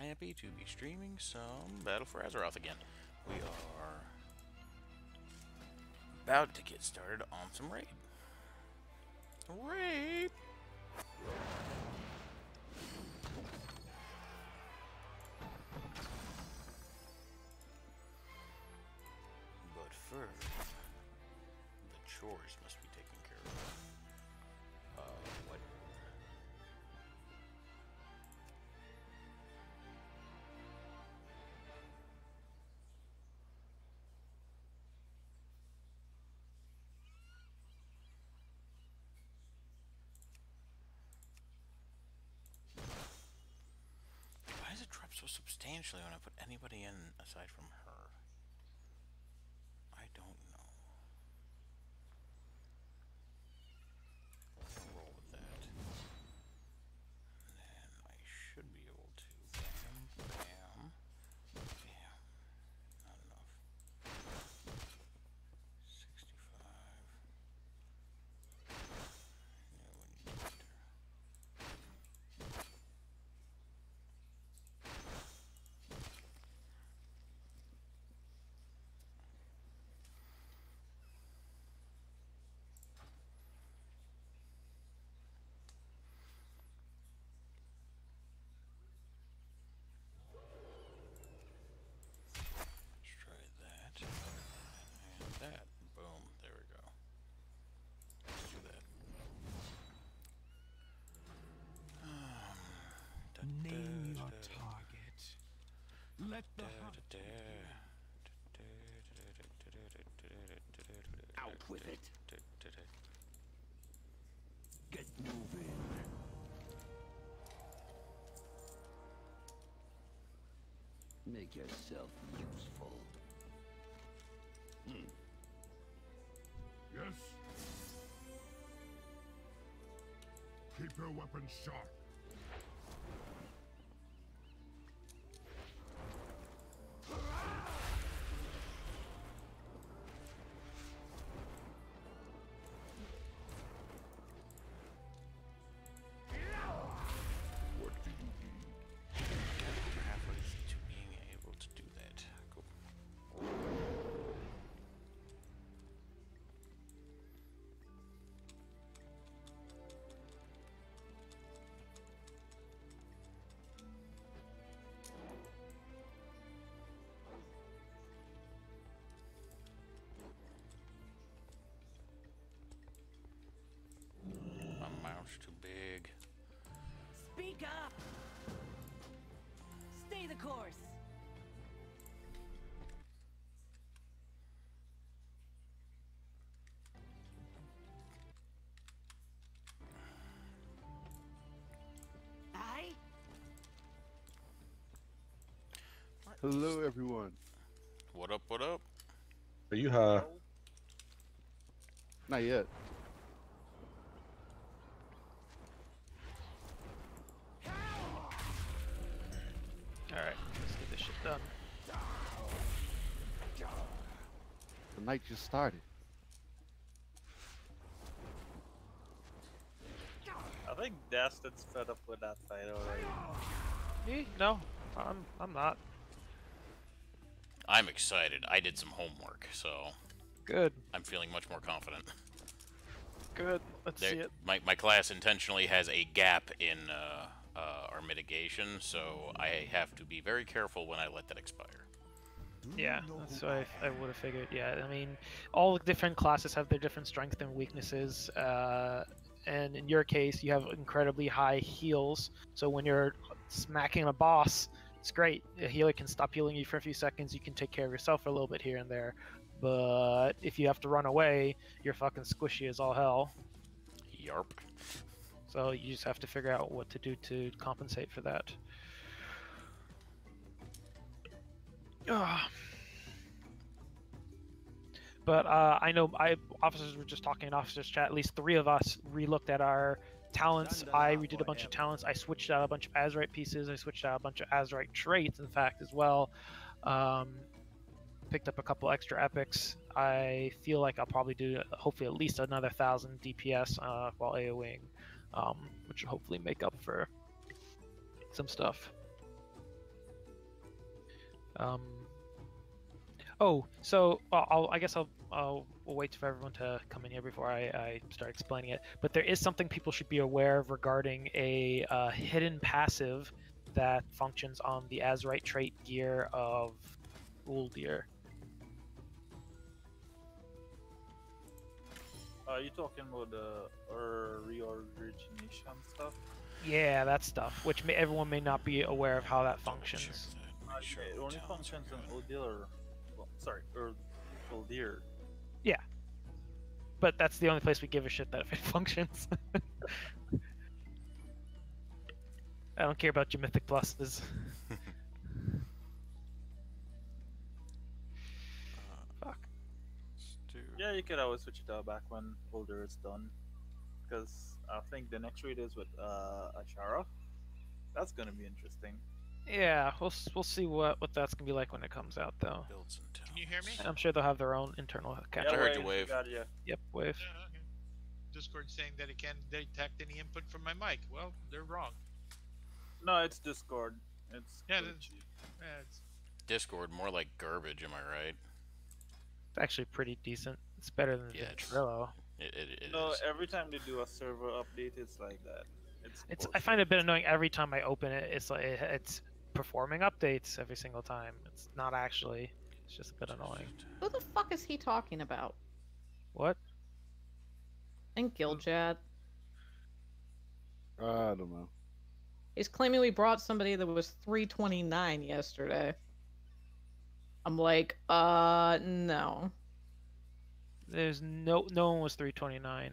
happy to be streaming some Battle for Azeroth again. We are about to get started on some raid. Raid! But first, the chores must be taken care of. What? Why does it drop so substantially when I put anybody in aside from her? I don't know. We'll roll with that. And then I should be able to bam, bam, bam. Not enough. 65. Yeah, we need to enter. Let's try that. And that. Boom. There we go. Let's do that. Name your target. Let the hunt out with it. Get moving. Make yourself useful. Yes? Keep your weapons sharp. What do you need? We're halfway to being able to do that. Cool. My mouth's too big. Speak up! Stay the course! Aye? Hello, everyone. What up, what up? Are you high? Not yet. Alright, let's get this shit done. The night just started. I think Dastin's fed up with that fight already. Me? No, I'm not. I'm excited. I did some homework, so Good, I'm feeling much more confident. good. Let's see it. My class intentionally has a gap in our mitigation, so I have to be very careful when I let that expire. Yeah, that's what I would have figured. Yeah, I mean, all the different classes have their different strengths and weaknesses. And in your case, you have incredibly high heals. So when you're smacking a boss, it's great. A healer can stop healing you for a few seconds. You can take care of yourself for a little bit here and there. But if you have to run away, you're fucking squishy as all hell. Yarp. So you just have to figure out what to do to compensate for that. But I know officers were just talking in officers chat. At least 3 of us re-looked at our talents. I redid a bunch of talents. I switched out a bunch of Azerite pieces. I switched out a bunch of Azerite traits, in fact, as well. Picked up a couple extra epics. I feel like I'll probably do hopefully at least another 1,000 DPS while AoEing, which will hopefully make up for some stuff. Oh, so I guess I'll wait for everyone to come in here before I start explaining it. But there is something people should be aware of regarding a hidden passive that functions on the Azurite trait gear of Uldir. Are you talking about the reorigination stuff? Yeah, that stuff, which everyone may not be aware of how that functions. It only functions in Uldir. Well, sorry, Uldir. Yeah, but that's the only place we give a shit that if it functions. I don't care about your mythic pluses. Fuck. Yeah, you could always switch it out back when Uldir is done. Because I think the next raid is with Ashara. That's gonna be interesting. Yeah, we'll see what that's gonna be like when it comes out, though. Can you hear me? I'm sure they'll have their own internal capture. I heard you wave. Got ya. Yep, wave. Yeah, okay. Discord saying that it can't detect any input from my mic. Well, they're wrong. No, it's Discord. It's Yeah, glitchy. It's Discord, more like garbage, am I right? It's actually pretty decent. It's better than Yeah, Ventrilo. It No, is. every time they do a server update, it's like that. It's I find it a bit annoying every time I open it. It's like it's performing updates every single time. It's not actually. It's just a bit annoying. Who the fuck is he talking about? What? In guild chat. I don't know. He's claiming we brought somebody that was 329 yesterday. I'm like, no. There's no one was 329.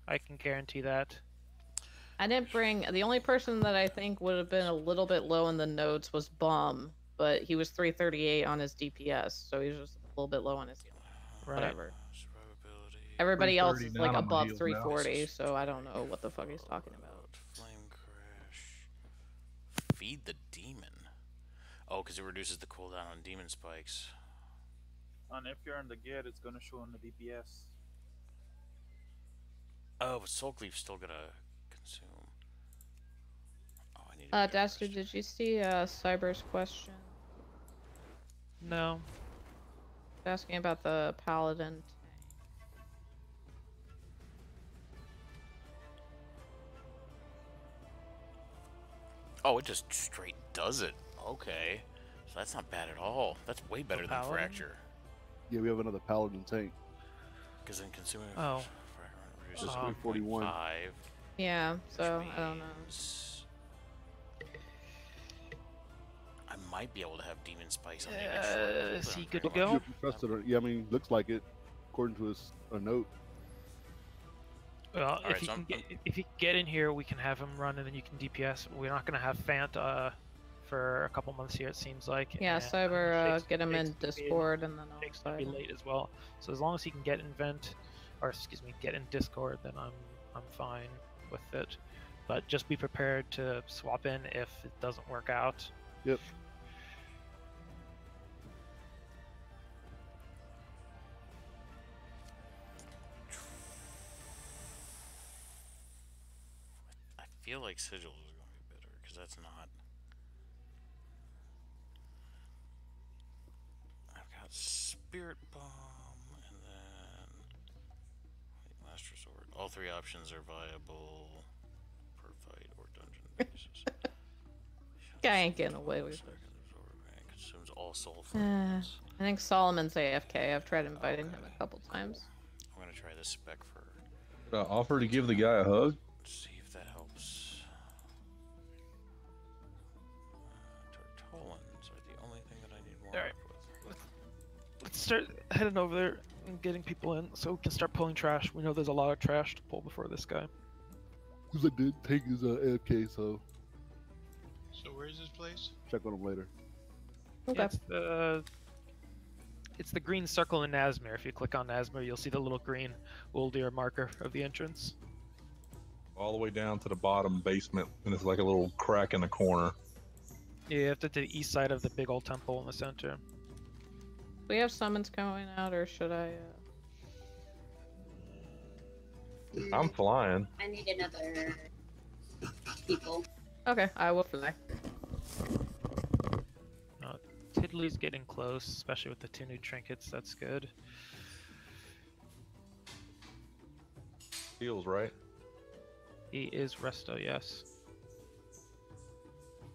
I can guarantee that. I didn't bring. The only person that I think would have been a little bit low in the notes was Bum, but he was 338 on his DPS, so he was just a little bit low on his healing. Right. Whatever. Survivability. Everybody else is 330 like down on my above heels now. 340, so I don't know what the fuck he's talking about. Flame crash. Feed the demon. Oh, because it reduces the cooldown on demon spikes. And if you're in the gate, it's gonna show on the DPS. Oh, but Soul Cleave's still gonna consume. Oh, I need to Dastard, did you see Cyber's question? No. Asking about the Paladin. Oh, it just straight does it. Okay. So that's not bad at all. That's way better than Paladin? Fracture. Yeah, we have another paladin tank. Because then consuming Oh. Fracture It's reduces 341. 0.5, Yeah, so which I don't know. means I might be able to have demon spikes on the Is he cooldown good to pretty go? much. If you press it, yeah, I mean, looks like it, according to his a note. Well, Alright, if, so if you can get in here, we can have him run, and then you can DPS. We're not gonna have Fant for a couple months here, it seems like. Yeah, and Cyber, Shake's- get him in Shake's gonna be- Discord and then I'll Shake's gonna be decide. late as well. So as long as he can get in Vent, or excuse me, get in Discord, then I'm fine with it. But just be prepared to swap in if it doesn't work out. Yep. I feel like Sigil is going to be better, because that's not... I've got Spirit Bomb, and then... Wait, Last Resort. All three options are viable per fight or dungeon basis. Guy ain't getting away with it. Consumes all soul I fragments. think Solomon's AFK. I've tried inviting him a couple times. I'm going to try this spec for... Offer to give the guy a hug. See if that helps. Tortolans are the only thing that I need more Alright. help with. Let's start heading over there and getting people in, so we can start pulling trash. We know there's a lot of trash to pull before this guy. Because I did take his AFK, so So where's this place? check on him later. Okay. It's the green circle in Nazmir. If you click on Nazmir, you'll see the little green Uldir marker of the entrance. All the way down to the bottom basement, and it's like a little crack in the corner. Yeah, you have to the east side of the big old temple in the center. We have summons going out, or should I? I'm flying. I need another people. Okay, I will fly. Tis Hidley's getting close, especially with the 2 new trinkets. That's good. Heals, right? He is resto, yes.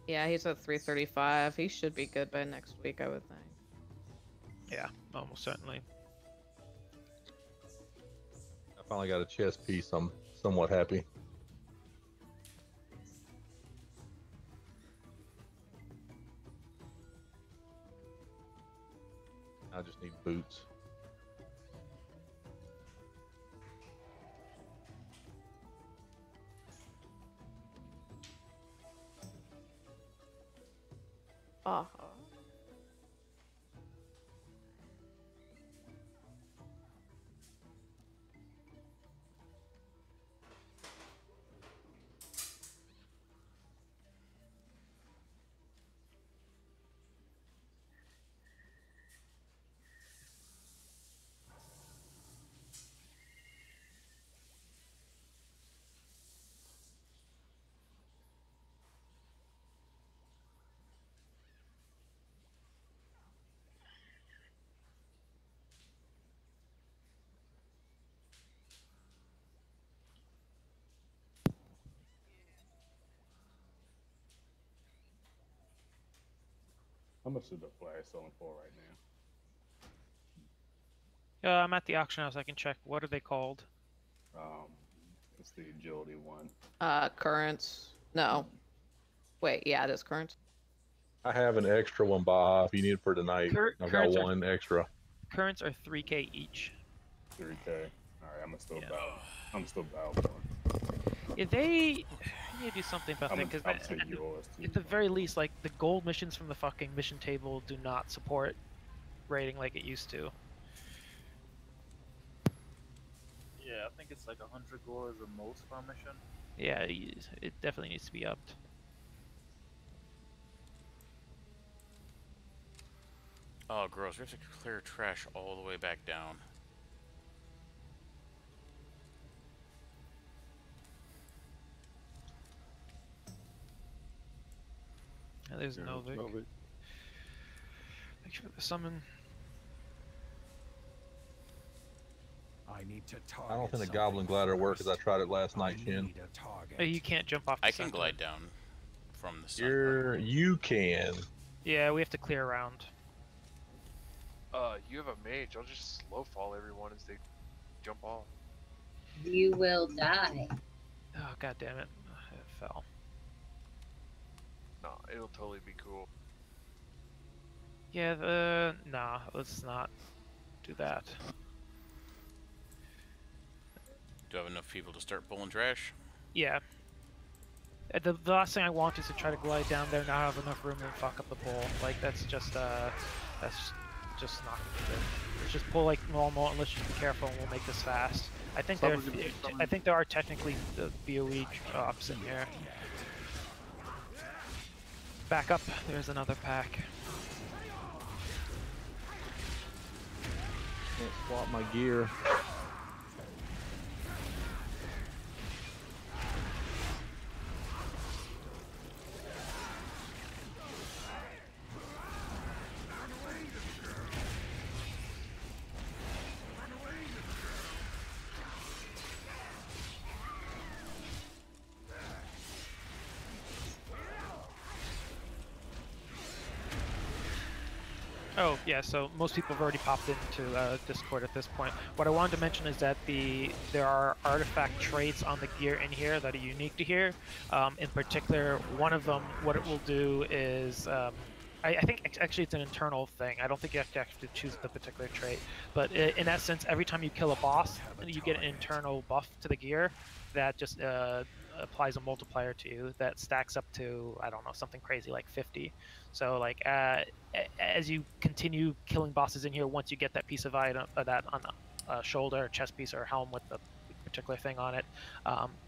Yeah, he's at 335. He should be good by next week, I would think. Yeah, almost certainly. I finally got a chest piece. I'm somewhat happy. I just need boots. Uh-huh. How much is the flag selling for right now? I'm at the auction house. I can check. What are they called? It's the agility one. Currents. No. Wait, yeah, it is currents. I have an extra one, Baja, if you need it for tonight. I've got currents are- one extra. Currents are 3K each. 3K. Alright, I'm still Yeah. about one. Yeah, they need to do something about that because I'll take yours too. at the very least, like the gold missions from the fucking mission table do not support rating like it used to. Yeah, I think it's like 100 gold is the most for a mission. Yeah, it definitely needs to be upped. Oh, gross. We have to clear trash all the way back down. Yeah, there's Novik. Thanks for the summon. I need to target. I don't think the Goblin Glider works because I tried it last night, Shin. Oh, you can't jump off the I can center. glide down from the sun. You can. Yeah, we have to clear around. You have a mage. I'll just slow fall everyone as they jump off. You will die. Oh, god damn it. It fell. No, it'll totally be cool. Yeah, nah, let's not do that. Do I have enough people to start pulling trash? Yeah. The last thing I want is to try to glide down there, not have enough room and fuck up the pull. Like, that's just not gonna be good. Let's just pull like normal and let's just be careful and we'll make this fast. I think there are technically the BoE ops in here. Back up, there's another pack. Can't swap my gear. Oh, yeah, so most people have already popped into Discord at this point. What I wanted to mention is that there are artifact traits on the gear in here that are unique to here. In particular, one of them, what it will do is, I think actually it's an internal thing. I don't think you have to actually choose the particular trait. But in essence, every time you kill a boss, you get an internal buff to the gear that just applies a multiplier to you that stacks up to, I don't know, something crazy like 50. So like as you continue killing bosses in here, once you get that piece of item that on a shoulder, chest piece, or helm with the particular thing on it,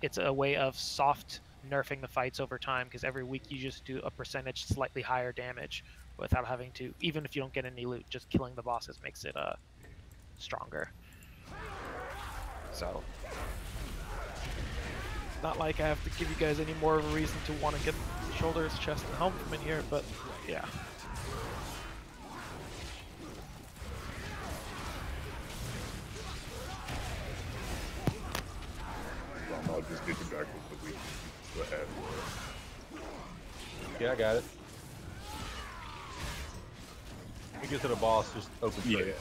it's a way of soft nerfing the fights over time, because every week you just do a percentage slightly higher damage without having to, even if you don't get any loot, just killing the bosses makes it stronger. So not like I have to give you guys any more of a reason to want to get shoulders, chest, and helm from in here, but yeah. get you back with the week. Go ahead. Yeah, I got it. When we get to the boss, just open straight. Yeah.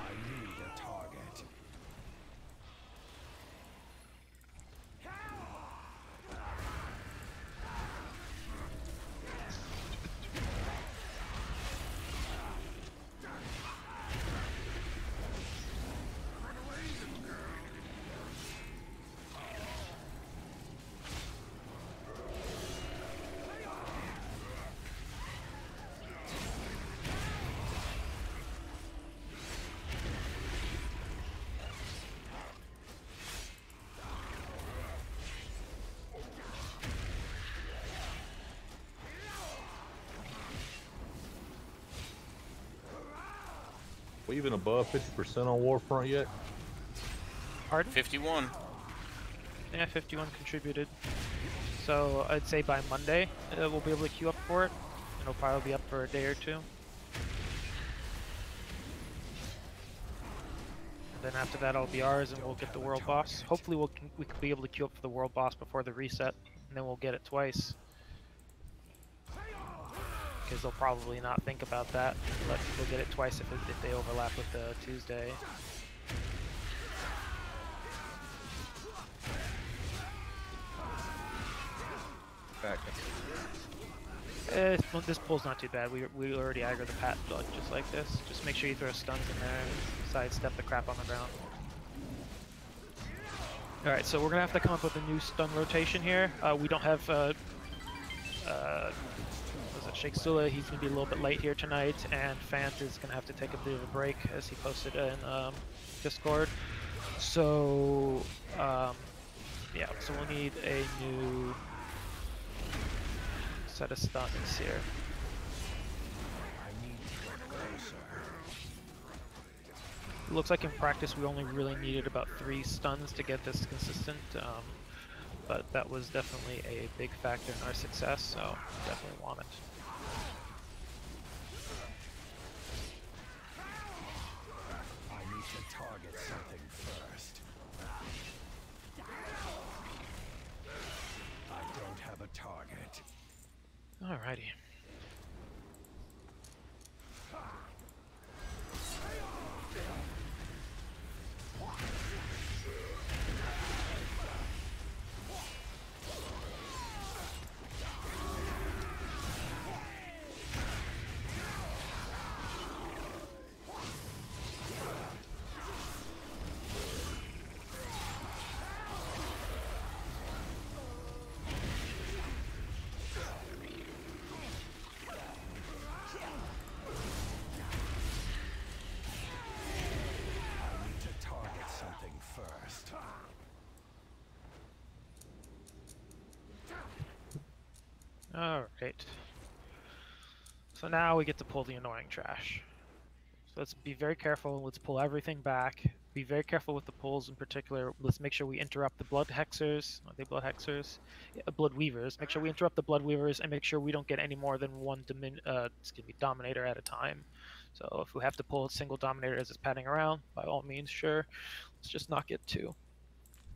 I need a target. We even above 50% on Warfront yet? Pardon? 51. Yeah, 51 contributed. So I'd say by Monday we'll be able to queue up for it. It'll probably be up for a day or two. And then after that, it'll be ours, and we'll get the world boss. Hopefully, we can be able to queue up for the world boss before the reset, and then we'll get it twice. Because they'll probably not think about that. Let people get it twice if they overlap with the Tuesday. Back. This pull's not too bad. We already aggro the pat blood just like this. Just make sure you throw stuns in there and sidestep the crap on the ground. Alright, so we're gonna have to come up with a new stun rotation here. We don't have Sheikh Sula, he's gonna be a little bit late here tonight, and Fant is gonna have to take a bit of a break, as he posted in Discord. So yeah, so we'll need a new set of stuns here. It looks like in practice we only really needed about 3 stuns to get this consistent, but that was definitely a big factor in our success, so we definitely want it. I need to target something first. I don't have a target. Alrighty. Alright. So now we get to pull the annoying trash. So let's be very careful. Let's pull everything back. Be very careful with the pulls in particular. Let's make sure we interrupt the blood hexers. Are they blood hexers? Yeah, blood weavers. Make sure we interrupt the blood weavers and make sure we don't get any more than one dominator at a time. So if we have to pull a single dominator as it's padding around, by all means, sure. Let's just not get 2.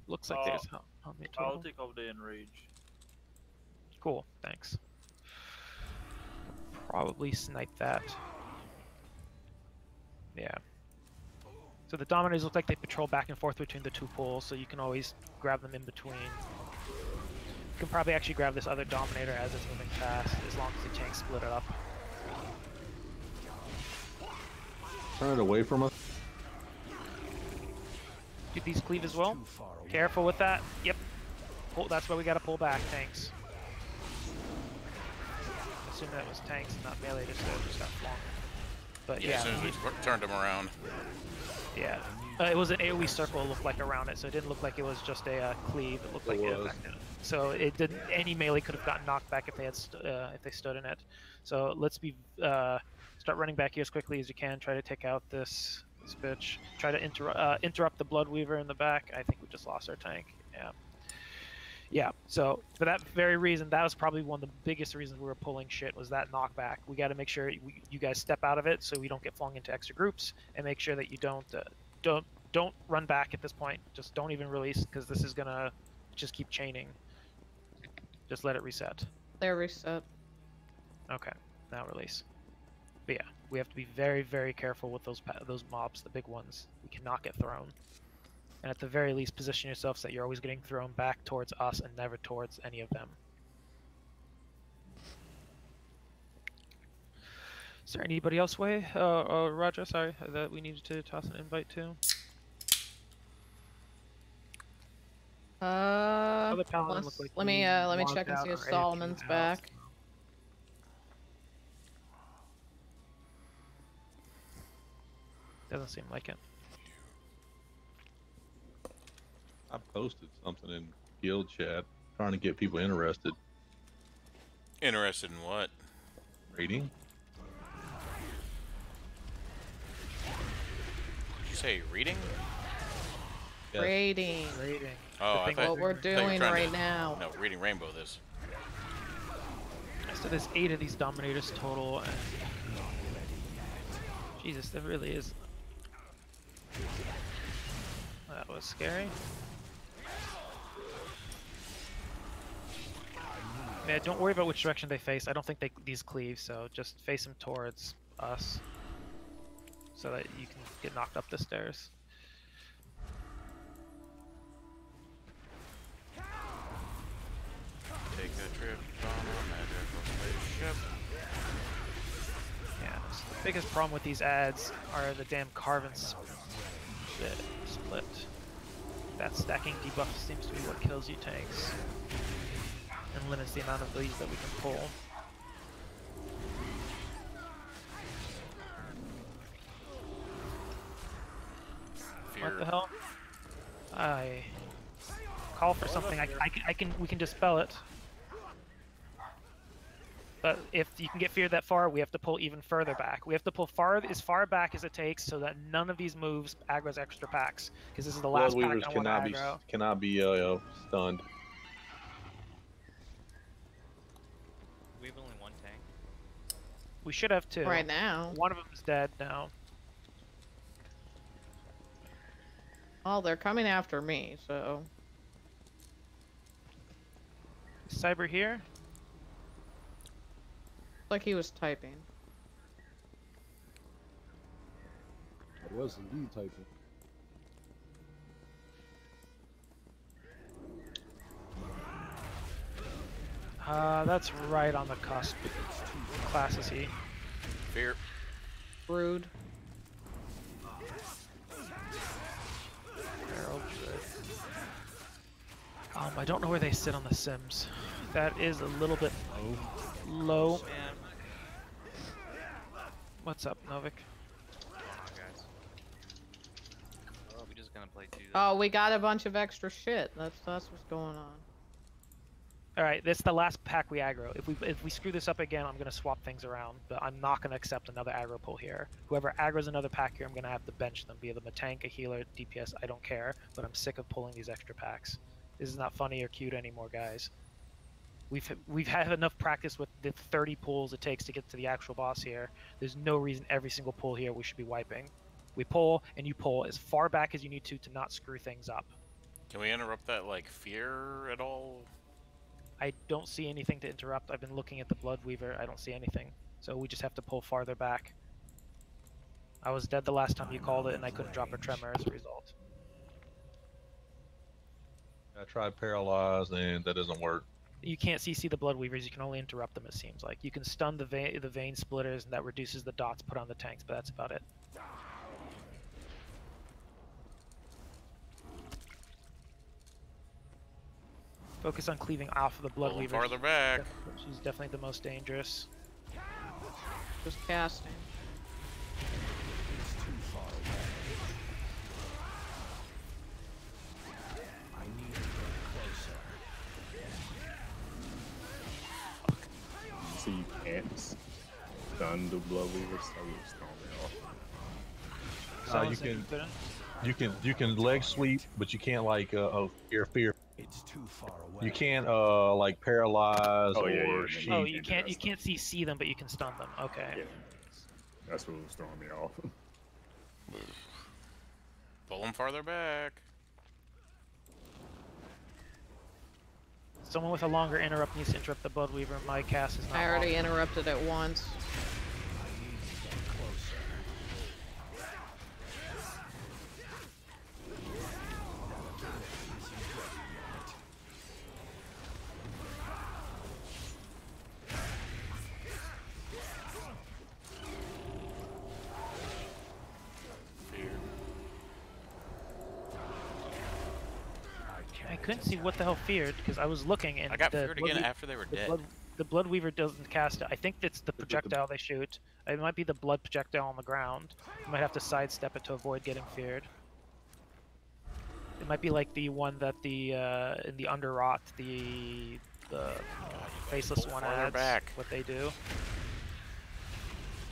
Looks like there's how many total? I'll take off the enrage. Cool, thanks. Probably snipe that. Yeah. So the dominators look like they patrol back and forth between the 2 pools, so you can always grab them in between. You can probably actually grab this other dominator as it's moving fast, as long as the tanks split it up. Turn it away from us. Did these cleave as well? Careful with that. Yep. Pull, that's why we gotta pull back, tanks. Assume that was tanks, not melee, just got flung. But yeah. As soon as we turned them around. Yeah. It was an AoE circle, it looked like, around it, so it didn't look like it was just a cleave. It looked like it was. So it didn't. Any melee could have gotten knocked back if they had if they stood in it. So let's be start running back here as quickly as you can. Try to take out this bitch. Try to interrupt the Bloodweaver in the back. I think we just lost our tank. Yeah. Yeah, so for that very reason, that was probably one of the biggest reasons we were pulling shit, was that knockback. We got to make sure you guys step out of it so we don't get flung into extra groups, and make sure that you don't run back at this point. Just don't even release, because this is gonna just keep chaining. Just let it reset. They're reset. Okay, now release. But yeah, we have to be very, very careful with those mobs, the big ones. We cannot get thrown. And at the very least, position yourself so that you're always getting thrown back towards us and never towards any of them. Is there anybody else Roger, sorry, that we needed to toss an invite to? Other paladin look like let me check and see if Solomon's back. Doesn't seem like it. I posted something in guild chat trying to get people interested. Interested in what? Raiding. Did you say reading? Yes. Raiding. Oh, I thought what we're doing right now. No, reading Rainbow this. So there's 8 of these Dominators total, and Jesus, that really is. That was scary. Yeah, don't worry about which direction they face. I don't think these cleave, so just face them towards us, so that you can get knocked up the stairs. Take a trip on a magical spaceship. Yeah, so the biggest problem with these ads are the damn Carven split. That stacking debuff seems to be what kills you tanks, and limits the amount of these that we can pull. What the hell? I call for something. We can dispel it. But if you can get feared that far, we have to pull even further back. We have to pull as far back as it takes, so that none of these moves aggro's extra packs. Because this is the last pack I want to aggro. Cannot be stunned. We have only one tank. We should have 2. Right now. One of them is dead now. Oh, they're coming after me, so. Is Cyber here? Like he was typing. I was indeed typing. That's right on the cusp. Class is he. Fear. Rude. I don't know where they sit on the Sims. That is a little bit low. What's up, Novik? Come on, guys. Oh, we just gonna play 2. Oh, we got a bunch of extra shit. That's what's going on. All right, this is the last pack we aggro. If we screw this up again, I'm gonna swap things around. But I'm not gonna accept another aggro pull here. Whoever aggro's another pack here, I'm gonna have to bench them. Be them a tank, a healer, DPS. I don't care. But I'm sick of pulling these extra packs. This is not funny or cute anymore, guys. We've had enough practice with the 30 pulls it takes to get to the actual boss here. There's no reason every single pull here we should be wiping. We pull, and you pull as far back as you need to not screw things up. Can we interrupt that, like, fear at all? I don't see anything to interrupt. I've been looking at the Bloodweaver. I don't see anything. So we just have to pull farther back. I was dead the last time you called it, and I couldn't drop a tremor as a result. I tried paralyze, and that doesn't work. You can't CC the Bloodweavers. You can only interrupt them, it seems like. You can stun the vein splitters, and that reduces the dots put on the tanks, but that's about it. Focus on cleaving off of the Bloodweavers. Farther back. She's definitely the most dangerous. Just casting. It's too far away. I need to get closer. So you can't stun the Bloodweaver, so you stun it off. You can leg sweep, but you can't like fear. It's too far away. You can't like paralyze Oh, yeah, or yeah. sheet. Oh, you can't see them, but you can stun them. Okay. Yeah. That's what was throwing me off. Pull them farther back. Someone with a longer interrupt needs to interrupt the Bloodweaver. My cast is not. I already long. interrupted it once. I couldn't see what the hell feared because I was looking and I got feared again after they were dead. The Bloodweaver doesn't cast it. I think it's the projectile they shoot. It might be the blood projectile on the ground. You might have to sidestep it to avoid getting feared. It might be like the one that the in the Underrot, the faceless one adds. Back. What they do.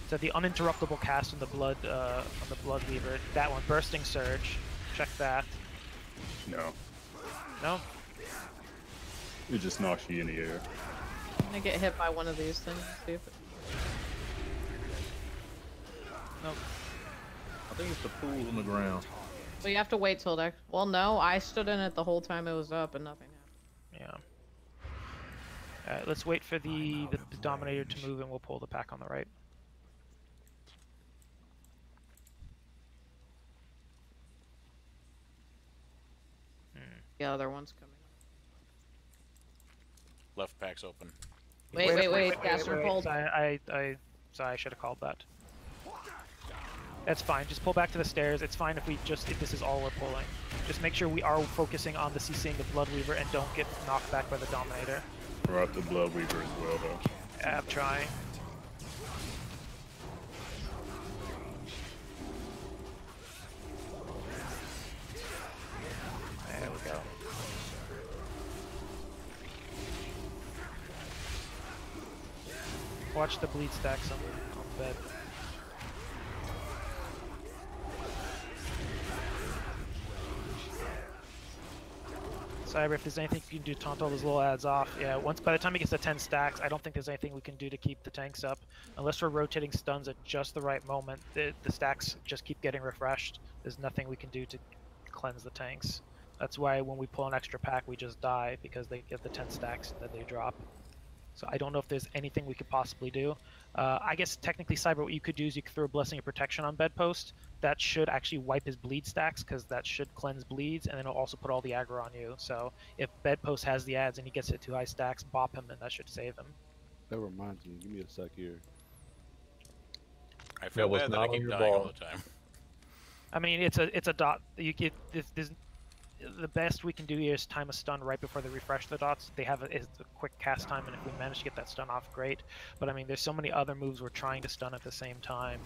So the uninterruptible cast on the Bloodweaver. That one, Bursting Surge. Check that. No. No. It just knocks you in the air. I'm gonna get hit by one of these things. See if it... Nope. I think it's the pools on the ground. Well, you have to wait till next. Well, no, I stood in it the whole time it was up and nothing happened. Yeah. Alright, let's wait for the Dominator to move and we'll pull the pack on the right. The other one's coming. Left pack's open. Wait, Gaster hold. Sorry, I should have called that. That's fine. Just pull back to the stairs. It's fine if this is all we're pulling. Just make sure we are focusing on the CCing the Bloodweaver and don't get knocked back by the Dominator. We're at the Bloodweaver as well, though. Yeah, I'm trying. There we go. Watch the bleed stacks on the bed. Cyber, if there's anything you can do to taunt all those little ads off. Yeah, by the time it gets to 10 stacks, I don't think there's anything we can do to keep the tanks up. Unless we're rotating stuns at just the right moment, the stacks just keep getting refreshed. There's nothing we can do to cleanse the tanks. That's why when we pull an extra pack, we just die, because they get the 10 stacks and then they drop. So I don't know if there's anything we could possibly do. I guess technically, Cyber, what you could do is you could throw a Blessing of Protection on Bedpost. That should actually wipe his bleed stacks, because that should cleanse bleeds, and then it'll also put all the aggro on you. So if Bedpost has the ads and he gets it to high stacks, bop him, and that should save him. That reminds me. Give me a sec here. I feel bad that I keep dying all the time. I mean, it's a dot. You get the best we can do here is time a stun right before they refresh the dots. They have a quick cast time, and if we manage to get that stun off, great. But I mean, there's so many other moves we're trying to stun at the same time.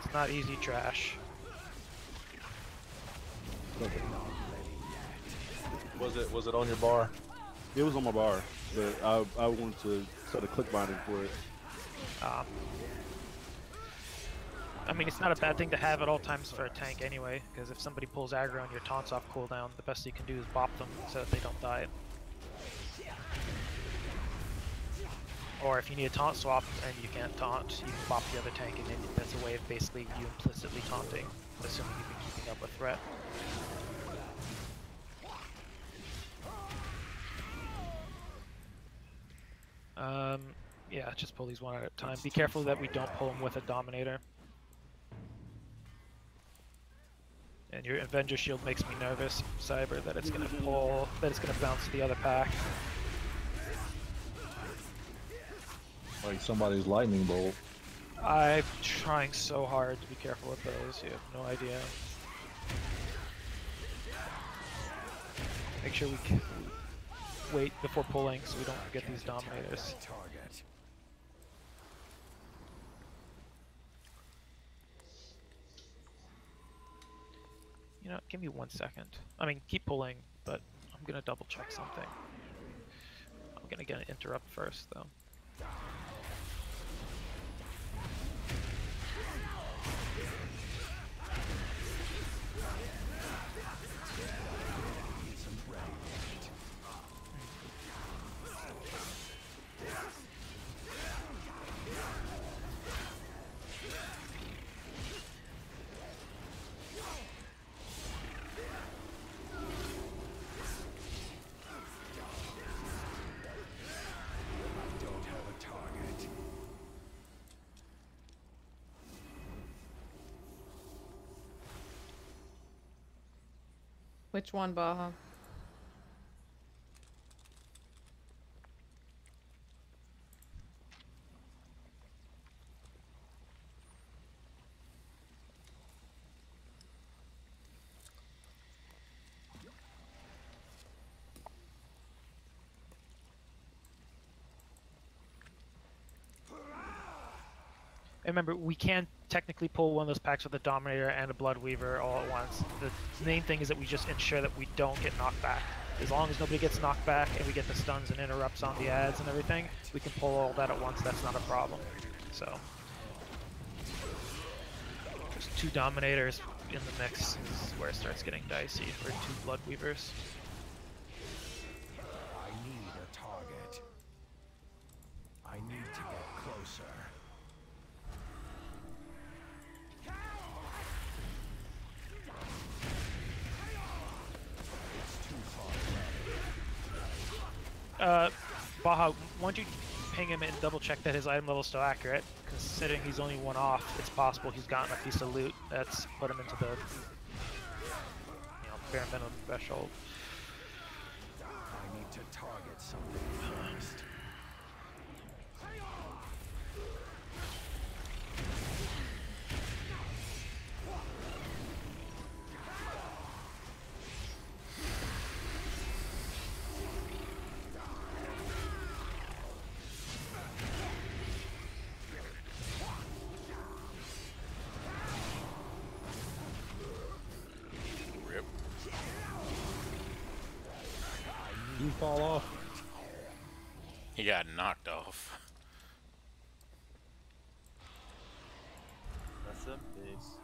It's not easy, trash. Was it on your bar? It was on my bar, but I wanted to set a click binding for it. I mean, it's not a bad thing to have at all times for a tank anyway, because if somebody pulls aggro and your taunts off cooldown, the best you can do is bop them so that they don't die. Or if you need a taunt swap and you can't taunt, you can bop the other tank, and then that's a way of basically you implicitly taunting, assuming you've been keeping up with threat. Yeah, just pull these one at a time. Be careful that we don't pull them with a Dominator. And your Avenger Shield makes me nervous, Cyber, that it's gonna bounce to the other pack. Like somebody's lightning bolt. I'm trying so hard to be careful with those, you have no idea. Make sure we can wait before pulling so we don't get these Dominators. You know, give me 1 second. I mean, keep pulling, but I'm gonna double check something. I'm gonna get an interrupt first, though. Which one, Baja? And remember, we can technically pull one of those packs with a Dominator and a Bloodweaver all at once. The main thing is that we just ensure that we don't get knocked back. As long as nobody gets knocked back and we get the stuns and interrupts on the ads and everything, we can pull all that at once. That's not a problem. So, just 2 Dominators in the mix is where it starts getting dicey for 2 Bloodweavers. I need a target. I need to get closer. Baja, once you ping him and double check that his item level is still accurate, considering he's only 1 off, it's possible he's gotten a piece of loot that's put him into the bare minimum threshold. I need to target something first. Rip. You fall off. He got knocked off. That's a base.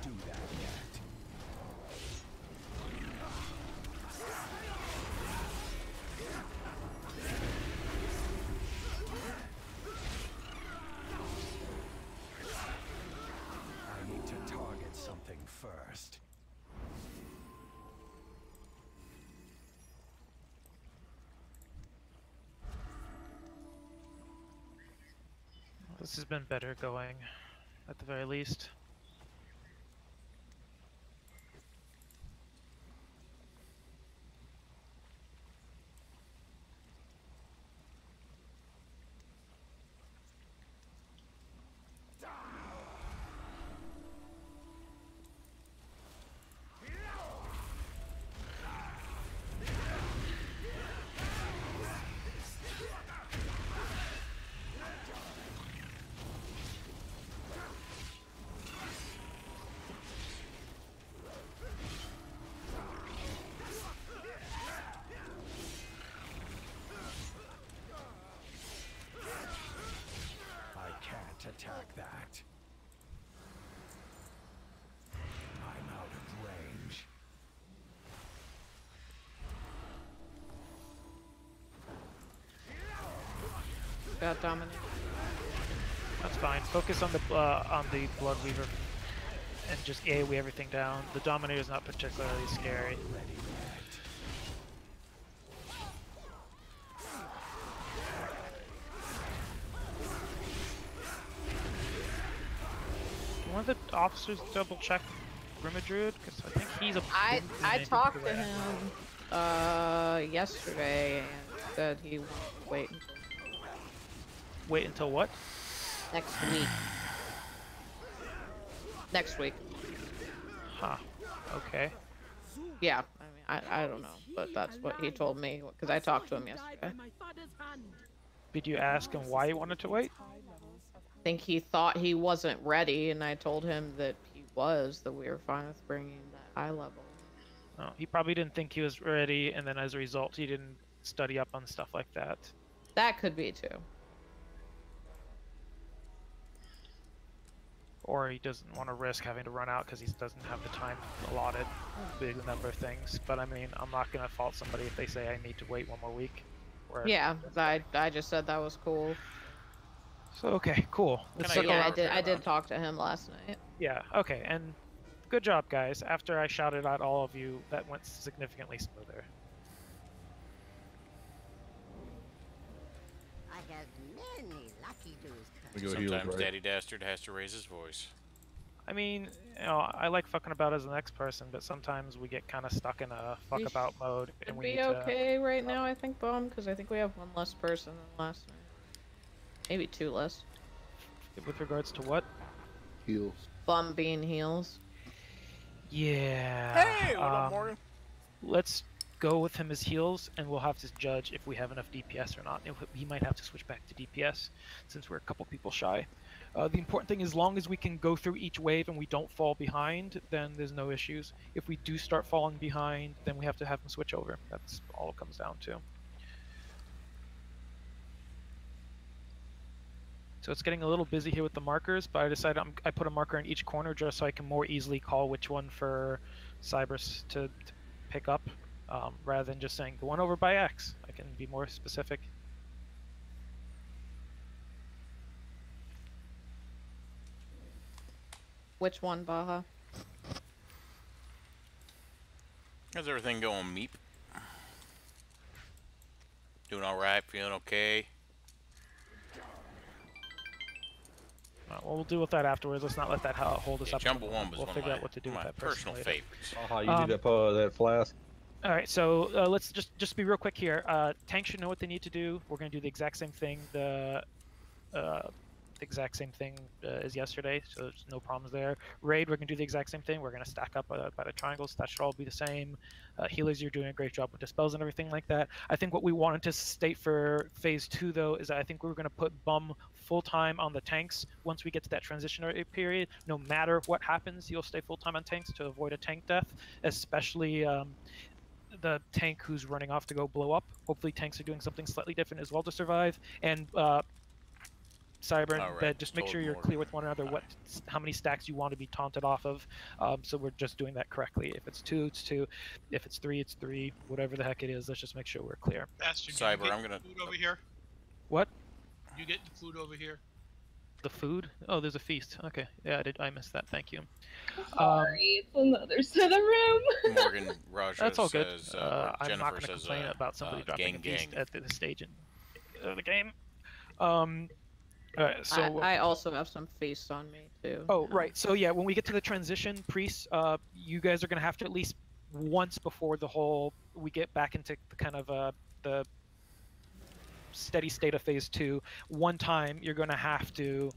Do that yet. I need to target something first. This has been better going, at the very least. I can't attack that. I'm out of range. Got Dominic. That's fine. Focus on the Bloodweaver and just AoE everything down. The Dominator is not particularly scary. Can one of the officers double check Druid? Because I think he's a. I talked to him yesterday and said he would wait until Wait until what? next week. Next week. Huh. Okay. Yeah, I mean, I don't know, but that's what he told me because I talked to him yesterday. Did you ask him why he wanted to wait? I think he thought he wasn't ready, and I told him that he was, that we were fine with bringing that high level. Oh, he probably didn't think he was ready, and then as a result, he didn't study up on stuff like that. That could be too. Or he doesn't want to risk having to run out because he doesn't have the time allotted. Big number of things. But I mean, I'm not going to fault somebody if they say I need to wait 1 more week. Yeah, I just said that was cool. So okay, cool. So yeah, I did talk to him last night. Yeah, okay, and Good job, guys. After I shouted at all of you, that went significantly smoother. I have many lucky dues. Sometimes Daddy Dastard has to raise his voice. I mean, you know, I like fucking about as the next person, but sometimes we get kind of stuck in a fuck about mode, and we Be need to. okay right now, I think, Bum, because I think we have one less person than last night. Maybe two less. With regards to what? Heals. Bum being heals. Yeah. Hey, what up, Morgan? Let's go with him as heals, and we'll have to judge if we have enough DPS or not. He might have to switch back to DPS since we're a couple people shy. The important thing is, as long as we can go through each wave and we don't fall behind, then there's no issues. If we do start falling behind, then we have to have him switch over. That's all it comes down to. So it's getting a little busy here with the markers, but I decided I put a marker in each corner just so I can more easily call which one for Cybers to pick up, rather than just saying the one over by X. I can be more specific. Which one, Baja? How's everything going, Meep? Doing all right? Feeling okay? Well, we'll deal with that afterwards. Let's not let that hold us up. Jumbo Wumba's we'll one figure of out what to do with my that personal person later. favorites. How you do that flask? All right, so let's just be real quick here. Tanks should know what they need to do. We're going to do the exact same thing. The exact same thing as yesterday, so there's no problems there. Raid, we're going to do the exact same thing. We're going to stack up by the triangles. That should all be the same. Healers, you're doing a great job with dispels and everything like that. I think what we wanted to state for phase 2, though, is that I think we were going to put Bum full-time on the tanks once we get to that transitionary period. No matter what happens, you'll stay full-time on tanks to avoid a tank death, especially the tank who's running off to go blow up. Hopefully tanks are doing something slightly different as well to survive. And Cyber and Bed, just make sure you're clear with one another how many stacks you want to be taunted off of. So we're just doing that correctly. If it's 2, it's 2. If it's 3, it's 3. Whatever the heck it is, let's just make sure we're clear. Bastard, Cyber, I'm gonna. Food over here. What? You get the food over here. The food? Oh, there's a feast. Okay, yeah, I missed that. Thank you. Sorry, it's on the other side of the room. Morgan Raja That's all good. says, I'm not going to complain about somebody dropping a feast at this stage of the game. So I also have some feasts on me too. Oh, right. So yeah, when we get to the transition, priests, you guys are going to have to at least once before we get back into the kind of the steady state of phase 2, one time you're going to have to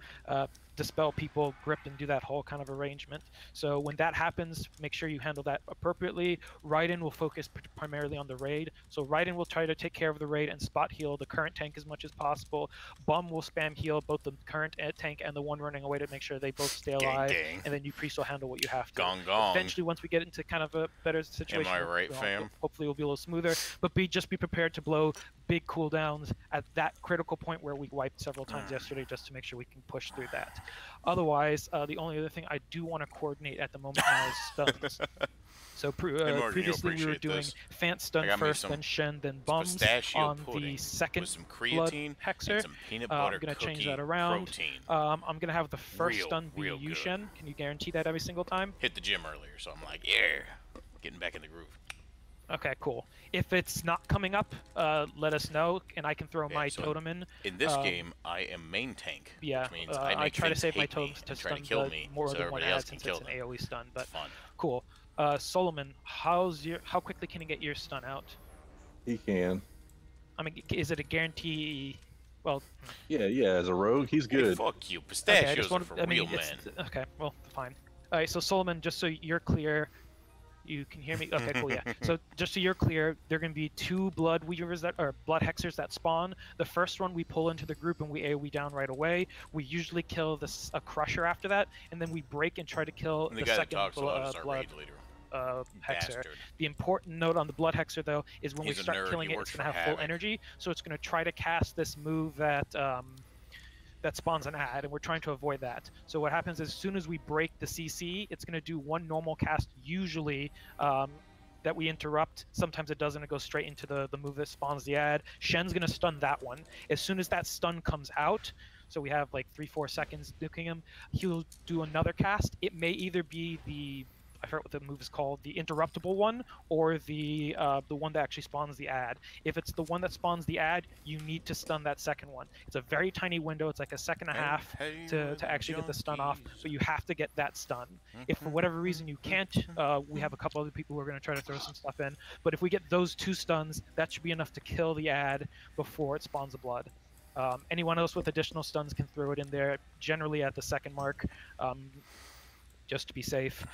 dispel people, grip, and do that whole kind of arrangement. So when that happens, make sure you handle that appropriately. Raiden will focus primarily on the raid. So Raiden will try to take care of the raid and spot heal the current tank as much as possible. Bum will spam heal both the current tank and the one running away to make sure they both stay alive. Gang. And then you priest will handle what you have to. Gong gong. Eventually, once we get into kind of a better situation, Am I right, fam? Hopefully, we'll be a little smoother. But just be prepared to blow big cooldowns at that critical point where we wiped several times yesterday, just to make sure we can push through that. Otherwise, the only other thing I do want to coordinate at the moment now is stuns. So previously we were doing Fant stun first, then Shen, then Bums on the second blood hexer. I'm going to change that around. I'm going to have the first stun be you, Shen. Can you guarantee that every single time? Hit the gym earlier, so I'm like, yeah, getting back in the groove. Okay, cool. If it's not coming up, let us know, and I can throw my totem in. In this game, I am main tank. Yeah, which means I try to save my totems to stun more than one ad since it's an AoE stun. But cool. Solomon, how quickly can you get your stun out? He can. I mean, is it a guarantee? Well. Yeah. As a rogue, he's good. Hey, fuck you, pistachios are for real men. Okay, well, fine. All right, so Solomon, just so you're clear. You can hear me? Okay, cool, yeah. So just so you're clear, there are going to be 2 blood weavers blood hexers that spawn. The first one we pull into the group and we AoE down right away. We usually kill a crusher after that, and then we break and try to kill the second blood hexer. Bastard. The important note on the blood hexer, though, is when we start killing it, it's going to have full energy. So it's going to try to cast this move that spawns an ad, and we're trying to avoid that. So what happens is, as soon as we break the CC, it's going to do one normal cast usually that we interrupt. Sometimes it doesn't. It goes straight into the move that spawns the ad. Shen's going to stun that one. As soon as that stun comes out, so we have like 3-4 seconds nuking him, he'll do another cast. It may either be the I forget what the move is called, the interruptible one or the one that actually spawns the ad. If it's the one that spawns the ad, you need to stun that second one. It's a very tiny window. It's like a second and a half to actually get the stun off, but you have to get that stun. If for whatever reason you can't, we have a couple other people who are going to try to throw some stuff in. But if we get those 2 stuns, that should be enough to kill the ad before it spawns the blood. Anyone else with additional stuns can throw it in there, generally at the second mark, just to be safe.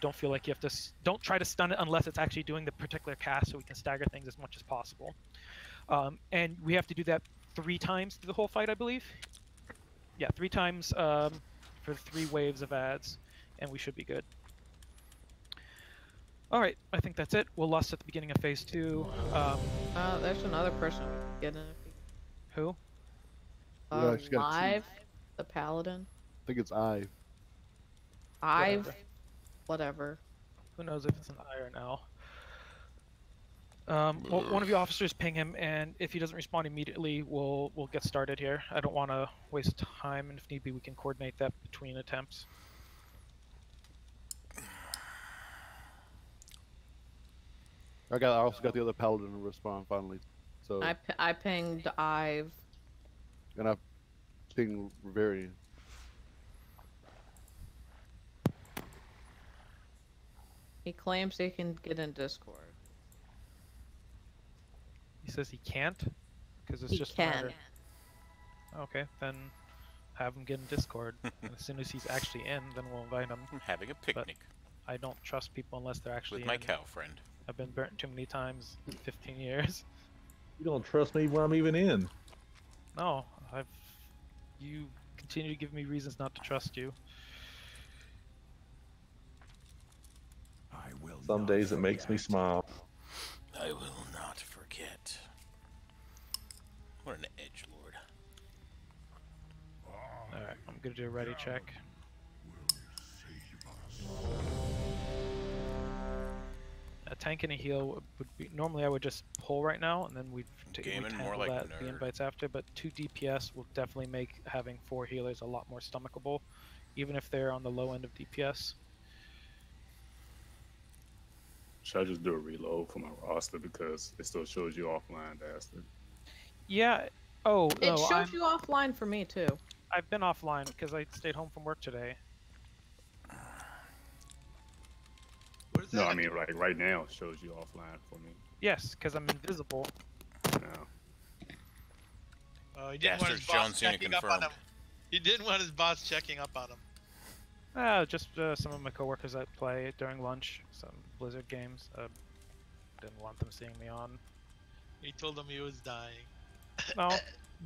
Don't feel like you have to. Don't try to stun it unless it's actually doing the particular cast, so we can stagger things as much as possible. And we have to do that 3 times through the whole fight, I believe. Yeah, 3 times for 3 waves of ads, and we should be good. All right, I think that's it. We'll lust at the beginning of phase 2. There's another person getting it. Who? Live, the paladin. I think it's Ive. Ive, whatever. Who knows if it's an I or an L. Well, one of you officers ping him, and if he doesn't respond immediately, we'll get started here. I don't want to waste time, and if need be, we can coordinate that between attempts. I also got the other paladin to respond finally. So I pinged Ive. And I pinged Riverian. He claims he can get in Discord. He says he can't? Because it's He just can. a matter... Okay, then have him get in Discord. And as soon as he's actually in, then we'll invite him. I'm having a picnic. But I don't trust people unless they're actually with my in. cow friend. I've been burnt too many times in 15 years. You don't trust me when I'm even in. No, you continue to give me reasons not to trust you. Some days it makes me smile. I will not forget. What an edgelord. Alright, I'm gonna do a ready check. A tank and a heal would be normally I would just pull right now, and then we'd Gaming handle more like that nerd. the invites after. But 2 DPS will definitely make having 4 healers a lot more stomachable, even if they're on the low end of DPS. Should I just do a reload for my roster because it still shows you offline, bastard? Yeah. Oh It no, showed you offline for me too. I've been offline because I stayed home from work today. No, I mean like right now it shows you offline for me. Yes, because I'm invisible. No. He didn't want his John boss Cena checking up on him. He didn't want his boss checking up on him. Just some of my coworkers that play during lunch, some Blizzard games. Didn't want them seeing me on. He told him he was dying. No.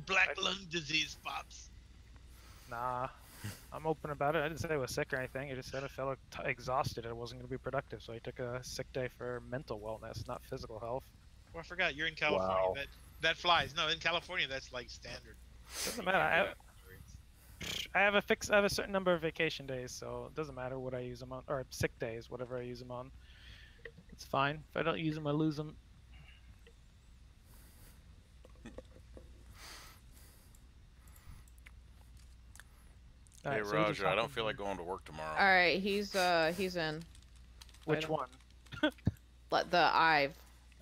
Black lung disease, pops. Nah. I'm open about it. I didn't say I was sick or anything. I just said I felt exhausted and I wasn't going to be productive, so I took a sick day for mental wellness, not physical health. Well, I forgot you're in California. Wow. That flies. No, in California that's like standard. Doesn't matter. I have a certain number of vacation days, so it doesn't matter what I use them on, or sick days, whatever I use them on. It's fine. If I don't use them, I lose them. Hey Alright, so Roger, I don't feel like going to work tomorrow. All right, he's in. Which one? Let the Ive.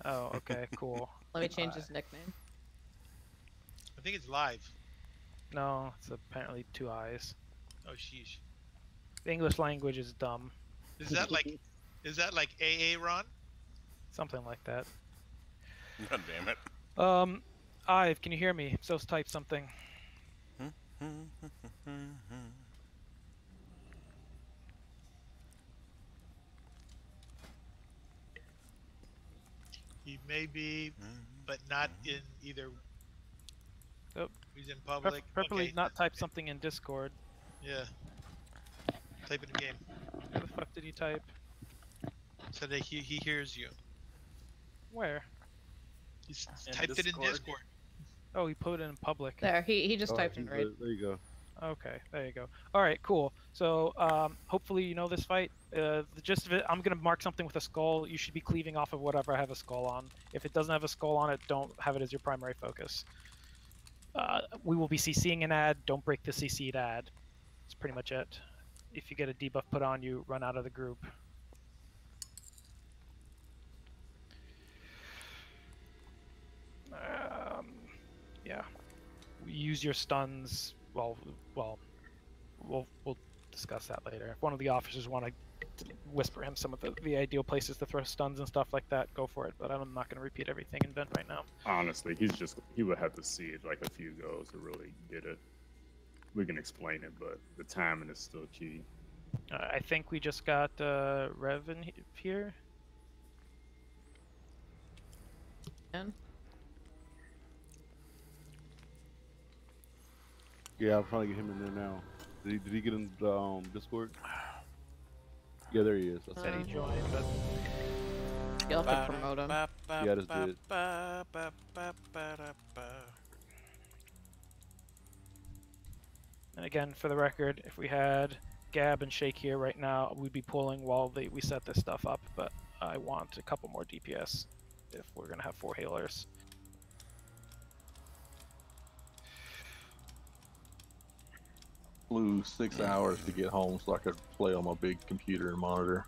Oh, okay, cool. Let me change his nickname. I think it's live. No, it's apparently 2 eyes. Oh sheesh. The English language is dumb. Is that like AA Ron? Something like that. God damn it. Ive, can you hear me? So type something. He may be, but not in either. Nope. He's in public. Preferably Okay. not type something in Discord. Yeah. Type it in game. Where the fuck did he type? So that he hears you. Where? He's typed it in Discord. Oh, he put it in public. There, he just typed in right. There you go. Okay, there you go. All right, cool. So hopefully you know this fight. The gist of it, I'm gonna mark something with a skull. You should be cleaving off of whatever I have a skull on. If it doesn't have a skull on it, don't have it as your primary focus. We will be CCing an ad. Don't break the CC'd ad. That's pretty much it. If you get a debuff put on you, run out of the group. use your stuns. Well, we'll discuss that later. If one of the officers want to whisper him some of the ideal places to throw stuns and stuff like that, go for it. But I'm not going to repeat everything in Vent right now. Honestly, he would have to see it like a few goes to really get it. We can explain it, but the timing is still key. I think we just got Rev in here. And Yeah, I'm trying to get him in there now. Did he get in the Discord? Yeah, there he is. Said he joined, but you'll have to promote him. Yeah, I just did. And again, for the record, if we had Gab and Shake here right now, we'd be pulling while we set this stuff up. But I want a couple more DPS if we're gonna have 4 healers. Flew 6 hours to get home so I could play on my big computer and monitor.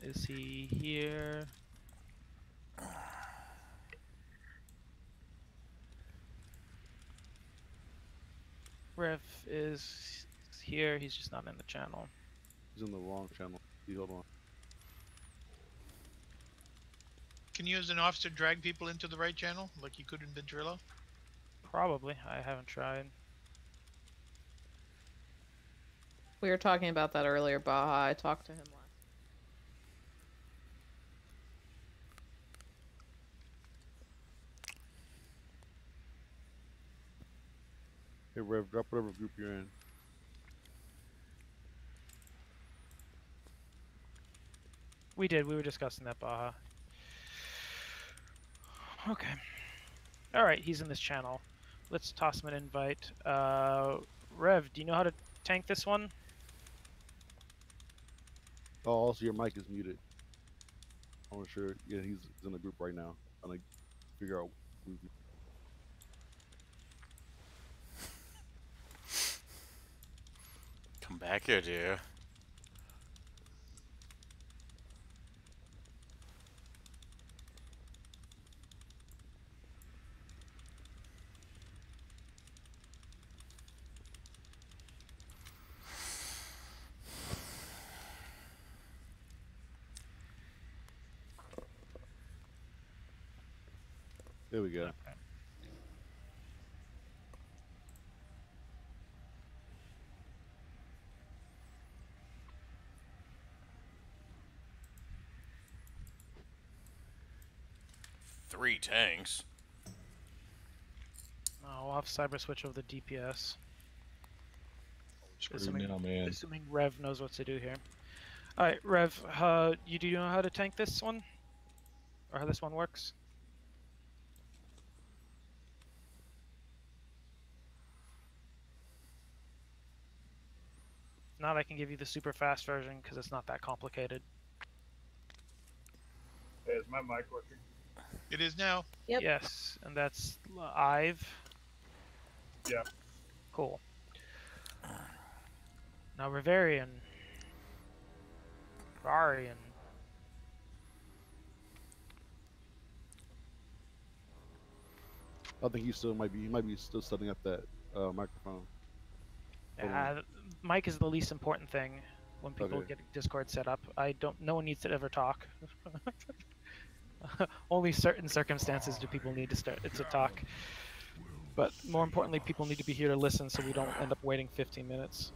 Is he here? Rev is here, he's just not in the channel. He's in the wrong channel. Hold on. Can you, as an officer, drag people into the right channel like you could in Ventrilo? Probably. I haven't tried. We were talking about that earlier, Baha. I talked to him last. Hey, Rev, drop whatever group you're in. We did. We were discussing that, Baha. Okay. Alright, he's in this channel. Let's toss him an invite. Rev, do you know how to tank this one? Oh, also your mic is muted. I'm not sure. Yeah, he's in the group right now. I'm gonna figure out who. Come back here, dear. There we go. Okay. Three tanks. Oh, we'll have cyber switch over the DPS. Screwed now, man. Assuming Rev knows what to do here. Alright, Rev, you do know how to tank this one? Or how this one works? If not, I can give you the super fast version because it's not that complicated. Hey, is my mic working? It is now. Yep. Yes, and that's Ive. Yeah. Cool. Now Rivarian. Rarian. I think he might be still setting up that microphone. Mic is the least important thing when people get Discord set up. No one needs to ever talk. Only certain circumstances do people need to talk. But more importantly, people need to be here to listen so we don't end up waiting 15 minutes.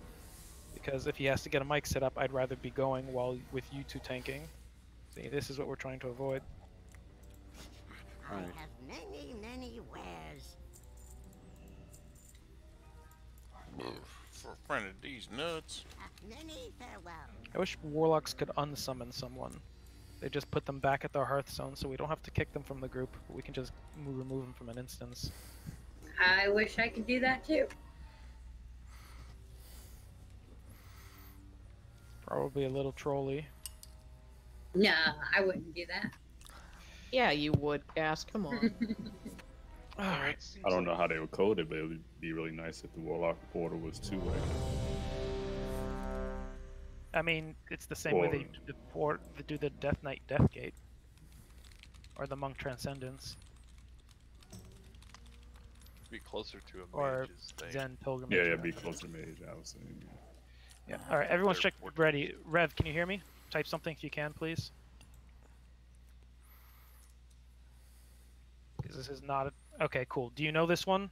Because if he has to get a mic set up, I'd rather be going with you two tanking. See, this is what we're trying to avoid. I have many, many wares. For a friend of these nuts. Many farewell. I wish warlocks could unsummon someone. They just put them back at their Hearthstone so we don't have to kick them from the group. We can just remove them from an instance. I wish I could do that too. Probably a little trolly. Nah, I wouldn't do that. Yeah, you would, Gas. Come on. Alright. I don't know how they would code it, but it would be really nice if the Warlock portal was two-way. I mean, it's the same way they do the Death Knight Deathgate. Or the Monk Transcendence. Be closer to a Or mage's thing. Zen Pilgrimage. Yeah, be closer to mage, I was saying. Yeah. Alright, everyone's check ready. Rev, can you hear me? Type something if you can, please. Because this is not a... Okay, cool. Do you know this one?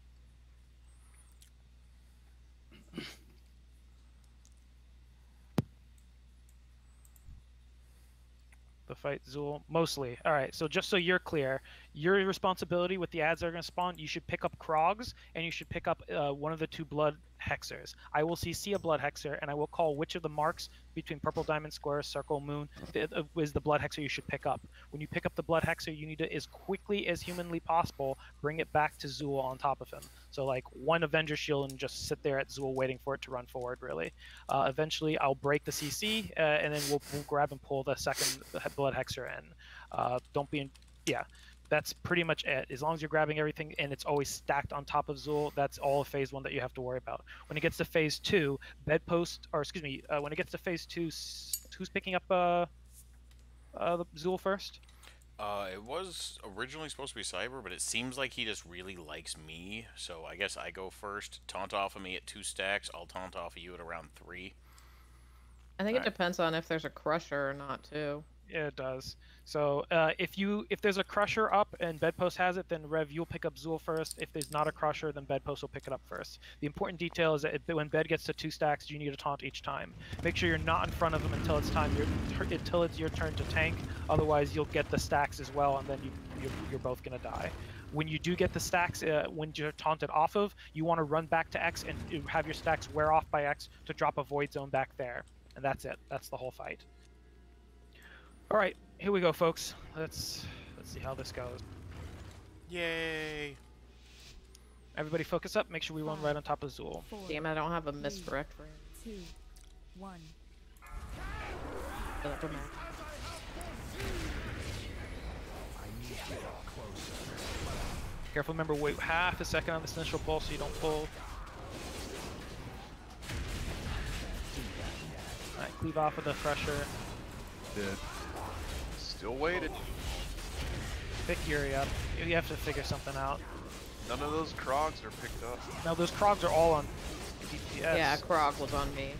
The fight Zool mostly. All right, so just so you're clear, your responsibility with the ads that are going to spawn, you should pick up Krogs and you should pick up one of the 2 blood hexers. I will CC a blood hexer and I will call which of the marks between purple diamond, square, circle, moon is the blood hexer you should pick up. When you pick up the blood hexer, you need to, as quickly as humanly possible, bring it back to Zool on top of him. So like one Avenger shield and just sit there at Zool waiting for it to run forward, really. Eventually I'll break the CC and then we'll grab and pull the second blood hexer in. Don't be in, yeah. That's pretty much it. As long as you're grabbing everything and it's always stacked on top of Zool, that's all of phase 1 that you have to worry about. When it gets to phase 2, bedpost, or excuse me, when it gets to phase 2, who's picking up the Zool first? It was originally supposed to be Cyber, but it seems like he just really likes me, so I guess I go first. Taunt off of me at 2 stacks, I'll taunt off of you at around 3. I think it depends on if there's a crusher or not, too. Yeah, it does. So if there's a crusher up and bedpost has it, then Rev, you'll pick up Zool first. If there's not a crusher, then bedpost will pick it up first. The important detail is that when bed gets to 2 stacks, you need to taunt each time. Make sure you're not in front of him until it's your turn to tank. Otherwise, you'll get the stacks as well, and then you're both gonna die. When you do get the stacks, when you're taunted off of, you want to run back to X and have your stacks wear off by X to drop a void zone back there, and that's it. That's the whole fight. All right, here we go, folks. Let's see how this goes. Yay! Everybody focus up. Make sure we run right on top of Zool. Damn, I don't have a misdirect for him. 2, 1. Careful, remember, wait half a second on this initial pull so you don't pull. Alright, cleave off with the crusher. Dead. Still waited. Pick Yuri up. You have to figure something out. None of those Krogs are picked up. No, those Krogs are all on DPS. Yeah, Krog was on me.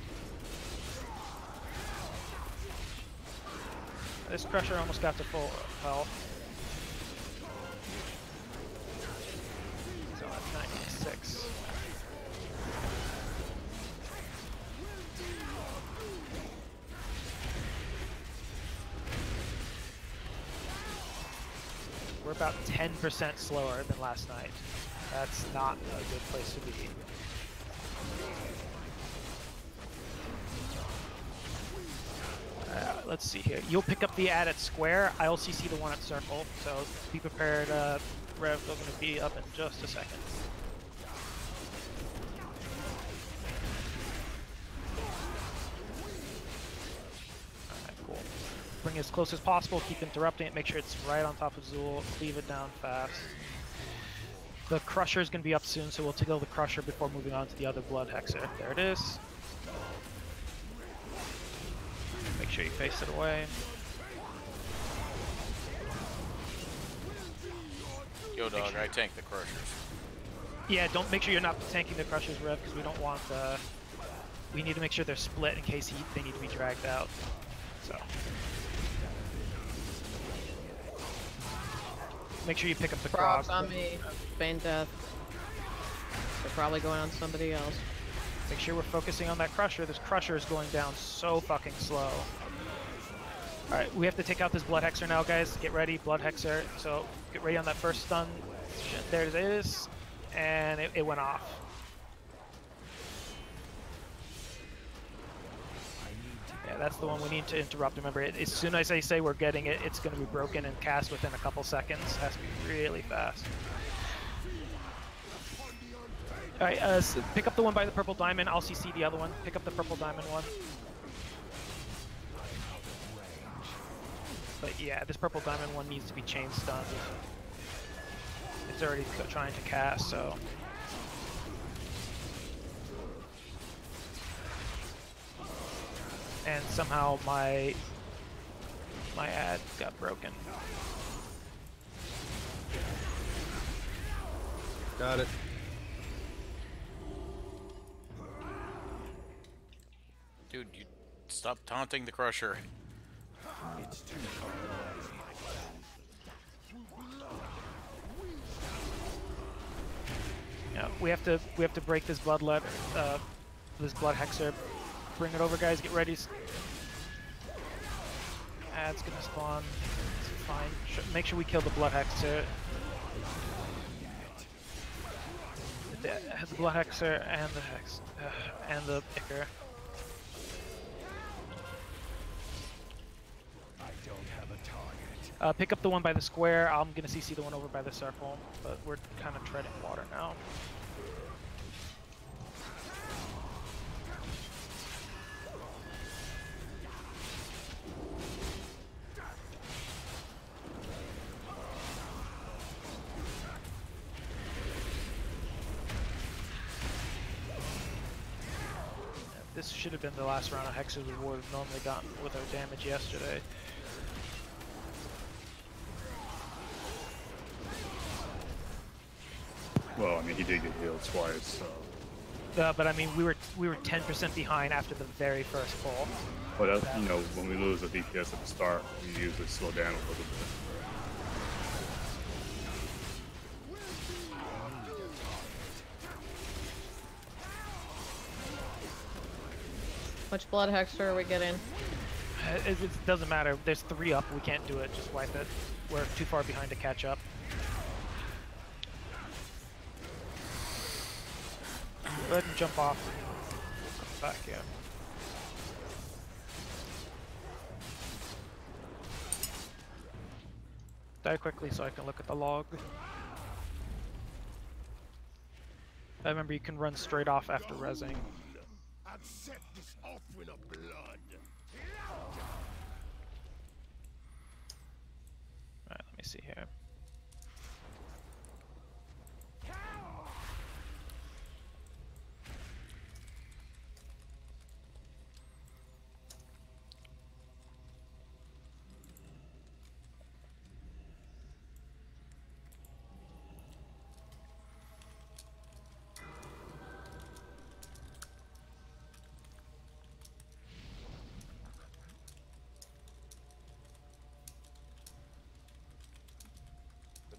This crusher almost got to full health. So at 96. We're about 10% slower than last night. That's not a good place to be. Let's see here. You'll pick up the ad at square. I'll CC the one at circle. So be prepared. Rev, we're going to be up in just a second. Alright, cool. Bring it as close as possible. Keep interrupting it. Make sure it's right on top of Zool. Cleave it down fast. The Crusher is going to be up soon, so we'll kill the Crusher before moving on to the other Blood Hexer. There it is. Make sure you face it away. Yo, dog, I tank the Crushers. Yeah, make sure you're not tanking the Crushers, Rev, because we don't want we need to make sure they're split in case they need to be dragged out. So make sure you pick up the Krogs. On me. Bane Death. They're probably going on somebody else. Make sure we're focusing on that Crusher. This Crusher is going down so fucking slow. Alright, we have to take out this Blood Hexer now, guys. Get ready, Blood Hexer. So, get ready on that first stun. There it is. And it went off. Yeah, that's the one we need to interrupt. Remember, as soon as I say we're getting it, it's going to be broken and cast within a couple seconds. It has to be really fast. Alright, pick up the one by the purple diamond. I'll CC the other one. Pick up the purple diamond one. But yeah, this purple diamond one needs to be chain stunned. It's already trying to cast, so. and somehow my ad got broken. Got it. Dude, you stop taunting the Crusher. It's too Yeah, we have to break this blood hexer. Bring it over, guys. Get ready. Ad's gonna spawn. It's fine. Make sure we kill the blood hexer. The blood hexer and the ichor. I don't have a target. Pick up the one by the square. I'm gonna CC the one over by the circle, but we're kind of treading water now. This should have been the last round of hexes we would have normally gotten with our damage yesterday. Well, I mean, he did get healed twice, so. But I mean, we were 10% behind after the very first pull. But that's, you know, when we lose a DPS at the start, we usually slow down a little bit. Which blood hexer are we getting? It doesn't matter. There's 3 up. We can't do it. Just wipe it. We're too far behind to catch up. Go ahead and jump off. Come back, yeah. Die quickly so I can look at the log. I remember you can run straight off after rezzing. I'd set this off with a blood. Alright, let me see here.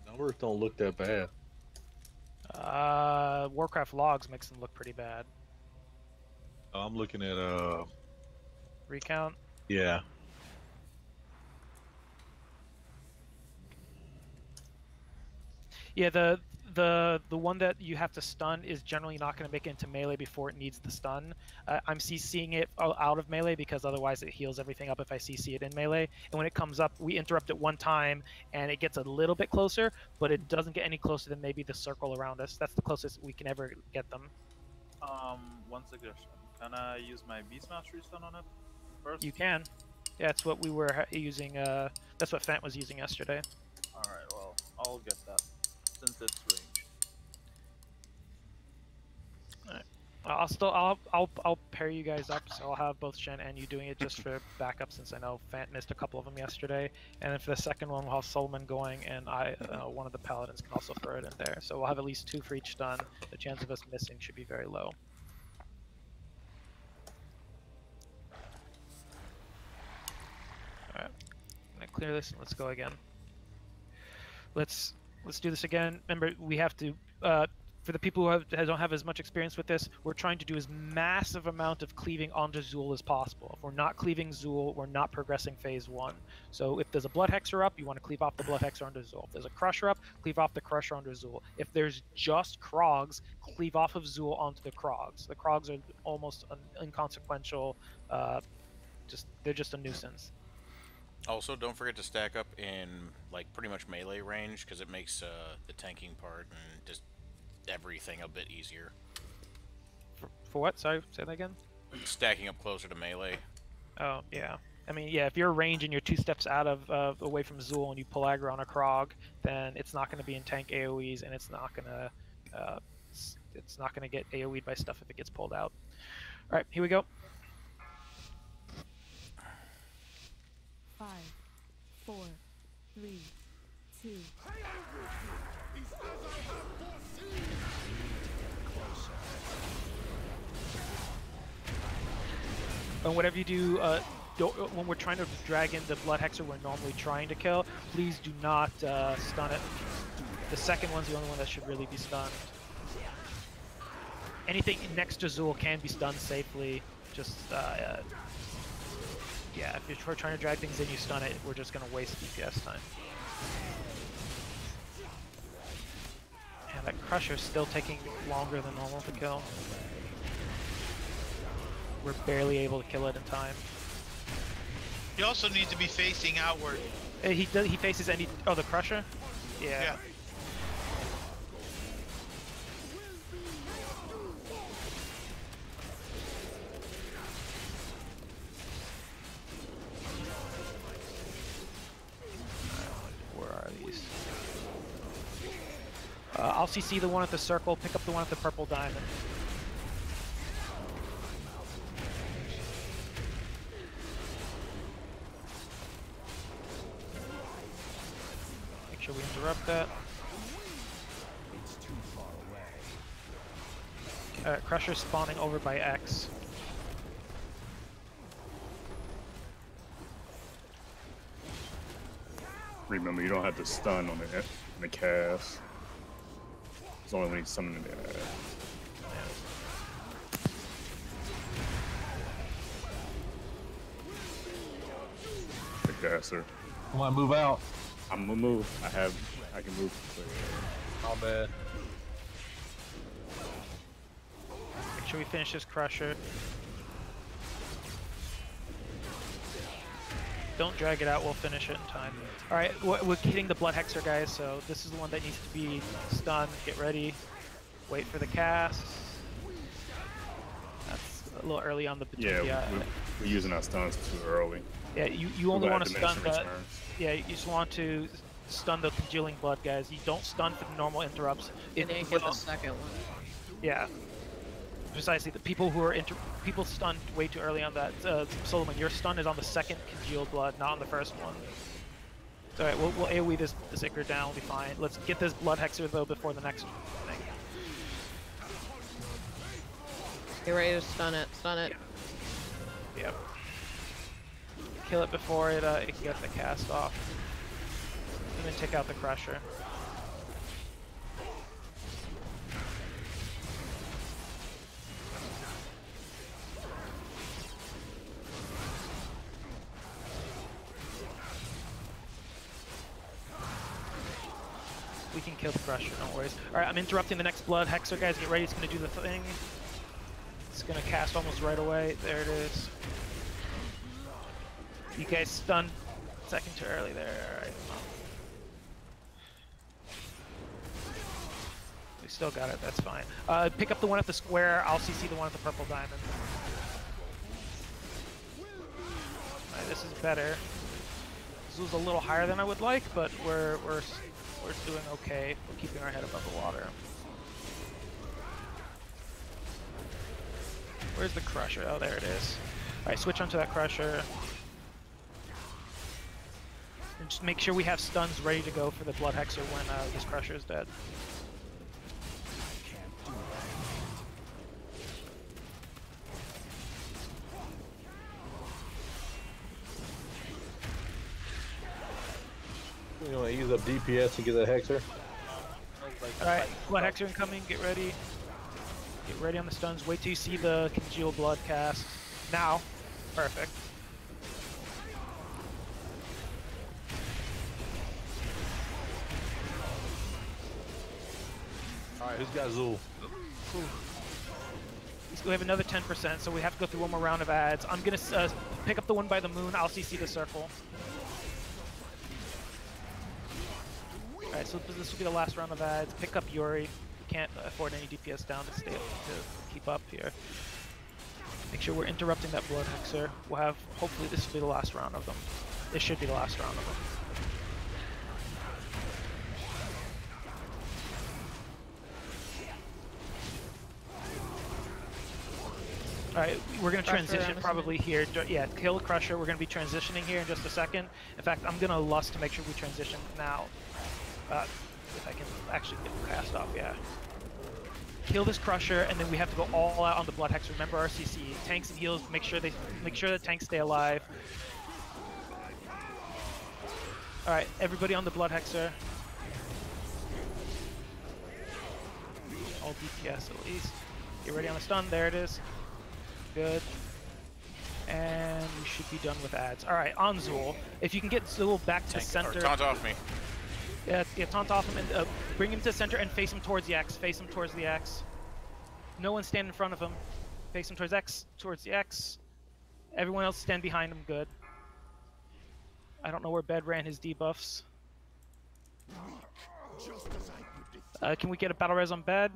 Numbers don't look that bad. Warcraft logs makes them look pretty bad. I'm looking at Recount? yeah. Yeah, the one that you have to stun is generally not going to make it into melee before it needs the stun. I'm CCing it out of melee because otherwise it heals everything up if I CC it in melee. And when it comes up, we interrupt it one time and it gets a little bit closer, but it doesn't get any closer than maybe the circle around us. That's the closest we can ever get them. One suggestion. Can I use my Beast Mastery stun on it first? You can. Yeah, that's what we were using. That's what Fant was using yesterday. Alright, well, I'll get that since it's range. I'll pair you guys up, so I'll have both Shen and you doing it just for backup, since I know Fant missed a couple of them yesterday. And then for the second one, we'll have Solomon going, and one of the paladins can also throw it in there. So we'll have at least 2 for each stun. The chance of us missing should be very low. All right, I'm gonna clear this and let's go again. Let's do this again. Remember, we have to. For the people who don't have as much experience with this, we're trying to do as massive amount of cleaving onto Zool as possible. If we're not cleaving Zool, we're not progressing phase 1. So if there's a Blood Hexer up, you want to cleave off the Blood Hexer onto Zool. If there's a Crusher up, cleave off the Crusher onto Zool. If there's just Krogs, cleave off of Zool onto the Krogs. The Krogs are almost inconsequential. They're just a nuisance. Also, don't forget to stack up in like pretty much melee range, because it makes the tanking part and just everything a bit easier. For what? Sorry, say that again? Stacking up closer to melee. Oh, yeah. I mean, yeah, if you're range and you're 2 steps out of away from Zool and you pull aggro on a Krog, then it's not going to be in tank AoEs, and it's not going to get AoE'd by stuff if it gets pulled out. All right, here we go. 4, 3, 2. And whatever you do, when we're trying to drag in the Blood Hexer we're normally trying to kill, please do not stun it. The second one's the only one that should really be stunned. Anything next to Zool can be stunned safely. Just, yeah, if you're trying to drag things in, you stun it, we're just going to waste DPS time. And that Crusher's still taking longer than normal to kill. We're barely able to kill it in time. He also needs to be facing outward. He faces any... Oh, the Crusher? Yeah. Where are these? I'll CC the one at the circle, pick up the one at the purple diamond. Make sure we interrupt that. It's too far away. Crusher spawning over by X. Remember, you don't have to stun on the cast. It's only when he's summoning the caster. I want to move out. I'm gonna move. I can move. My bad. Make sure we finish this Crusher. Don't drag it out, we'll finish it in time. Alright, we're hitting the Blood Hexer, guys, so this is the one that needs to be stunned. Get ready. Wait for the cast. That's a little early on the... Yeah, we're using our stuns too early. Yeah, you only want to stun the... Yeah, you just want to stun the congealing blood, guys. You don't stun for the normal interrupts. It didn't get the second one. Yeah. Precisely, the people who are people stunned way too early on that. Solomon, your stun is on the second congealed blood, not on the first one. It's alright, we'll AoE this Ichor down, we'll be fine. Let's get this Blood Hexer though before the next thing. Get ready to stun it, stun it. Yep. Kill it before it can get the cast off. And then take out the Crusher. We can kill the Crusher, don't worry. Alright, I'm interrupting the next Blood Hexer, guys. Get ready, it's gonna do the thing. It's gonna cast almost right away. There it is. You guys stunned second too early there. Alright. We still got it, that's fine. Pick up the one at the square, I'll CC the one at the purple diamond. Alright, this is better. This was a little higher than I would like, but we're doing okay. We're keeping our head above the water. Where's the Crusher? Oh, there it is. Alright, switch onto that Crusher. And just make sure we have stuns ready to go for the Blood Hexer when this Crusher is dead. You want to use up DPS to get that Hexer? Alright, Blood Hexer incoming, get ready. Get ready on the stuns, wait till you see the Congeal Blood cast. Now. Perfect. Alright, who's got Zool? We have another 10%, so we have to go through one more round of ads. I'm gonna pick up the one by the moon, I'll CC the circle. Alright, so this will be the last round of ads. Pick up Yuri. We can't afford any DPS down to keep up here. Make sure we're interrupting that Blood Hexer. We'll have, hopefully this will be the last round of them. This should be the last round of them. Alright, we're going to Crusher, transition I'm probably here. Yeah, kill Crusher. We're going to be transitioning here in just a second. In fact, I'm going to lust to make sure we transition now. If I can actually get the cast off, yeah. Kill this Crusher, and then we have to go all out on the Blood Hex. Remember our CC. Tanks and heals, make sure the tanks stay alive. Alright, everybody on the Blood Hexer. All DPS at least. Get ready on the stun, there it is. Good. And we should be done with ads. Alright, on Zool. If you can get Zool back to the center. Taunt off me. Yeah, taunt off him and bring him to the center and face him towards the X. Face him towards the X. No one stand in front of him. Face him towards X, towards the X. Everyone else stand behind him, good. I don't know where Bed ran his debuffs. Can we get a battle res on Bed?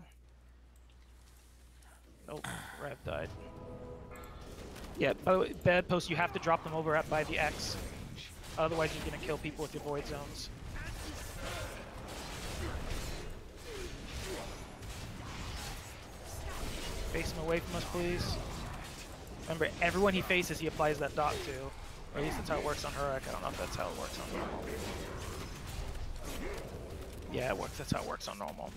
Nope, Rev died. Yeah, by the way, Bed post, you have to drop them over by the X. Otherwise you're gonna kill people with your void zones. Face him away from us, please. Remember, everyone he faces, he applies that dot to. Or at least that's how it works on Hurek. I don't know if that's how it works on normal. Yeah, it works. That's how it works on normal.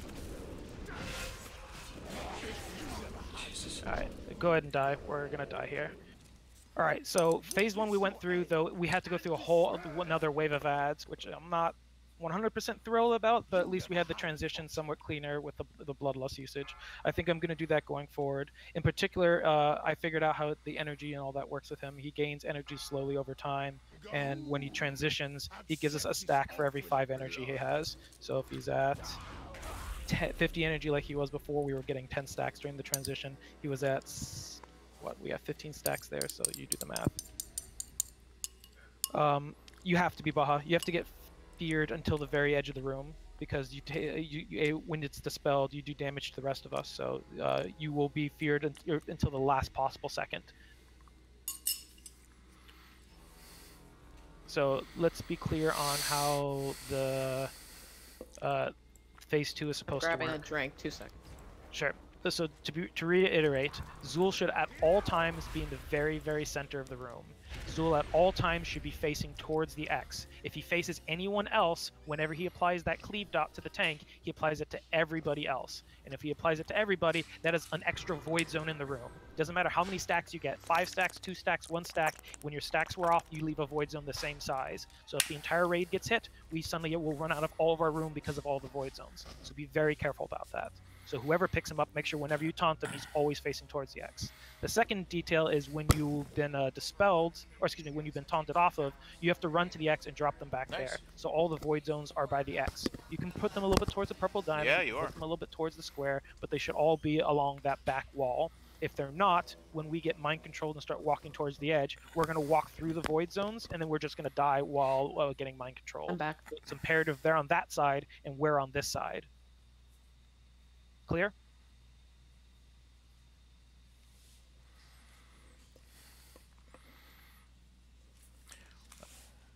Alright, go ahead and die. We're gonna die here. Alright, so phase 1 we went through, though we had to go through another wave of ads, which I'm not 100% thrilled about, but at least we had the transition somewhat cleaner with the bloodlust usage. I think I'm going to do that going forward. In particular, I figured out how the energy and all that works with him. He gains energy slowly over time, and when he transitions, he gives us a stack for every 5 energy he has. So if he's at 50 energy like he was before, we were getting 10 stacks during the transition. He was at, what, we have 15 stacks there, so you do the math. You have to be Baha. You have to get feared until the very edge of the room, because when it's dispelled, you do damage to the rest of us, so you will be feared until the last possible second. So let's be clear on how the phase 2 is supposed to work. Grabbing a drink, 2 seconds. Sure. So to reiterate, Zool should at all times be in the very, very center of the room. Zool at all times should be facing towards the X. If he faces anyone else, whenever he applies that cleave dot to the tank, he applies it to everybody else. And if he applies it to everybody, that is an extra void zone in the room. Doesn't matter how many stacks you get, 5 stacks, 2 stacks, 1 stack, when your stacks were off, you leave a void zone the same size. So if the entire raid gets hit, we suddenly will run out of all of our room because of all the void zones. So be very careful about that. So whoever picks him up, make sure whenever you taunt him, he's always facing towards the X. The second detail is when you've been dispelled, or excuse me, when you've been taunted off of, you have to run to the X and drop them back there. So all the void zones are by the X. You can put them a little bit towards the purple diamond, yeah, you are. put them a little bit towards the square, but they should all be along that back wall. If they're not, when we get mind controlled and start walking towards the edge, we're going to walk through the void zones, and then we're just going to die while getting mind controlled. I'm back. So it's imperative they're on that side, and we're on this side. Clear?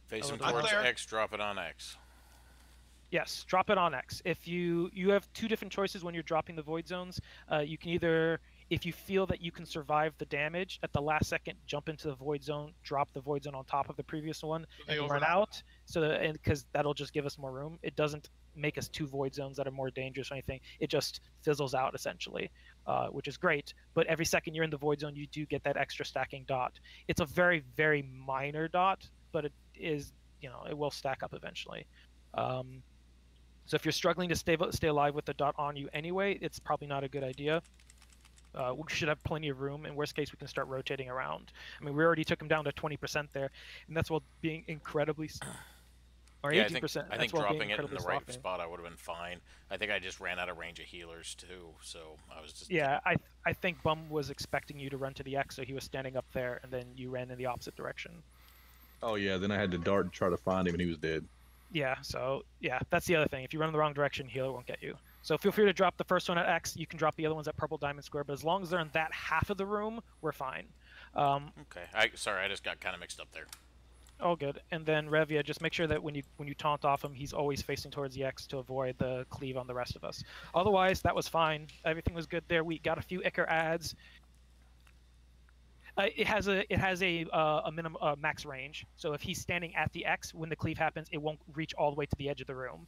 Face him towards X, drop it on X. Yes, drop it on X. If you have 2 different choices when you're dropping the void zones. You can either, if you feel that you can survive the damage at the last second, jump into the void zone, drop the void zone on top of the previous one, and run out. And because that'll just give us more room. It doesn't make us 2 void zones that are more dangerous or anything. It just fizzles out essentially, which is great. But every second you're in the void zone, you do get that extra stacking dot. It's a very, very minor dot, but it is, it will stack up eventually. So if you're struggling to stay alive with the dot on you anyway, it's probably not a good idea. We should have plenty of room. In worst case, we can start rotating around. I mean, we already took him down to 20% there, and that's while being incredibly... Or 18%. I think dropping it in the right spot, I would have been fine. I think I just ran out of range of healers too, so I was just... Yeah, I think Bum was expecting you to run to the X, so he was standing up there, and then you ran in the opposite direction. Oh yeah, then I had to dart and try to find him, and he was dead. Yeah, so yeah, that's the other thing. If you run in the wrong direction, healer won't get you. So feel free to drop the first one at X. You can drop the other ones at purple diamond square, but as long as they're in that half of the room, we're fine. Okay, sorry, I just got kind of mixed up there. All good. And then Revia, just make sure that when you taunt off him, he's always facing towards the X to avoid the cleave on the rest of us. Otherwise, that was fine. Everything was good there. We got a few Icar ads. It has a minimum max range. So if he's standing at the X when the cleave happens, it won't reach all the way to the edge of the room.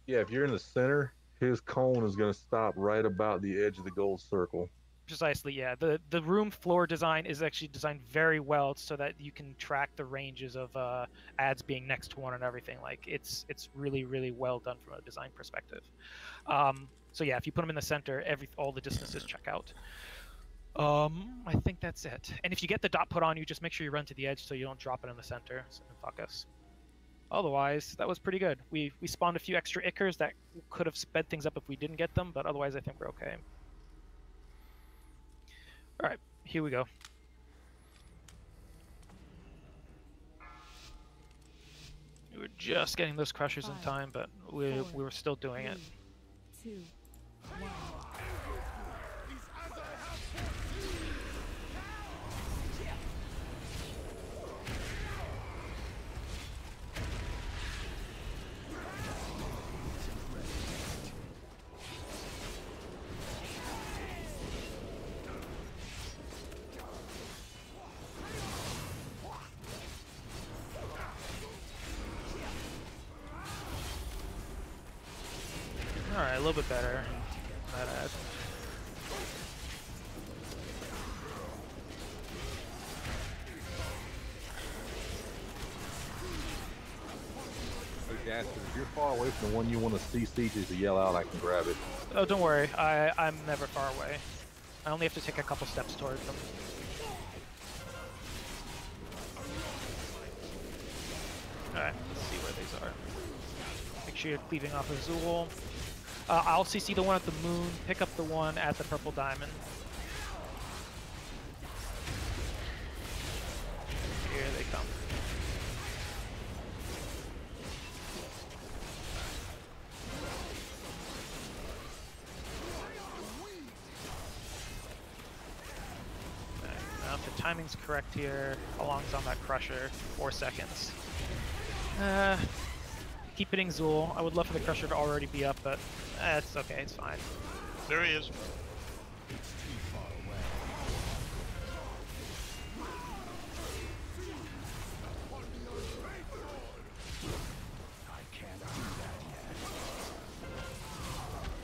Yeah, if you're in the center, his cone is going to stop right about the edge of the gold circle. Precisely, yeah. The room floor design is actually designed very well so that you can track the ranges of ads being next to one and everything. Like it's really, really well done from a design perspective. So yeah, if you put them in the center, all the distances check out. I think that's it. And if you get the dot put on you, just make sure you run to the edge so you don't drop it in the center and fuck us. Otherwise, that was pretty good. We spawned a few extra Ickers that could have sped things up if we didn't get them, but otherwise I think we're okay. Alright, here we go. We were just getting those crushers in time, but we were still doing it. 2, 1. Alright, a little bit better. Not bad. Hey, Jasper, if you're far away from the one you want to CC to yell out, I can grab it. Oh, don't worry. I'm never far away. I only have to take a couple steps towards them. Alright, let's see where these are. Make sure you're cleaving off of Zool. I'll CC the one at the moon, pick up the one at the purple diamond. Here they come. Now if the timing's correct here, how long's on that crusher? 4 seconds. Keep hitting Zool. I would love for the crusher to already be up, but it's okay, it's fine. There he is.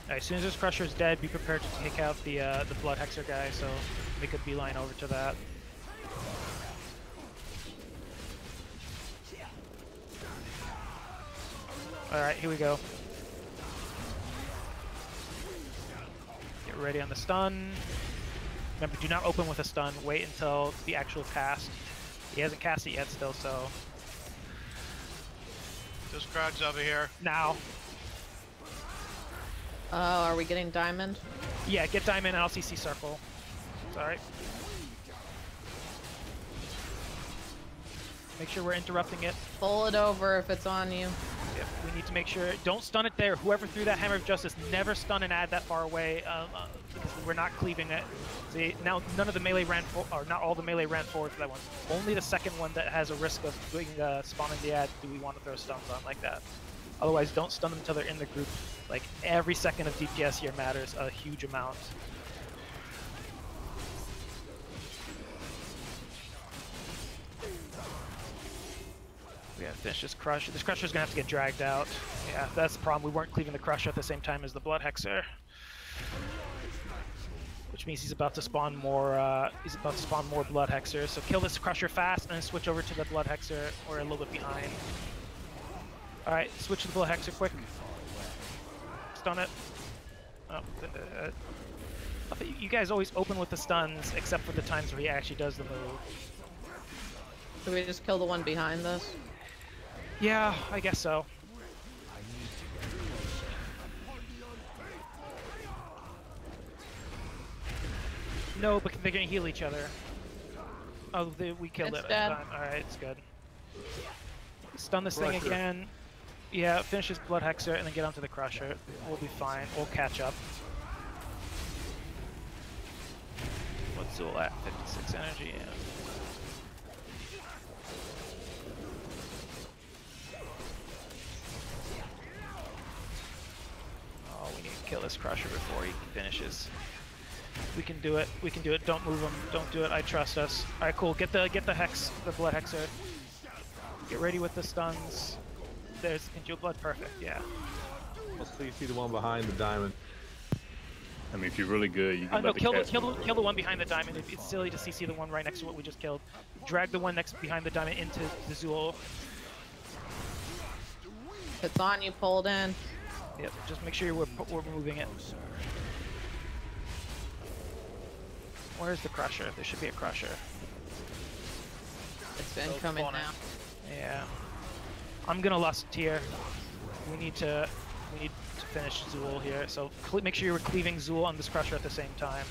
Alright, as soon as this crusher is dead, be prepared to take out the blood hexer guy, so make a beeline over to that. Alright, here we go. Get ready on the stun. Remember, do not open with a stun. Wait until the actual cast. He hasn't cast it yet still, so... This crowd's over here. Now. Oh, are we getting diamond? Yeah, get diamond and I'll CC circle. It's alright. Make sure we're interrupting it. Pull it over if it's on you. Yep, we need to make sure, don't stun it there. Whoever threw that Hammer of Justice, never stun and add that far away, because we're not cleaving it. See, now none of the melee ran, or not all the melee ran forward for that one. Only the second one that has a risk of doing spawning the ad do we want to throw stuns on like that. Otherwise, don't stun them until they're in the group. Like, every second of DPS here matters a huge amount. We gotta finish this crush. This crusher's gonna have to get dragged out. Yeah, that's the problem. We weren't cleaving the crusher at the same time as the blood hexer, which means he's about to spawn more. He's about to spawn more blood hexers. So kill this crusher fast, and then switch over to the blood hexer. We're a little bit behind. All right, switch to the blood hexer quick. Stun it. Oh, I think you guys always open with the stuns, except for the times where he actually does the move. Should we just kill the one behind this? Yeah, I guess so. No, but they're gonna heal each other. Oh, we killed it. Alright, it's good. Stun this thing again. Yeah, finish his blood hexer and then get onto the crusher. We'll be fine. We'll catch up. What's Zool at? 56 energy. Yeah. Oh, we need to kill this crusher before he finishes. We can do it. We can do it. Don't move them. Don't do it. I trust us. All right, cool. Get the hex, the blood hexer. Get ready with the stuns. There's the congealed blood. Perfect. Yeah. Let's see the one behind the diamond. I mean, if you're really good, you can No, kill the one behind the diamond. It's silly to CC the one right next to what we just killed. Drag the one next behind the diamond into the Zool. It's on you, pulled in. Yep, just make sure we're moving it. Where's the crusher? There should be a crusher. It's incoming now. Yeah. I'm gonna lust here. We need to finish Zool here. So make sure you're cleaving Zool on this crusher at the same time.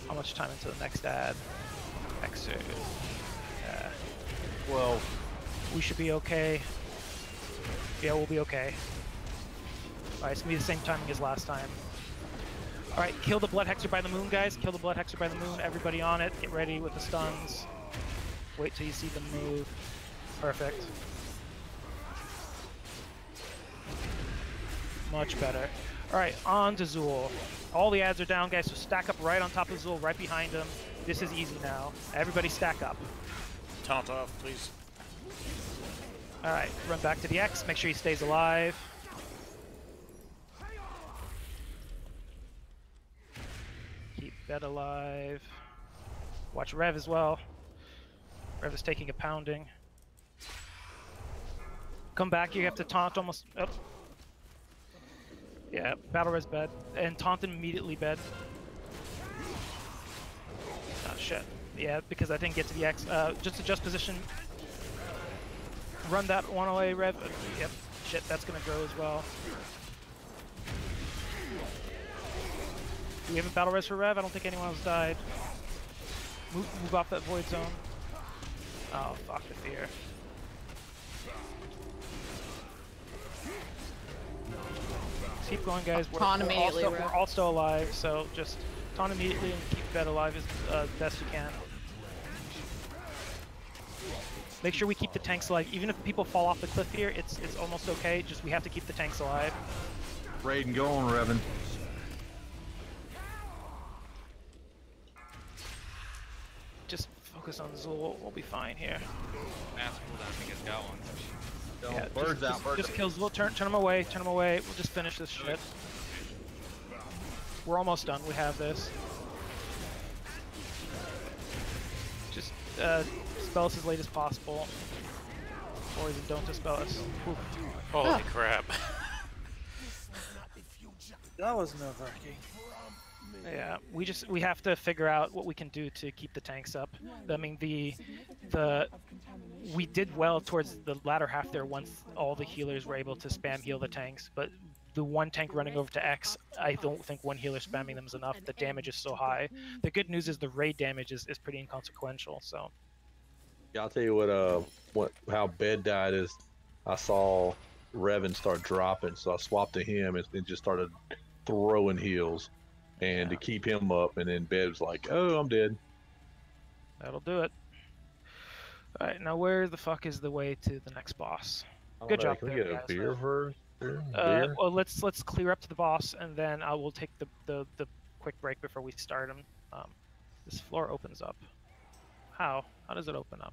How much time until the next ad? Hexer. 12. We should be okay. Yeah, we'll be okay. Alright, it's gonna be the same timing as last time. Alright, kill the blood hexer by the moon, guys. Kill the blood hexer by the moon. Everybody on it. Get ready with the stuns. Wait till you see them move. Perfect. Much better. Alright, on to Zool. All the ads are down, guys, so stack up right on top of Zool, right behind him. This is easy now. Everybody stack up. Taunt off, please. Alright, run back to the X. Make sure he stays alive. Keep that alive. Watch Rev as well. Rev is taking a pounding. Come back, you have to taunt almost... Oh. Yeah, battle res bed. And taunt him immediately bed. Oh shit. Yeah, because I didn't get to the X. Just adjust position. Run that one away, Rev. Yep. Shit, that's gonna grow as well. Do we have a battle res for Rev? I don't think anyone else died. Move off that void zone. Oh, fuck the fear. Keep going, guys. We're all still alive, so just taunt immediately and keep that alive as best you can. Make sure we keep the tanks alive. Even if people fall off the cliff here, it's almost okay. Just we have to keep the tanks alive. Raiden, go on, Revan. Just focus on Zool. We'll be fine here. Mass cooldown because got one. Yeah, birds out, birds just kill Zool. Turn him away. Turn him away. We'll just finish this shit. We're almost done. We have this. Just dispel us as late as possible. Or even don't dispel us. Oof. Holy crap. That was nerve-wracking. Yeah, we have to figure out what we can do to keep the tanks up. I mean, we did well towards the latter half there once all the healers were able to spam heal the tanks, but the one tank running over to X, I don't think one healer spamming them is enough. The damage is so high. The good news is the raid damage is pretty inconsequential. So. Yeah, I'll tell you how bed died is. I saw Revan start dropping, so I swapped to him and just started throwing heals. And to keep him up, and then Bed was like, "Oh, I'm dead." That'll do it. All right, now where the fuck is the way to the next boss? Good job. Can we get a beer first? Well, let's clear up to the boss, and then I will take the quick break before we start him. This floor opens up. How? How does it open up?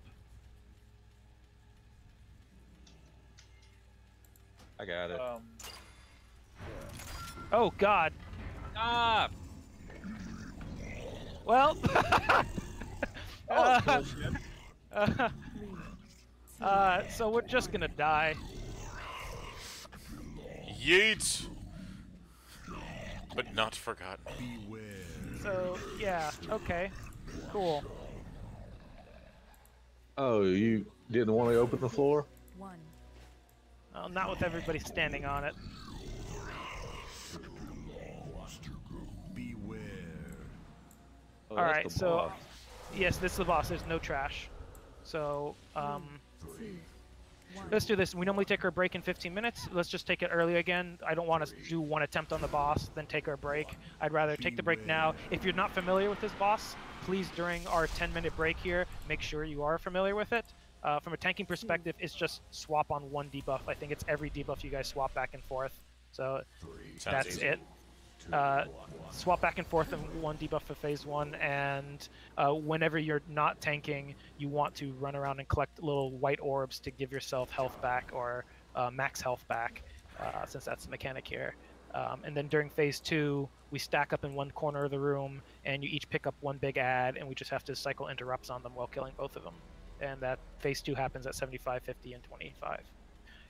I got it. Oh God. Ah! Well, so we're just gonna die. Yeet! But not forgotten. So, yeah, okay, cool. Oh, you didn't want to open the floor? Well, not with everybody standing on it. Oh, all right, so yes, this is the boss. There's no trash. So let's do this. We normally take our break in 15 minutes. Let's just take it early again. I don't want to do one attempt on the boss, then take our break. I'd rather take the break now. If you're not familiar with this boss, please, during our 10-minute break here, make sure you are familiar with it. From a tanking perspective, it's just swap on one debuff. I think it's every debuff you guys swap back and forth. So that's it. swap back and forth in one debuff for phase 1, and whenever you're not tanking, you want to run around and collect little white orbs to give yourself health back or max health back, since that's the mechanic here. And then during phase 2, we stack up in one corner of the room, and you each pick up one big ad, and we just have to cycle interrupts on them while killing both of them. And that phase 2 happens at 75, 50, and 25.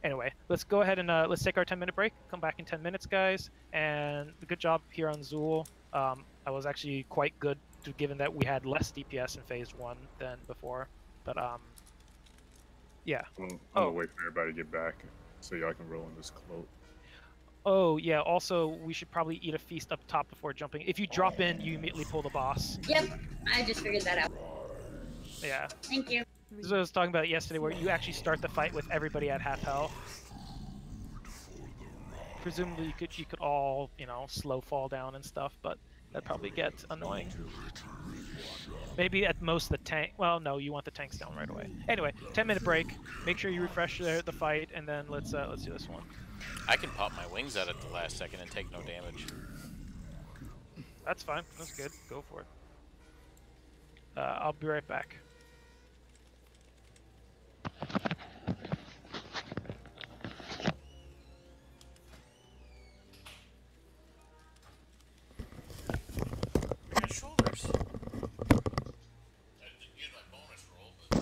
Anyway, let's go ahead and let's take our 10-minute break. Come back in 10 minutes, guys. And good job here on Zool. I was actually quite good, given that we had less DPS in phase 1 than before. But yeah. I'm gonna wait for everybody to get back so y'all can roll in this cloak. Oh yeah. Also, we should probably eat a feast up top before jumping. If you drop in, you immediately pull the boss. Yep, I just figured that out. Yeah. Thank you. This is what I was talking about yesterday, where you actually start the fight with everybody at half health. Presumably, you could all, you know, slow fall down and stuff, but that'd probably get annoying. Maybe at most the tank. Well, no, you want the tanks down right away. Anyway, 10-minute break. Make sure you refresh the fight, and then let's do this one. I can pop my wings out at the last second and take no damage. That's fine. That's good. Go for it. I'll be right back. Shoulders. I didn't get my bonus roll, but...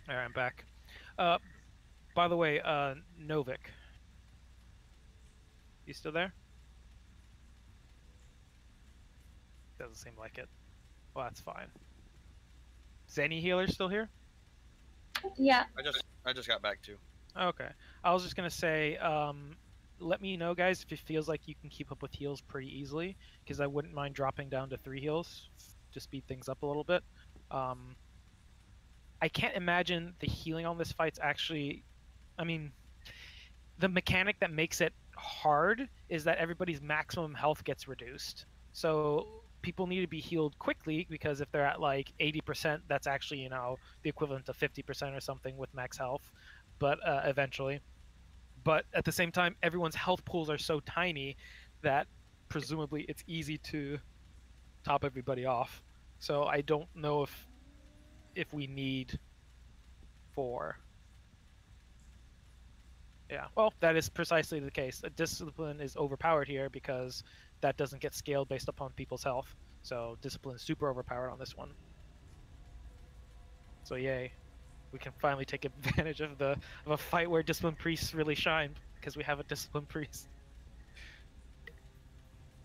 Alright, I'm back. By the way, Novik. You still there? Doesn't seem like it. Well, that's fine. Is any healer still here? Yeah. I just got back too. Okay. I was just gonna say, let me know, guys, if it feels like you can keep up with heals pretty easily, because I wouldn't mind dropping down to 3 heals to speed things up a little bit. I can't imagine the healing on this fight's actually... I mean, the mechanic that makes it hard is that everybody's maximum health gets reduced. So people need to be healed quickly, because if they're at like 80%, that's actually, you know, the equivalent of 50% or something with max health, but eventually. But at the same time, everyone's health pools are so tiny that presumably it's easy to top everybody off. So I don't know if we need 4. Yeah, well, that is precisely the case. Discipline is overpowered here because that doesn't get scaled based upon people's health. So discipline is super overpowered on this one. So yay. we can finally take advantage of a fight where discipline priests really shine because we have a discipline priest.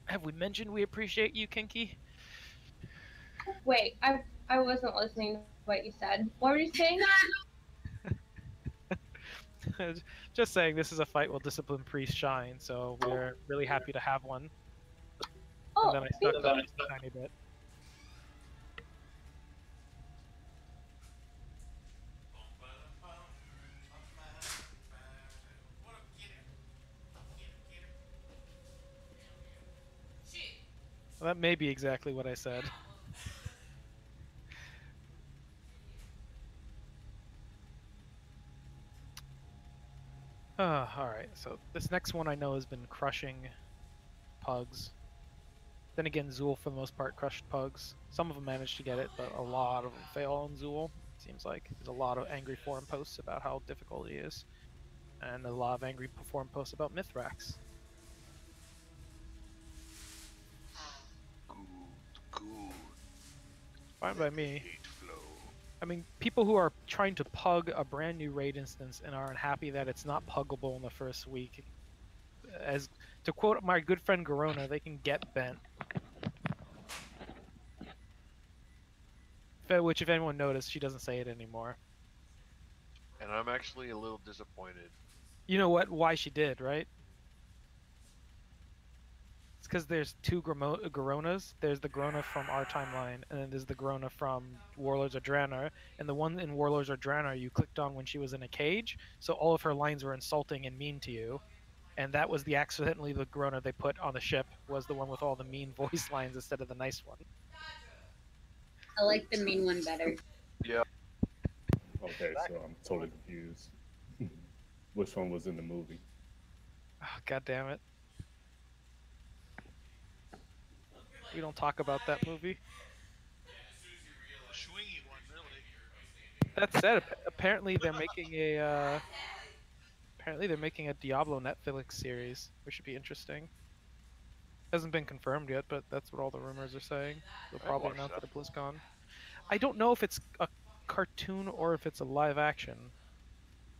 Have we mentioned we appreciate you, Kinky? Wait, I wasn't listening to what you said. What were you saying? Just saying, this is a fight where discipline priests shine, so we're really happy to have one. Oh, And then I stuck up just a tiny bit. Well, that may be exactly what I said. Alright, so this next one I know has been crushing pugs. Then again, Zool for the most part crushed pugs. Some of them managed to get it, but a lot of them fail on Zool. Seems like there's a lot of angry forum posts about how difficult he is, and a lot of angry forum posts about Mithrax. Fine by me. I mean, people who are trying to pug a brand new raid instance and are unhappy that it's not puggable in the first week, as to quote my good friend Garona, they can get bent. Which, if anyone noticed, she doesn't say it anymore. And I'm actually a little disappointed. You know what? Why she did, right? It's because there's two Garonas. There's the Garona from our timeline, and then there's the Garona from Warlords of Draenor. And the one in Warlords of Draenor you clicked on when she was in a cage, so all of her lines were insulting and mean to you. And that was accidentally the Garona they put on the ship, was the one with all the mean voice lines instead of the nice one. I like the mean one better. Yeah. Okay, so I'm totally confused. Which one was in the movie? Oh, God damn it. We don't talk about that movie. Swingy one, really. That said, apparently they're making a Diablo Netflix series, which should be interesting. Hasn't been confirmed yet, but that's what all the rumors are saying. They'll probably announce it at BlizzCon. I don't know if it's a cartoon or if it's a live action.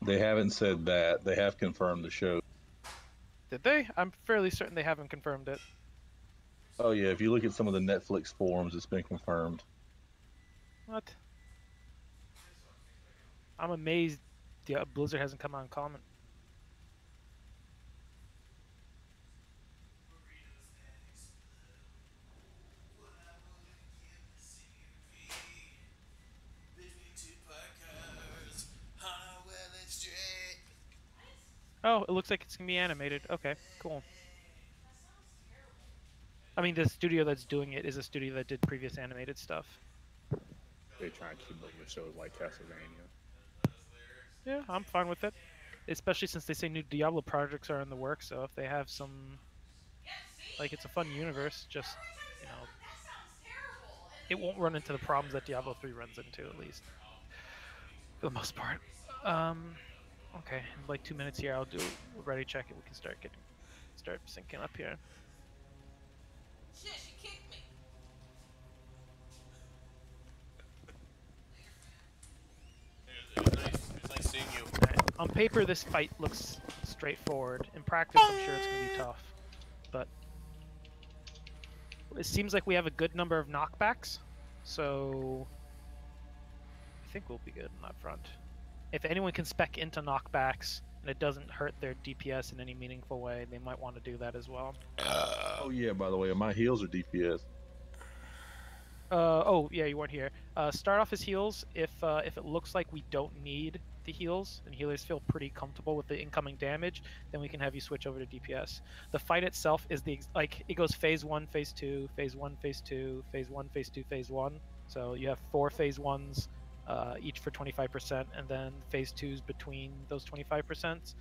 They haven't said that. They have confirmed the show. Did they? I'm fairly certain they haven't confirmed it. Oh yeah, if you look at some of the Netflix forums, it's been confirmed. What? I'm amazed Blizzard hasn't come out and comment. Oh, it looks like it's gonna be animated. Okay, cool. I mean, the studio that's doing it is a studio that did previous animated stuff. They try and keep up with shows like Castlevania. Yeah, I'm fine with it. Especially since they say new Diablo projects are in the works, so if they have some... Like, it's a fun universe, just, you know... It won't run into the problems that Diablo 3 runs into, at least. For the most part. Okay, in like 2 minutes here, I'll do a ready check and we can start syncing up here. Shit, she kicked me. It's nice seeing you. Right. On paper, this fight looks straightforward. In practice, I'm sure it's going to be tough. But it seems like we have a good number of knockbacks, so I think we'll be good on that front. If anyone can spec into knockbacks and it doesn't hurt their DPS in any meaningful way, they might want to do that as well. Oh yeah, by the way, my heals are DPS. Oh yeah, you weren't here. Start off as heals if it looks like we don't need the heals and healers feel pretty comfortable with the incoming damage, then we can have you switch over to DPS. The fight itself is it goes phase 1, phase 2, phase 1, phase 2, phase 1, phase 2, phase 1. So you have 4 phase 1s, each for 25%, and then phase 2s between those 25%.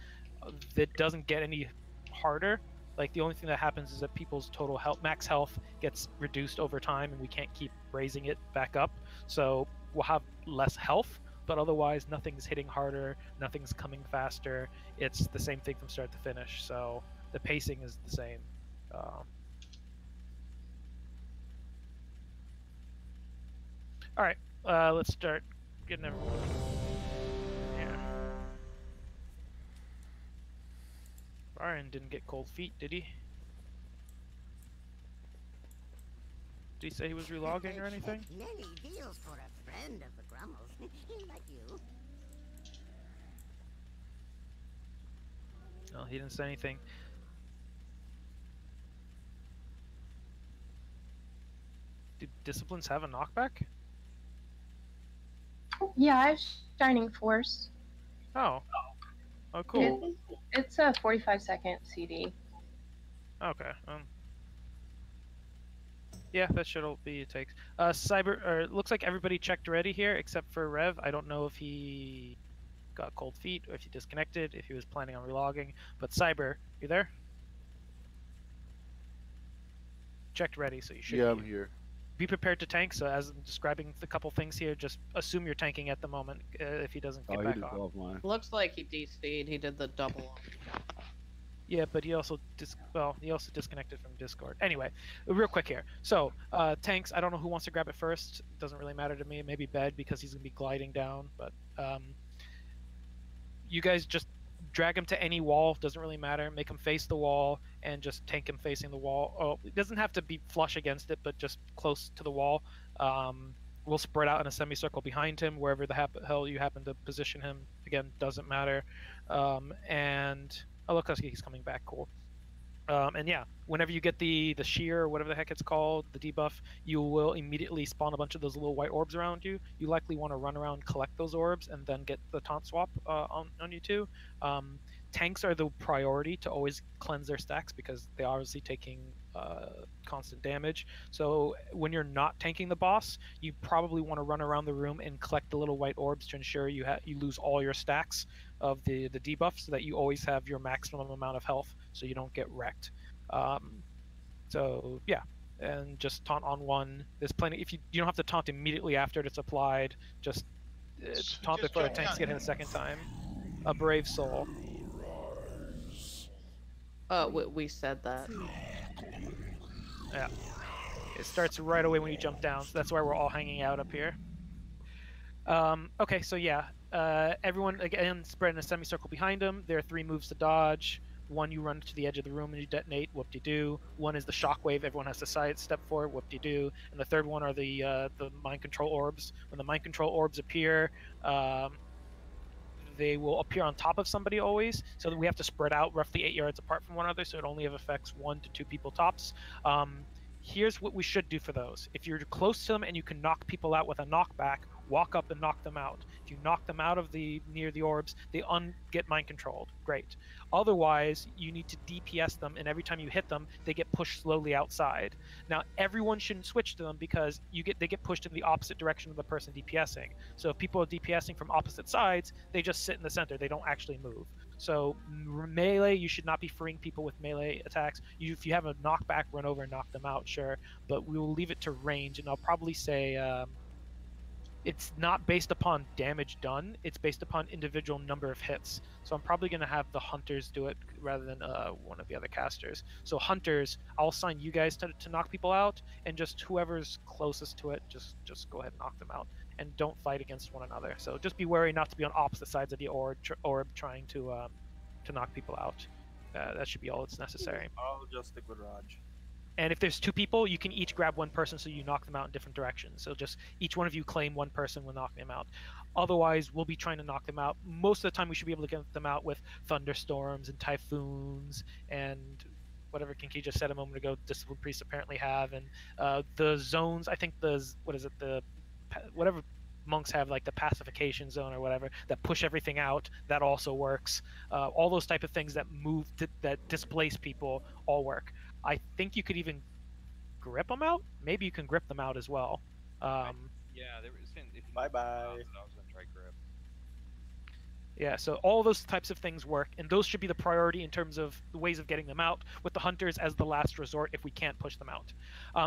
It doesn't get any harder. Like, the only thing that happens is that people's total health, max health, gets reduced over time, and we can't keep raising it back up. So we'll have less health, but otherwise nothing's hitting harder, nothing's coming faster. It's the same thing from start to finish, so the pacing is the same. Alright, let's start getting everyone. Baron didn't get cold feet, did he? Did he say he was relogging or anything? Many deals for a friend of the Grummels, like you. No, he didn't say anything. Do disciplines have a knockback? Yeah, I have Shining Force. Oh. Oh, cool. It's a 45-second CD. Okay. Yeah, that should all be it takes. Cyber, or looks like everybody checked ready here except for Rev. I don't know if he got cold feet or if he disconnected, if he was planning on relogging. But Cyber, you there? Checked ready, so you should. Yeah, I'm here. Be prepared to tank. So as I'm describing the couple things here, just assume you're tanking at the moment if he doesn't get back on. Looks like he DC'd. He did the double. Yeah, but he also disconnected from Discord. Anyway, real quick here. So tanks. I don't know who wants to grab it first. It doesn't really matter to me. Maybe Bed because he's gonna be gliding down. But you guys just drag him to any wall. Doesn't really matter. Make him face the wall and just tank him facing the wall. Oh, it doesn't have to be flush against it, but just close to the wall. We'll spread out in a semicircle behind him, wherever the hell you happen to position him. Again, doesn't matter. And oh, look, he's coming back. Cool. And yeah, whenever you get the shear or whatever the heck it's called, the debuff, you will immediately spawn a bunch of those little white orbs around you. You likely want to run around, collect those orbs, and then get the taunt swap on you too. Tanks are the priority to always cleanse their stacks because they're obviously taking constant damage. So when you're not tanking the boss, you probably want to run around the room and collect the little white orbs to ensure you lose all your stacks of the debuff, so that you always have your maximum amount of health, so you don't get wrecked. So yeah, and just taunt on one. There's plenty. If you don't have to taunt immediately after it's applied, just taunt before the tanks get hit a second time. A brave soul. We said that. Yeah. It starts right away when you jump down, so that's why we're all hanging out up here. Okay, so yeah. Everyone, again, spread in a semicircle behind him. There are 3 moves to dodge. 1, you run to the edge of the room and you detonate, whoop-de-doo. 1 is the shockwave, everyone has to sidestep for, whoop-de-doo. And the third one are the mind control orbs. When the mind control orbs appear, they will appear on top of somebody always, so that we have to spread out roughly 8 yards apart from one another, so it only affects 1 to 2 people tops. Here's what we should do for those. If you're close to them and you can knock people out with a knockback, walk up and knock them out. If you knock them out of near the orbs, they get mind controlled. Great. Otherwise, you need to DPS them, and every time you hit them, they get pushed slowly outside. Now, everyone shouldn't switch to them because they get pushed in the opposite direction of the person DPSing. So if people are DPSing from opposite sides, they just sit in the center. They don't actually move. So melee, you should not be freeing people with melee attacks. If you have a knockback, run over and knock them out, sure. But we will leave it to range, and I'll probably say it's not based upon damage done. It's based upon individual number of hits. So I'm probably going to have the hunters do it rather than one of the other casters. So hunters, I'll assign you guys to knock people out, and just whoever's closest to it, just go ahead and knock them out. And don't fight against one another. So just be wary not to be on opposite sides of the orb trying to knock people out. That should be all that's necessary. I'll just stick with Raj. And if there's 2 people, you can each grab 1 person, so you knock them out in different directions. So just each one of you claim 1 person when knocking them out. Otherwise, we'll be trying to knock them out. Most of the time, we should be able to get them out with thunderstorms and typhoons and whatever Kinky just said a moment ago. Discipline priests apparently have, and the zones. I think whatever monks have, like the pacification zone or whatever, that push everything out, that also works. All those type of things that that displace people all work. I think you could even grip them out. Maybe you can grip them out as well. Yeah, they were saying if you bye. I was gonna try grip. Yeah, so all those types of things work, and those should be the priority in terms of the ways of getting them out, with the hunters as the last resort if we can't push them out.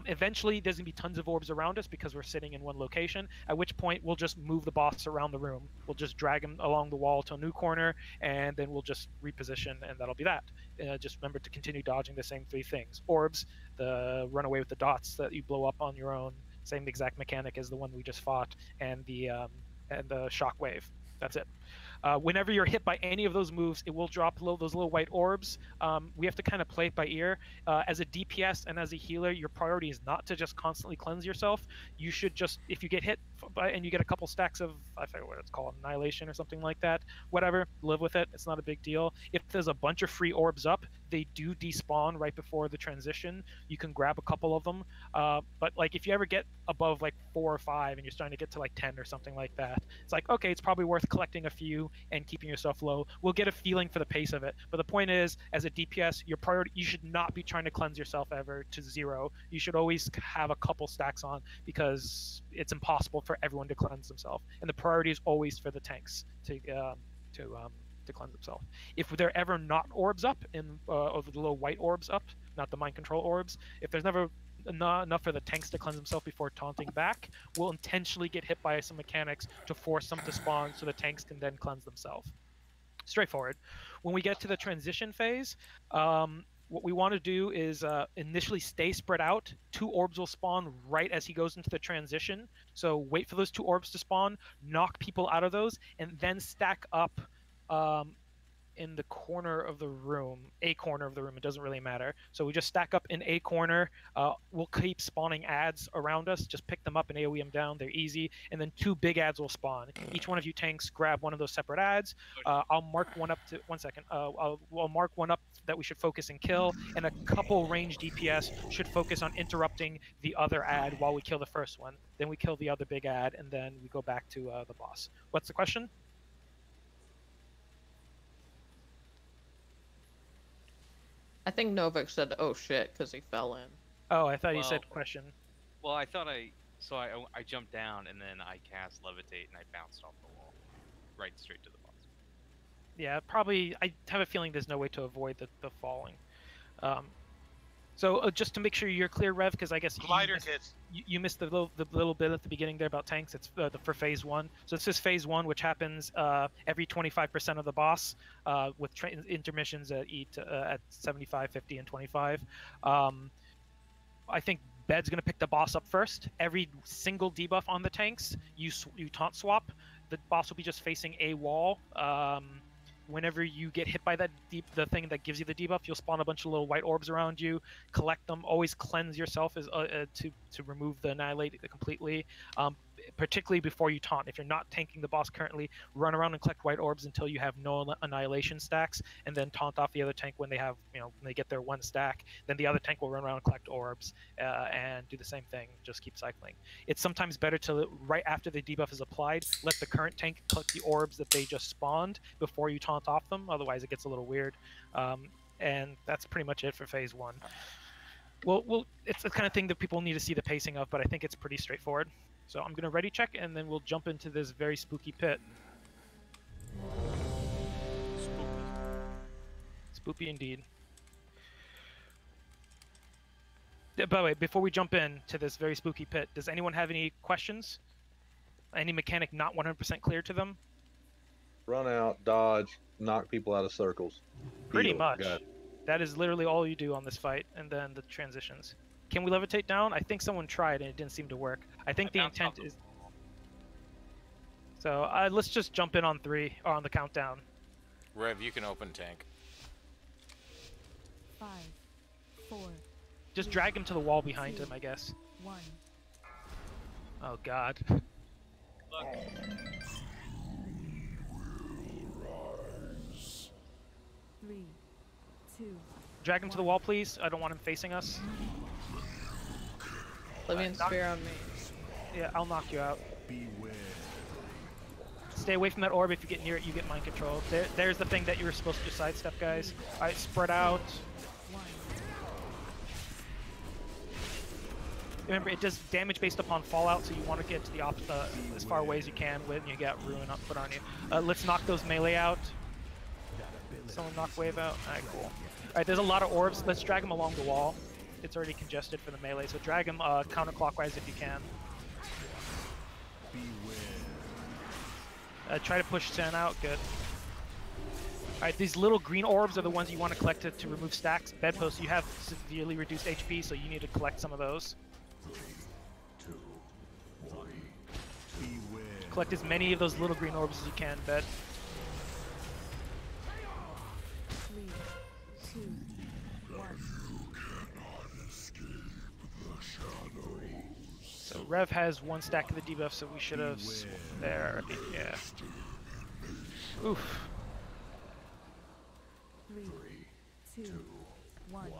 Eventually, there's going to be tons of orbs around us because we're sitting in one location, at which point we'll just move the boss around the room. We'll just drag him along the wall to a new corner, and then we'll just reposition, and that'll be that. Just remember to continue dodging the same 3 things. Orbs, the run away with the dots that you blow up on your own, same exact mechanic as the one we just fought, and the shockwave. That's it. Whenever you're hit by any of those moves, it will drop those little white orbs. We have to kind of play it by ear. As a DPS and as a healer, your priority is not to just constantly cleanse yourself. You should just, if you get hit and you get a couple stacks of, I forget what it's called, annihilation or something like that, whatever, live with it. It's not a big deal. If there's a bunch of free orbs up, they do despawn right before the transition. You can grab a couple of them. But like if you ever get above like 4 or 5 and you're starting to get to like 10 or something like that, it's like, okay, it's probably worth collecting a few and keeping yourself low. We'll get a feeling for the pace of it. But the point is, as a DPS, your priority, you should not be trying to cleanse yourself ever to 0. You should always have a couple stacks on, because it's impossible for everyone to cleanse themselves. And the priority is always for the tanks to cleanse themselves. If they're ever not orbs up, or the little white orbs up, not the mind control orbs, if there's never enough for the tanks to cleanse themselves before taunting back, we'll intentionally get hit by some mechanics to force them to spawn so the tanks can then cleanse themselves. Straightforward. When we get to the transition phase, what we want to do is initially stay spread out. 2 orbs will spawn right as he goes into the transition. So wait for those 2 orbs to spawn, knock people out of those, and then stack up in the corner of the room, a corner of the room, it doesn't really matter. So we just stack up in a corner. We'll keep spawning ads around us, just pick them up and AoE them down, they're easy. And then 2 big ads will spawn. Each one of you tanks grab one of those separate ads. I'll mark one up to, one second, I'll mark one up that we should focus and kill, and a couple range DPS should focus on interrupting the other ad while we kill the first one. Then we kill the other big ad, and then we go back to the boss. What's the question? I think Novik said, "Oh shit," because he fell in. Oh, I thought you said question. Well, I thought I jumped down and then I cast levitate and I bounced off the wall, right straight to the boss. Yeah, probably. I have a feeling there's no way to avoid the falling. So just to make sure you're clear, Rev, because I guess you missed the little bit at the beginning there about tanks. It's for phase 1. So this is phase 1, which happens every 25% of the boss, with intermissions at 75, 50, and 25. I think Bed's going to pick the boss up first. Every single debuff on the tanks, you taunt swap. The boss will be just facing a wall. Whenever you get hit by the thing that gives you the debuff, you'll spawn a bunch of little white orbs around you. Collect them. Always cleanse yourself as to remove the annihilate completely. Particularly before you taunt. If you're not tanking the boss currently, run around and collect white orbs until you have no annihilation stacks, and then taunt off the other tank when they have, when they get their 1 stack. Then the other tank will run around and collect orbs and do the same thing. Just keep cycling. It's sometimes better to, right after the debuff is applied, let the current tank collect the orbs that they just spawned before you taunt off them. Otherwise, it gets a little weird. And that's pretty much it for phase 1. Well, it's the kind of thing that people need to see the pacing of, but I think it's pretty straightforward. So I'm going to ready check, and then we'll jump into this very spooky pit. Spooky indeed. By the way, before we jump into this very spooky pit, does anyone have any questions? Any mechanic not 100% clear to them? Run out, dodge, knock people out of circles. Pretty much. That is literally all you do on this fight, and then the transitions. Can we levitate down? I think someone tried and it didn't seem to work. I think the intent is... So let's just jump in on 3, or on the countdown. Rev, you can open tank. 5, 4. Just drag him to the wall behind him, I guess. 1. Oh god. Look. 3, 2. Drag him to the wall, please. I don't want him facing us. Oblivion Sphere on me. Yeah, I'll knock you out. Beware. Stay away from that orb. If you get near it, you get mind control. There's the thing that you were supposed to sidestep, guys. Alright, spread out. Remember, it does damage based upon fallout, so you want to get to the as far away as you can when you get ruin put on you. Let's knock those melee out. Someone knock wave out. Alright, cool. Alright, there's a lot of orbs. Let's drag them along the wall. It's already congested for the melee, so drag them counterclockwise if you can. Try to push Sen out. Good. Alright, these little green orbs are the ones you want to collect to remove stacks. Bedpost, you have severely reduced HP, so you need to collect some of those. 3, 2, 1. Beware. Collect as many of those little green orbs as you can, Bed. 3, 2, 1. So Rev has 1 stack of the debuff, so we should have there. Yeah. Oof. 3, 2, 1.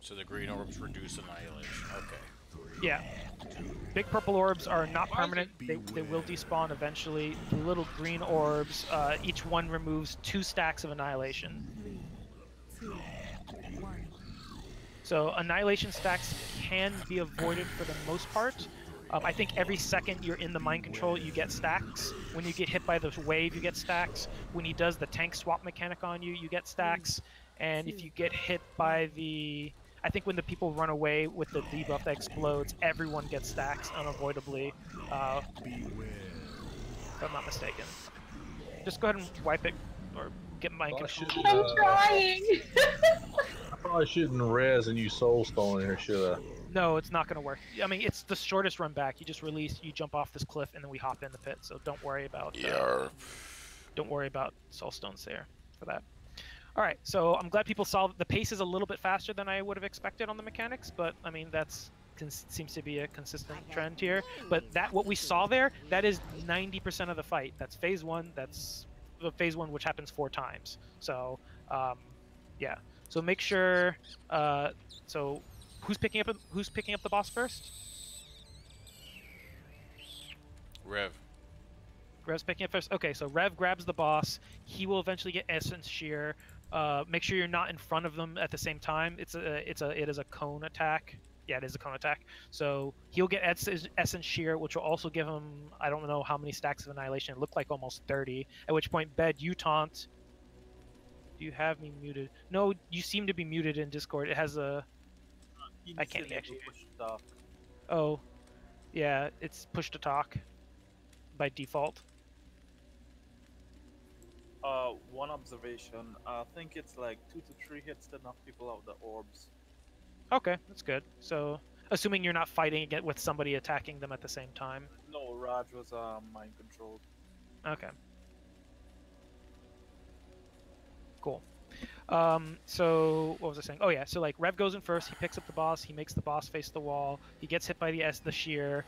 So the green orbs reduce annihilation. Okay. Yeah. Big purple orbs are not permanent. They will despawn eventually. The little green orbs, each one removes 2 stacks of annihilation. 3, 2, 1. So annihilation stacks can be avoided for the most part. I think every second you're in the mind control, you get stacks. When you get hit by the wave, you get stacks. When he does the tank swap mechanic on you, you get stacks. And if you get hit by the... I think when the people run away with the debuff that explodes, everyone gets stacks unavoidably. If I'm not mistaken. Just go ahead and wipe it, or get mind control. I'm trying. I probably shouldn't res and use soulstone here, should I? No, it's not going to work. I mean, it's the shortest run back. You just release, you jump off this cliff, and then we hop in the pit. So don't worry about don't worry about soulstones there for that. All right, so I'm glad people saw the pace is a little bit faster than I would have expected on the mechanics, but I mean that's seems to be a consistent trend here. But that what we saw there, that is 90% of the fight. That's phase 1. That's phase 1, which happens 4 times. So yeah. So make sure. So who's picking up the boss first? Rev. Rev's picking up first. Okay, so Rev grabs the boss. He will eventually get Essence Shear. Make sure you're not in front of them at the same time. It is a cone attack. Yeah, it is a cone attack. So he'll get Essence Shear, which will also give him, I don't know how many stacks of Annihilation. It looked like almost 30. At which point, Bed, you taunt. Do you have me muted? No, you seem to be muted in Discord. It has a... I can't actually... Oh, yeah, it's push to talk by default. One observation. I think it's like 2 to 3 hits to knock people out the orbs. Okay, that's good. So, assuming you're not fighting it with somebody attacking them at the same time. No, Raj was mind controlled. Okay. Cool. So what was I saying? Oh yeah, so like Rev goes in first. He picks up the boss. He makes the boss face the wall. He gets hit by the shear.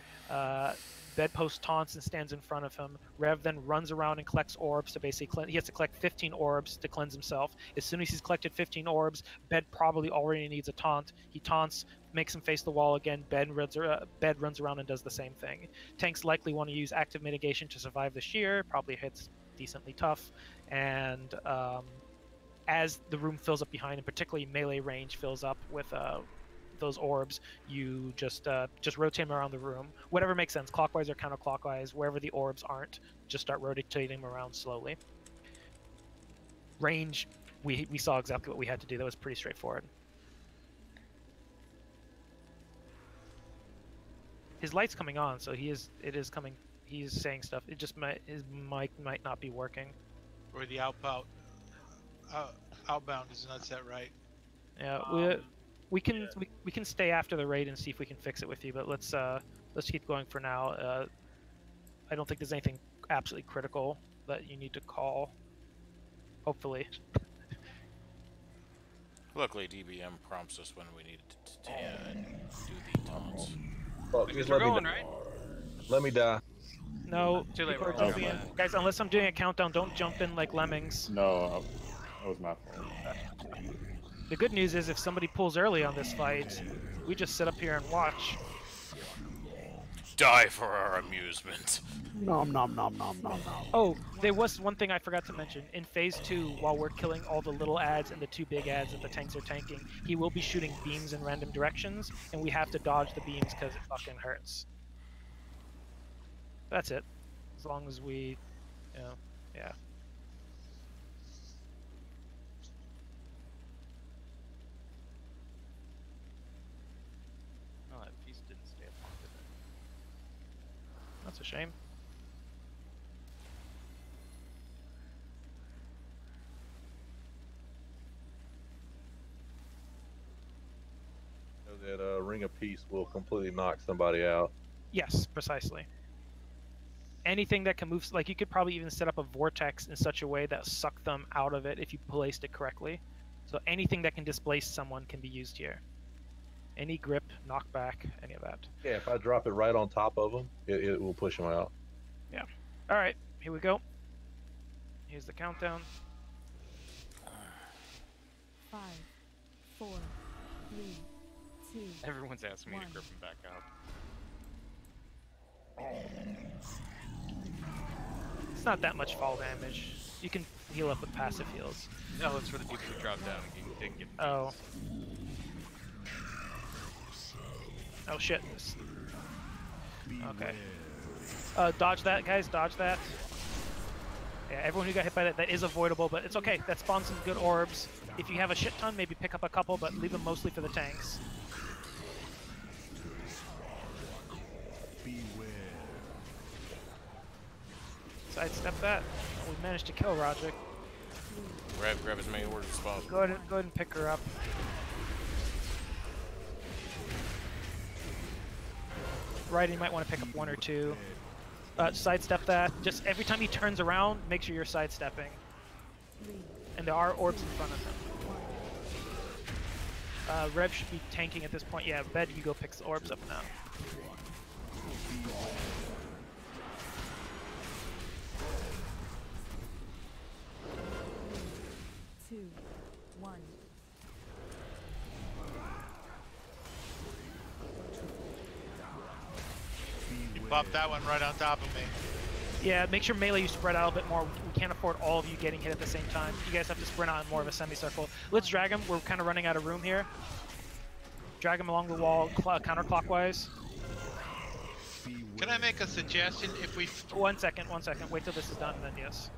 Bedpost taunts and stands in front of him. Rev then runs around and collects orbs to basically he has to collect 15 orbs to cleanse himself. As soon as he's collected 15 orbs, Bed probably already needs a taunt. He taunts, makes him face the wall again. Bed runs around and does the same thing. Tanks likely want to use active mitigation to survive the shear. Probably hits decently tough. And as the room fills up behind him, particularly melee range fills up with those orbs, you just rotate him around the room. Whatever makes sense, clockwise or counterclockwise, wherever the orbs aren't, just start rotating him around slowly. Range, we saw exactly what we had to do. That was pretty straightforward. His light's coming on, so it is coming. He's saying stuff. It just his mic might not be working. Or the outbound is not set right. Yeah, we can stay after the raid and see if we can fix it with you, but let's keep going for now. I don't think there's anything absolutely critical that you need to call. Hopefully. Luckily, DBM prompts us when we need to do the taunts. Fuck, just let me die. right? Let me die. No, Too late. people are jumping in. Guys, unless I'm doing a countdown, don't jump in like lemmings. No, that was my fault. The good news is if somebody pulls early on this fight, we just sit up here and watch. Die for our amusement. Nom nom nom nom nom nom. Oh, there was one thing I forgot to mention. In phase 2, while we're killing all the little ads and the 2 big ads that the tanks are tanking, he will be shooting beams in random directions, and we have to dodge the beams because it fucking hurts. That's it. As long as we, yeah. Oh, that piece didn't stay up on it. That's a shame. So that Ring of Peace will completely knock somebody out. Yes, precisely. anything that can move, like you could probably even set up a vortex in such a way that suck them out of it if you placed it correctly. So anything that can displace someone can be used here. Any grip, knockback, any of that. Yeah, if I drop it right on top of them, it will push them out. Yeah. All right, here we go. Here's the countdown. 5, 4, 3, 2. Everyone's asking me to grip him back up. It's not that much fall damage. You can heal up with passive heals. No, it's for the people who drop down and didn't get. Oh. Oh shit. Okay. Dodge that, guys. Dodge that. Yeah, everyone who got hit by that is avoidable, but it's okay. That spawns some good orbs. If you have a shit ton, maybe pick up a couple, but leave them mostly for the tanks. Sidestep that. We managed to kill Roderick. Grab as many orbs as possible. Go ahead and pick her up. Right, you might want to pick up 1 or 2. Sidestep that. Just every time he turns around, make sure you're sidestepping. And there are orbs in front of him. Rev should be tanking at this point. Yeah, Bed, you go pick the orbs up now. 2, 1. You popped that one right on top of me. Yeah, make sure melee you spread out a bit more. We can't afford all of you getting hit at the same time. You guys have to sprint out in more of a semicircle. Let's drag him. We're kind of running out of room here. Drag him along the wall counterclockwise. Can I make a suggestion? If we... 1 second. Wait till this is done, and then yes.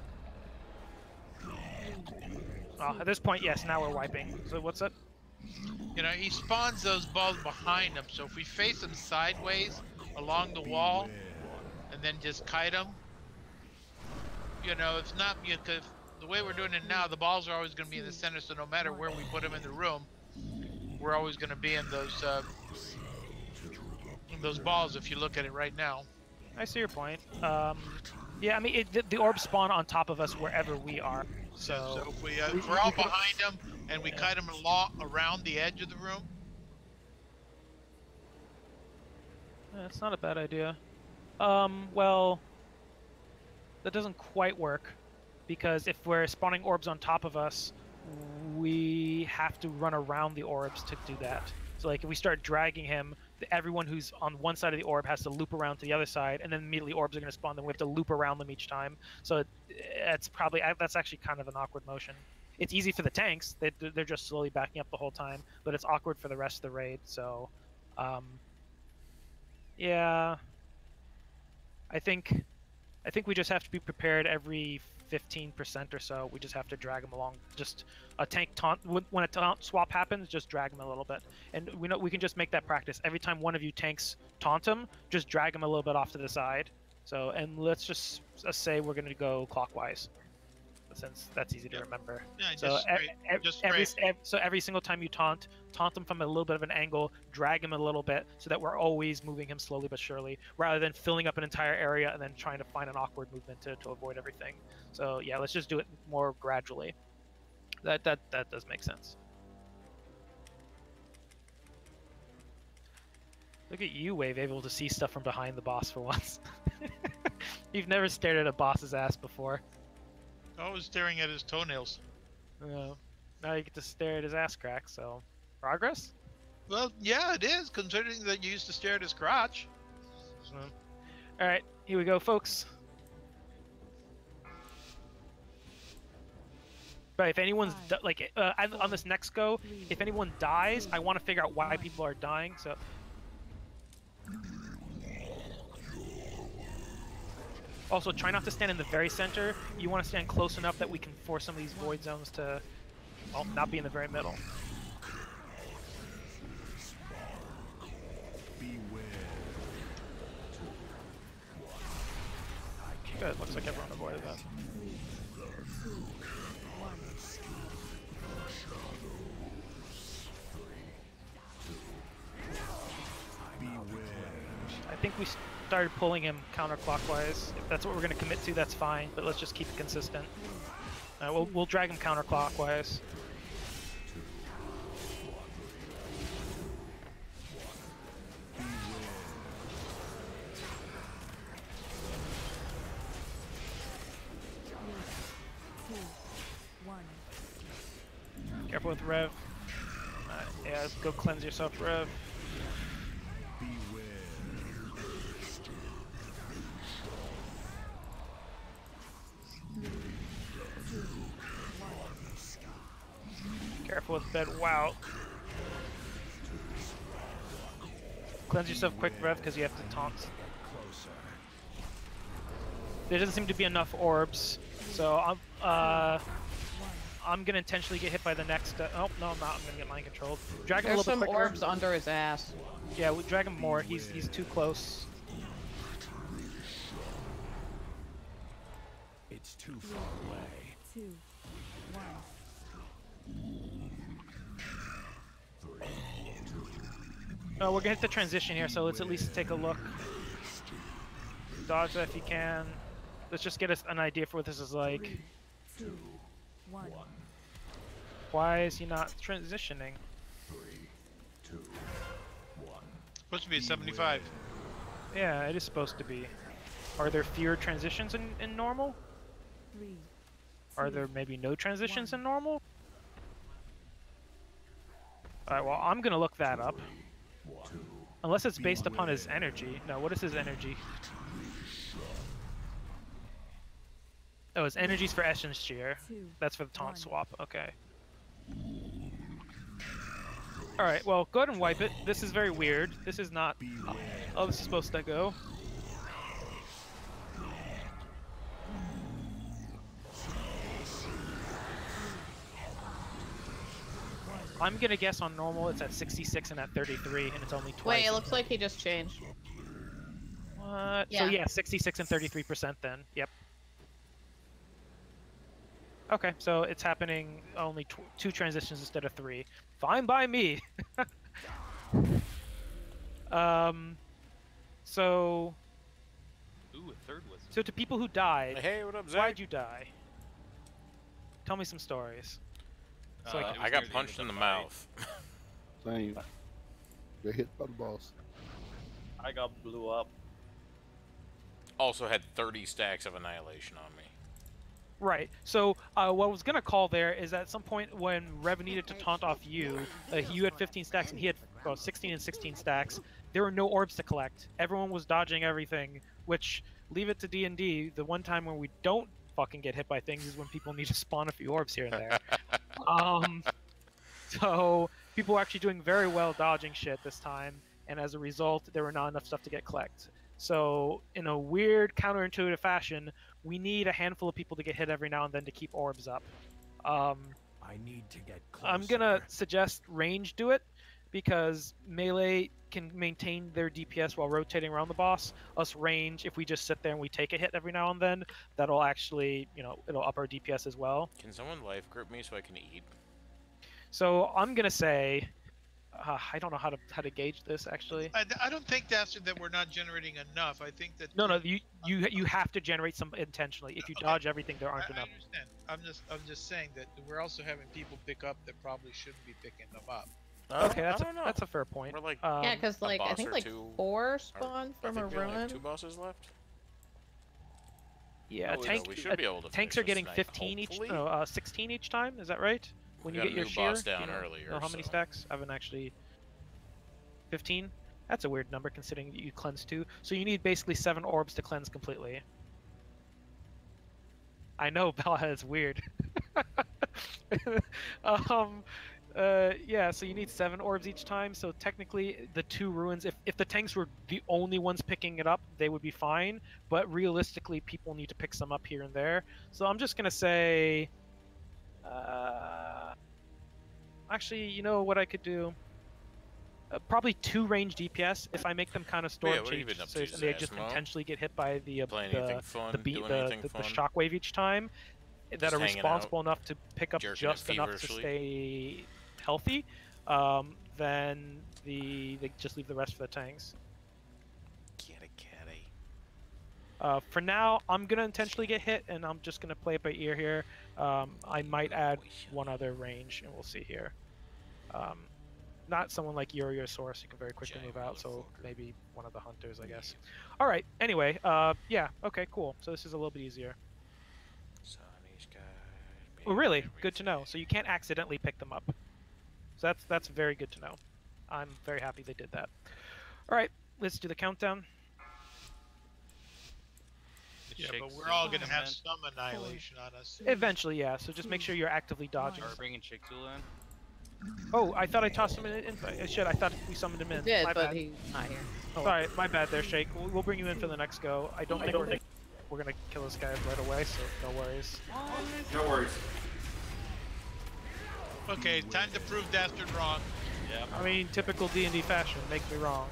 Oh, at this point, yes, now we're wiping. So what's it? You know, he spawns those balls behind him, so if we face him sideways along the wall, and then just kite him, you know, it's not, because the way we're doing it now, the balls are always going to be in the center, so no matter where we put them in the room, we're always going to be in those balls if you look at it right now. I see your point. Yeah, I mean, the orbs spawn on top of us wherever we are. So if we're all behind them and we kite them around the edge of the room. That's not a bad idea. Well, that doesn't quite work, because if we're spawning orbs on top of us, we have to run around the orbs to do that. So like if we start dragging him, everyone who's on one side of the orb has to loop around to the other side, and then immediately orbs are going to spawn, then we have to loop around them each time. So that's actually kind of an awkward motion. It's easy for the tanks, they're just slowly backing up the whole time, but it's awkward for the rest of the raid. So yeah, I think we just have to be prepared every 15% or so. We just have to drag them along. Just a tank taunt, when a taunt swap happens, just drag them a little bit. And we know we can just make that practice. Every time one of you tanks taunt him, just drag him a little bit off to the side. So, and let's just say we're going to go clockwise, since that's easy to remember. Yeah, so every single time you taunt him from a little bit of an angle, drag him a little bit, so that we're always moving him slowly but surely, rather than filling up an entire area and then trying to find an awkward movement to avoid everything. So yeah, let's just do it more gradually. That does make sense. Look at you, Wave, able to see stuff from behind the boss for once. You've never stared at a boss's ass before. I was staring at his toenails. Now you get to stare at his ass crack, so... Progress? Well, yeah, it is, considering that you used to stare at his crotch. Alright, here we go, folks. But if anyone's... on this next go, if anyone dies, I want to figure out why people are dying, so... Also, try not to stand in the very center. You want to stand close enough that we can force some of these void zones to, well, not be in the very middle. Good, looks like everyone avoided that. I think started pulling him counterclockwise. If that's what we're gonna commit to, that's fine. But let's just keep it consistent. We'll drag him counterclockwise. Careful with Rev. Yeah, go cleanse yourself, Rev. Careful with bed. Wow. Cleanse yourself quick, Rev, because you have to taunt. There doesn't seem to be enough orbs, so I'm gonna intentionally get hit by the next. Oh no, I'm not. I'm gonna get mind controlled. Drag him a little bit quicker. There's some orbs under his ass. Yeah, we drag him more. He's too close. It's too far away. 2, 1. No, we're gonna hit the transition here, so let's at least take a look. Dodge that if you can. Let's just get us an idea for what this is like. 3, 2, 1. Why is he not transitioning? 3, 2, 1. Supposed to be at 75. Yeah, it is supposed to be. Are there fewer transitions in normal? 3. Are there maybe no transitions in normal? Alright, well, I'm gonna look that up. Unless it's based upon his energy. No, what is his energy? Oh, his energy's for Essence Cheer. That's for the taunt swap. Okay. Alright, well, go ahead and wipe it. This is very weird. This is not how this is supposed to go. I'm gonna guess on normal it's at 66 and at 33, and it's only twice. Wait, it looks like he just changed. What? Yeah. So yeah, 66 and 33% then. Yep. Okay, so it's happening only 2 transitions instead of 3. Fine by me. So. Ooh, a third was. So to people who died, hey, what up, Zach? why'd you die? Tell me some stories. So I got punched in the mouth. Same. Got hit by the boss. I got blew up. Also had 30 stacks of Annihilation on me. Right. So what I was gonna call there is at some point when Rev needed to taunt off you, you had 15 stacks and he had 16 and 16 stacks. There were no orbs to collect. Everyone was dodging everything. Which, leave it to D&D. The one time when we don't fucking get hit by things is when people need to spawn a few orbs here and there. So people were actually doing very well dodging shit this time, and as a result, there were not enough stuff to get collect. So in a weird, counterintuitive fashion, we need a handful of people to get hit every now and then to keep orbs up. I need to get closer. I'm gonna suggest range do it, because melee can maintain their DPS while rotating around the boss. Us range, if we just sit there and we take a hit every now and then, that'll actually, it'll up our DPS as well. Can someone life group me so I can eat? So I'm gonna say, I don't know how to gauge this actually. I don't think that's that we're not generating enough. I think that No, you have to generate some intentionally. If you dodge everything, there aren't enough. I understand. I'm just saying that we're also having people pick up that probably shouldn't be picking them up. Okay, that's a fair point. We're like, yeah, because a I boss think or like two, 4 spawn from a I think we only have ruin. 2 bosses left. Yeah, Oh, no, we should be able to tanks finish are this getting tonight, 15 hopefully. each. No, 16 each time. Is that right? When We you got get a your new shear. boss down Do you earlier, know how many so- stacks? I haven't actually. 15. That's a weird number considering you cleanse 2. So you need basically 7 orbs to cleanse completely. I know, Bella, it's weird. Yeah, so you need 7 orbs each time. So technically, the 2 ruins, if the tanks were the only ones picking it up, they would be fine. But realistically, people need to pick some up here and there. So I'm just gonna say, actually, you know what I could do? Probably 2 range DPS if I make them kind of storm Yeah, what are you even up to, and they just Zasmo? intentionally get hit by the Doing anything fun? shockwave each time. That Just are hanging responsible out, enough to pick up jerking it just enough to feverishly? stay healthy. Then they just leave the rest for the tanks. Kitty kitty. For now, I'm gonna intentionally get hit, and I'm just gonna play it by ear here. I might add one other range, and we'll see here. Not someone like Yuri or Source who can very quickly move out, so maybe one of the hunters, I guess. All right. Anyway, yeah. Okay. Cool. So this is a little bit easier. Oh, really? Good to know. So you can't accidentally pick them up. So that's very good to know. I'm very happy they did that. All right. Let's do the countdown. Yeah, but we're all gonna have some annihilation on us. Eventually, yeah. So just make sure you're actively dodging. Are we bringing Chicxul in? Oh, I thought I tossed him in. Shit, I thought we summoned him in. Did, My but bad. he's not here. Sorry, my bad there, Shake. We'll bring you in for the next go. I don't think we're gonna kill this guy right away, so no worries. No worries. Okay, time to prove Dastard wrong. Yeah. I mean, typical D&D fashion. Make me wrong.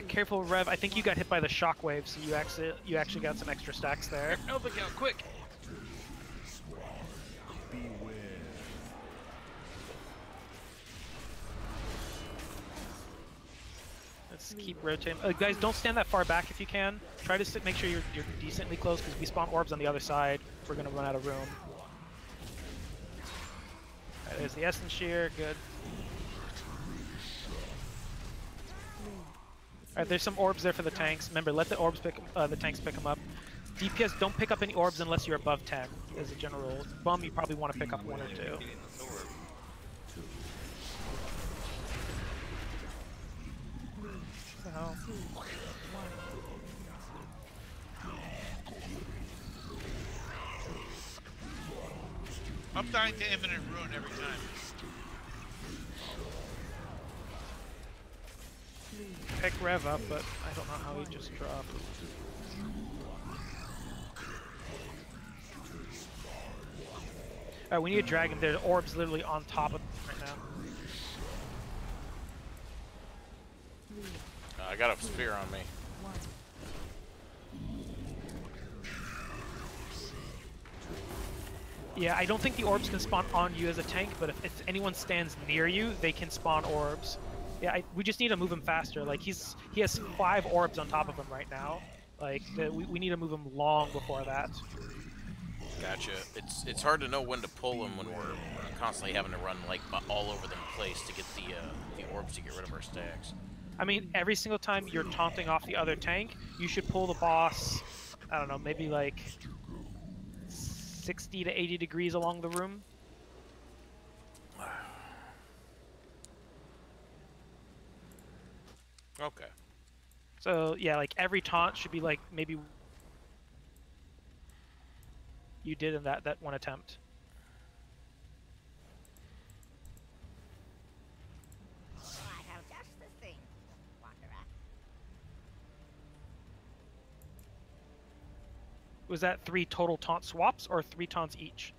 Careful, Rev. I think you got hit by the shockwave, so you actually got some extra stacks there. Elvic out, quick! Let's keep rotating. Guys, don't stand that far back if you can. Try to make sure you're decently close, because we spawn orbs on the other side. We're gonna run out of room. Right, there's the Essence Shear. Good. Alright, there's some orbs there for the tanks. Remember, let the orbs the tanks pick them up. DPS, don't pick up any orbs unless you're above 10, as a general rule. Bum, you probably want to pick up one or two. What the hell? I'm dying to imminent ruin every time. Pick Rev up, but I don't know how he just dropped. Alright, we need a dragon. There's orbs literally on top of him right now. I got a spear on me. Yeah, I don't think the orbs can spawn on you as a tank, but if anyone stands near you, they can spawn orbs. Yeah, we just need to move him faster. Like, he has 5 orbs on top of him right now. Like, we need to move him long before that. Gotcha. It's hard to know when to pull him when we're constantly having to run like all over the place to get the orbs to get rid of our stacks. I mean, every single time you're taunting off the other tank, you should pull the boss, I don't know, maybe like 60 to 80 degrees along the room. Okay. So, yeah, like every taunt should be like maybe you did in that one attempt. I have just the thing, Wanderer. Was that 3 total taunt swaps or 3 taunts each?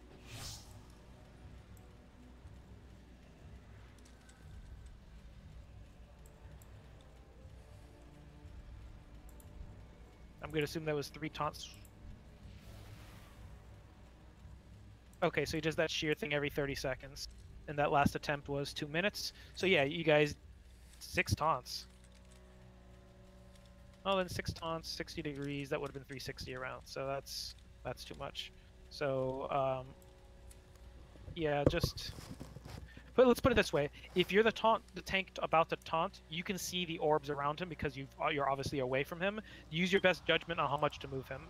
I'm going to assume that was 3 taunts. Okay, so he does that sheer thing every 30 seconds. And that last attempt was 2 minutes. So yeah, you guys, 6 taunts. Oh, then 6 taunts, 60 degrees, that would have been 360 around. So that's too much. So, yeah, just... But let's put it this way: if you're the tank about to taunt, you can see the orbs around him because you're obviously away from him. Use your best judgment on how much to move him.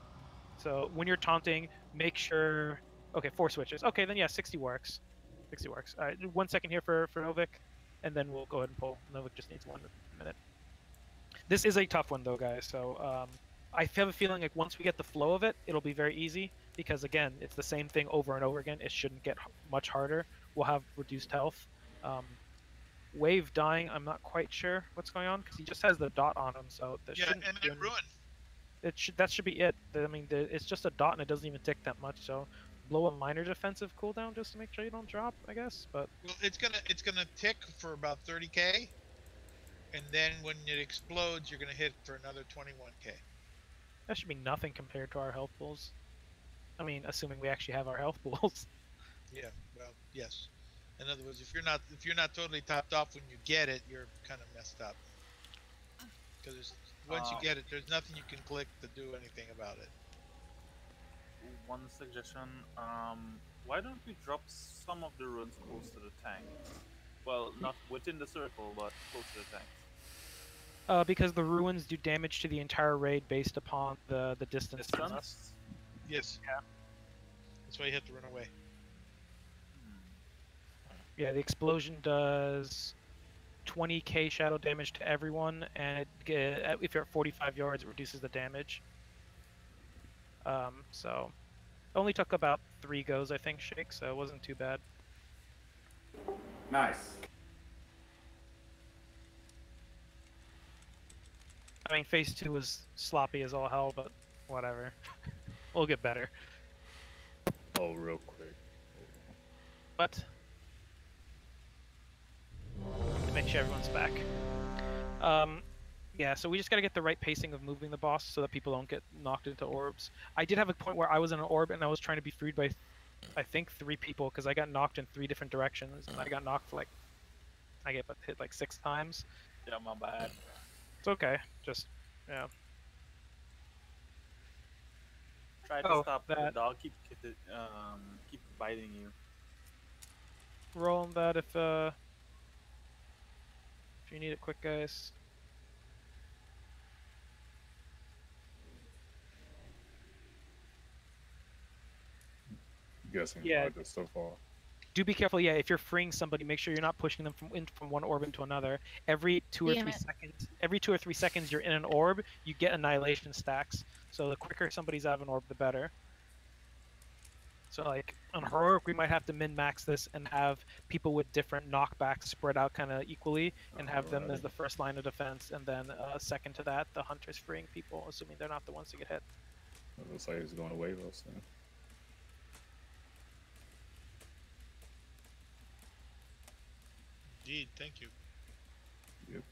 So when you're taunting, make sure. Okay, 4 switches. Okay, then yeah, 60 works. 60 works. All right, 1 second here for Novik, and then we'll go ahead and pull. Novik just needs 1 minute. This is a tough one though, guys. So I have a feeling like once we get the flow of it, it'll be very easy because again, it's the same thing over and over again. It shouldn't get much harder. We'll have reduced health. Wave dying, I'm not quite sure what's going on because he just has the dot on him, so that shouldn't. And ruin. That should be it. I mean, it's just a dot and it doesn't even tick that much. So blow a minor defensive cooldown just to make sure you don't drop, I guess. But well, it's gonna tick for about 30k, and then when it explodes, you're gonna hit for another 21k. That should be nothing compared to our health pools. I mean, assuming we actually have our health pools. Yeah, well, yes. In other words, if you're not totally topped off when you get it, you're kind of messed up. Because once you get it, there's nothing you can click to do anything about it. One suggestion. Why don't we drop some of the runes close to the tank? Well, not within the circle, but close to the tanks. Because the ruins do damage to the entire raid based upon the distance. Distance? Yes. Yeah. That's why you have to run away. Yeah, the explosion does 20k shadow damage to everyone, and if you're at 45 yards, it reduces the damage. So it only took about 3 goes, I think, Shake, so it wasn't too bad. Nice. I mean, phase 2 was sloppy as all hell, but whatever. We'll get better. Oh, real quick. But to make sure everyone's back. Yeah, so we just gotta get the right pacing of moving the boss so that people don't get knocked into orbs. I did have a point where I was in an orb and I was trying to be freed by, I think, 3 people because I got knocked in 3 different directions, and I got knocked for like, I get hit like 6 times. Yeah, my bad. It's okay. Just, yeah. Try to stop the dog. Keep biting you. Roll on that if you need it quick, guys. Guessing Yeah. just so far. Do be careful, yeah. If you're freeing somebody, make sure you're not pushing them from one orb into another. Every 2 or 3 seconds, every 2 or 3 seconds you're in an orb, you get annihilation stacks. So the quicker somebody's out of an orb, the better. So like on heroic, we might have to min-max this and have people with different knockbacks spread out kind of equally, and have them as the first line of defense, and then second to that, the hunters freeing people, assuming they're not the ones to get hit. It looks like it's going away though. So. Indeed, thank you. Yep.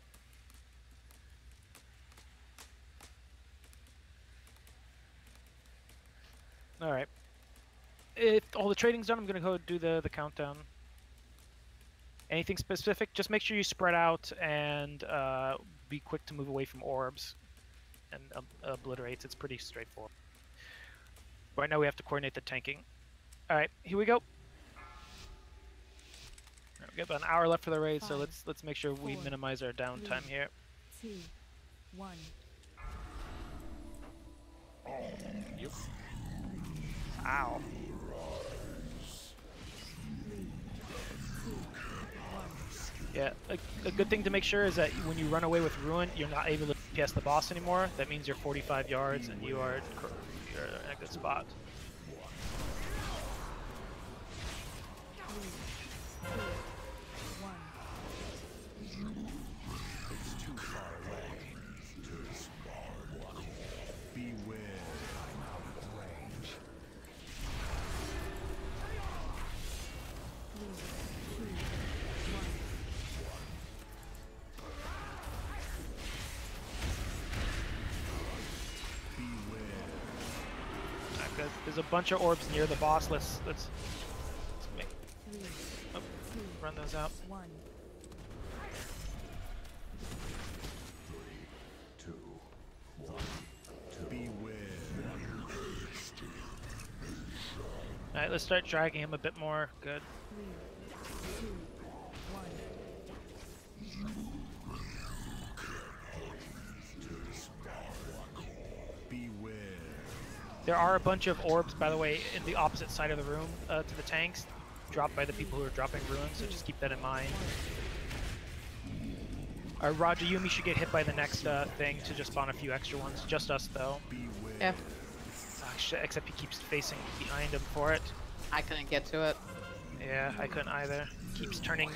All right. If all the trading's done, I'm gonna go do the countdown. Anything specific? Just make sure you spread out and be quick to move away from orbs and obliterates. It's pretty straightforward. Right now we have to coordinate the tanking. All right, here we go. Right, we got about an hour left for the raid, so let's make sure we minimize our downtime here. 2, 1. Yep. Ow. Yeah, a good thing to make sure is that when you run away with Ruin, you're not able to PS the boss anymore. That means you're 45 yards and you're in a good spot. It's too far away to respond. Beware, I'm out of range. 3, 2, 1. There's a bunch of orbs near the boss. Let's make, run those out. 1. 2, 1. Beware. All right, let's start dragging him a bit more. Good. 3, 2, 1. Beware. There are a bunch of orbs, by the way, in the opposite side of the room to the tanks, dropped by the people who are dropping ruins, so just keep that in mind. Roger, Yumi should get hit by the next thing to just spawn a few extra ones. Just us, though. Yeah. Except he keeps facing behind him for it. I couldn't get to it. Yeah, I couldn't either. Keeps turning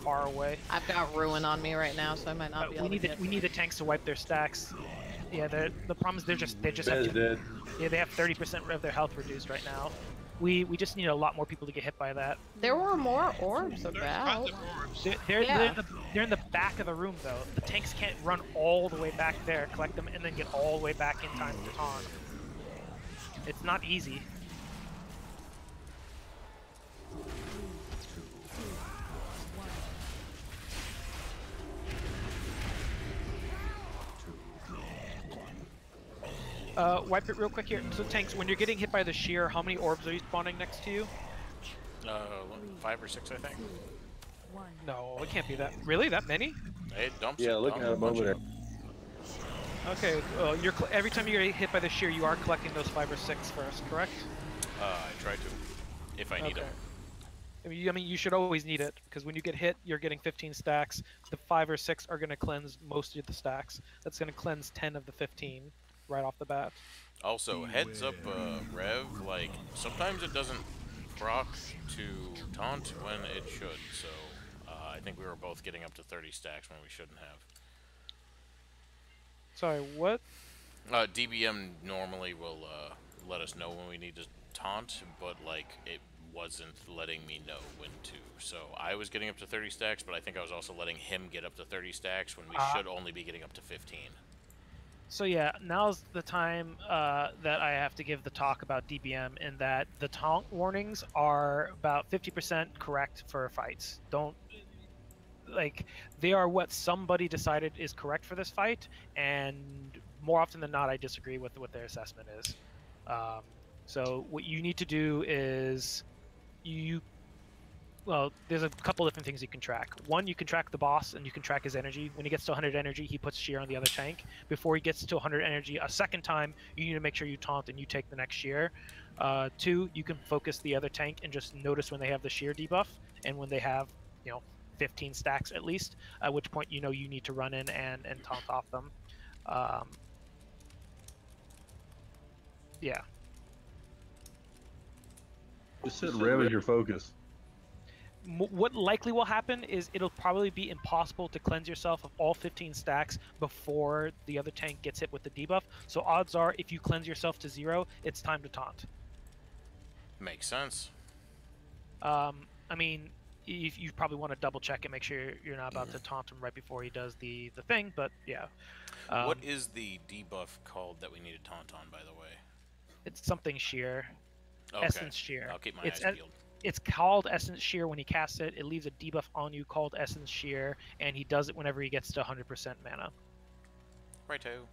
far away. I've got Ruin on me right now, so I might not be able to get we need the tanks to wipe their stacks. Yeah, the problem is they just have dead. Yeah, they have 30% of their health reduced right now. We just need a lot more people to get hit by that. There were more orbs about. They're in the back of the room though. The tanks can't run all the way back there, collect them, and then get all the way back in time to taunt. It's not easy. Wipe it real quick here. So tanks, when you're getting hit by the shear, how many orbs are you spawning next to you? 5 or 6, I think. No, it can't be that. Really, that many? It dumps Yeah, it. look at him over there. Okay, every time you get hit by the shear, you are collecting those 5 or 6 first, correct? I try to, if I need them. I mean, you should always need it, because when you get hit, you're getting 15 stacks. The 5 or 6 are going to cleanse most of the stacks. That's going to cleanse 10 of the 15 right off the bat. Also, heads up, Rev, like, sometimes it doesn't proc to taunt when it should, so I think we were both getting up to 30 stacks when we shouldn't have. Sorry, what? DBM normally will let us know when we need to taunt, but, like, it wasn't letting me know when to. So I was getting up to 30 stacks, but I think I was also letting him get up to 30 stacks when we should only be getting up to 15. So yeah, now's the time that I have to give the talk about DBM, in that the taunt warnings are about 50% correct for fights. They are what somebody decided is correct for this fight, and more often than not, I disagree with what their assessment is. So what you need to do is there's a couple different things you can track. One, you can track the boss, and you can track his energy. When he gets to 100 energy, he puts shear on the other tank. Before he gets to 100 energy a second time, you need to make sure you taunt and you take the next shear. 2, you can focus the other tank and just notice when they have the shear debuff, and when they have, 15 stacks at least, at which point you need to run in and taunt off them. Yeah. Just set Rev as your focus. What likely will happen is it'll probably be impossible to cleanse yourself of all 15 stacks before the other tank gets hit with the debuff. So odds are, if you cleanse yourself to 0, it's time to taunt. Makes sense. I mean, you probably want to double check and make sure you're not about to taunt him right before he does the thing, but yeah. What is the debuff called that we need to taunt on, by the way? It's something shear. Okay. Essence shear. I'll keep my eyes peeled. It's called Essence Shear when he casts it. It leaves a debuff on you called Essence Shear, and he does it whenever he gets to 100% mana. Righto.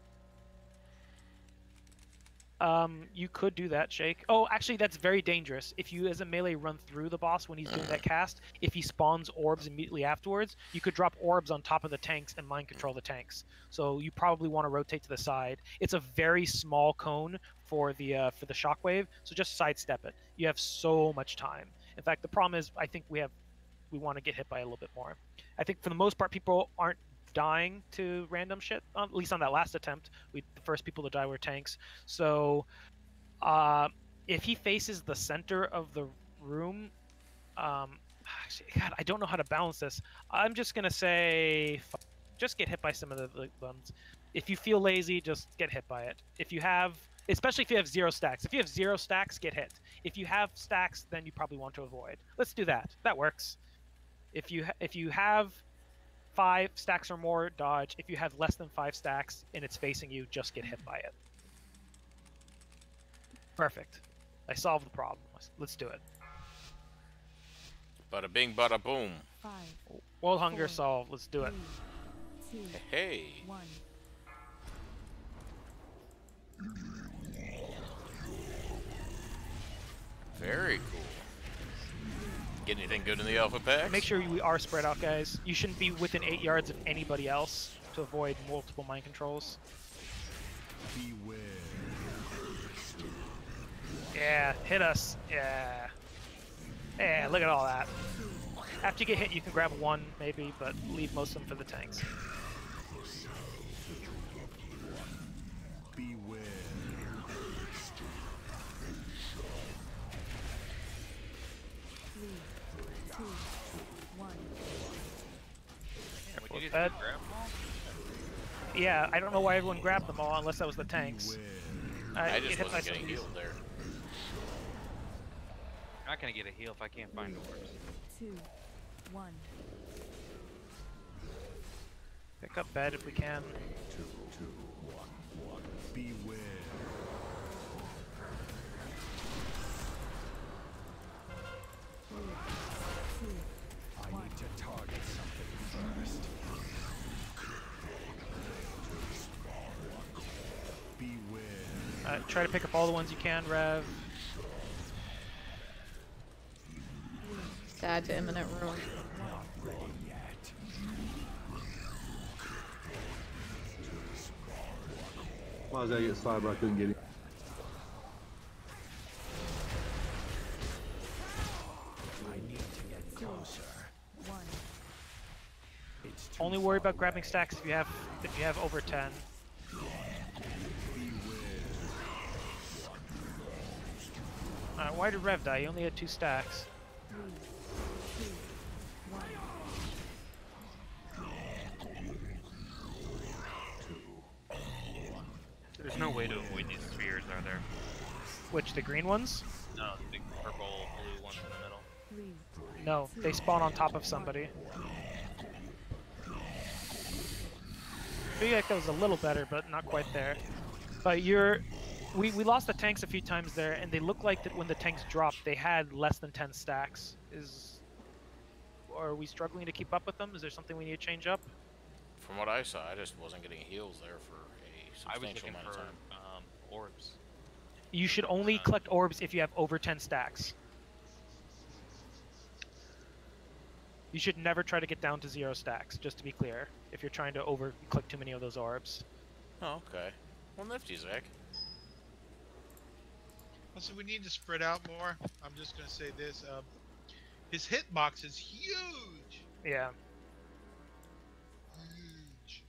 You could do that, Shake. Oh, actually, that's very dangerous. If you, as a melee, run through the boss when he's doing that cast, if he spawns orbs immediately afterwards, you could drop orbs on top of the tanks and mind control the tanks. So you probably want to rotate to the side. It's a very small cone for the shockwave, so just sidestep it. You have so much time. In fact, the problem is, I think we want to get hit by a little bit more. I think for the most part, people aren't dying to random shit, at least on that last attempt. The first people to die were tanks. So if he faces the center of the room, actually, God, I don't know how to balance this. I'm just gonna say just get hit by some of the ones. If you feel lazy, just get hit by it. Especially if you have 0 stacks. If you have 0 stacks, get hit. If you have stacks, then you probably want to avoid. Let's do that. That works. If you have 5 stacks or more, dodge. If you have less than 5 stacks and it's facing you, just get hit by it. Perfect. I solved the problem. Let's do it. Bada bing, bada boom. 5. World hunger solved. Let's do it. 2, Hey. 1. Very cool. Get anything good in the alpha pack? Make sure we are spread out, guys. You shouldn't be within 8 yards of anybody else to avoid multiple mind controls. Beware. Yeah, hit us. Yeah. Yeah, look at all that. After you get hit, you can grab 1, maybe, but leave most of them for the tanks. Beware. 3, 2, 1. Would you Bed. just grab them all? Yeah, I don't know why everyone grabbed them all unless that was the tanks. I just wasn't getting healed there. I'm not gonna get a heal if I can't find orbs. 2, 1. Pick up bed if we can. 2, 1. Beware. 3, 2, I need to target something first. Beware. Try to pick up all the ones you can, Rev. Sad to imminent ruin. Why does that get slide, but I couldn't get it? I need to get closer. Only worry about grabbing stacks if you have over 10. Why did Rev die? He only had 2 stacks. 3, 2, 1. There's no way to avoid these spheres, are there? Which, the green ones? No, the big purple, blue ones in the middle. 3. No, they spawn on top of somebody. I feel like that was a little better, but not quite there. But we lost the tanks a few times there, and they look like that when the tanks dropped, they had less than 10 stacks. Are we struggling to keep up with them? Is there something we need to change up? From what I saw, I just wasn't getting heals there for a substantial amount of time. Orbs. You should only collect orbs if you have over 10 stacks. You should never try to get down to 0 stacks, just to be clear, if you're trying to over-click too many of those orbs. Oh, okay. Well, nifty, Zach. Also, we need to spread out more. I'm just gonna say this: his hitbox is huge. Yeah. Huge.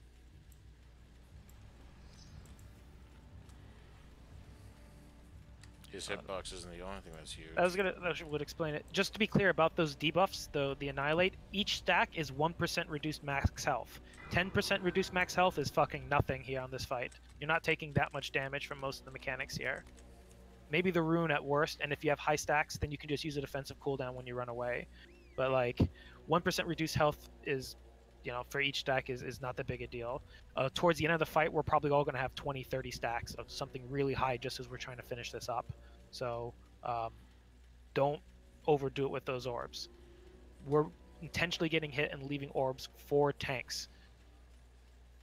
His hitbox isn't the only thing that's huge. That would explain it. Just to be clear about those debuffs, though, the Annihilate, each stack is 1% reduced max health. 10% reduced max health is fucking nothing here on this fight. You're not taking that much damage from most of the mechanics here. Maybe the rune at worst, and if you have high stacks, then you can just use a defensive cooldown when you run away. But like, 1% reduced health is, for each stack is not that big a deal. Towards the end of the fight, we're probably all going to have 20, 30 stacks of something really high just as we're trying to finish this up. So don't overdo it with those orbs. We're intentionally getting hit and leaving orbs for tanks.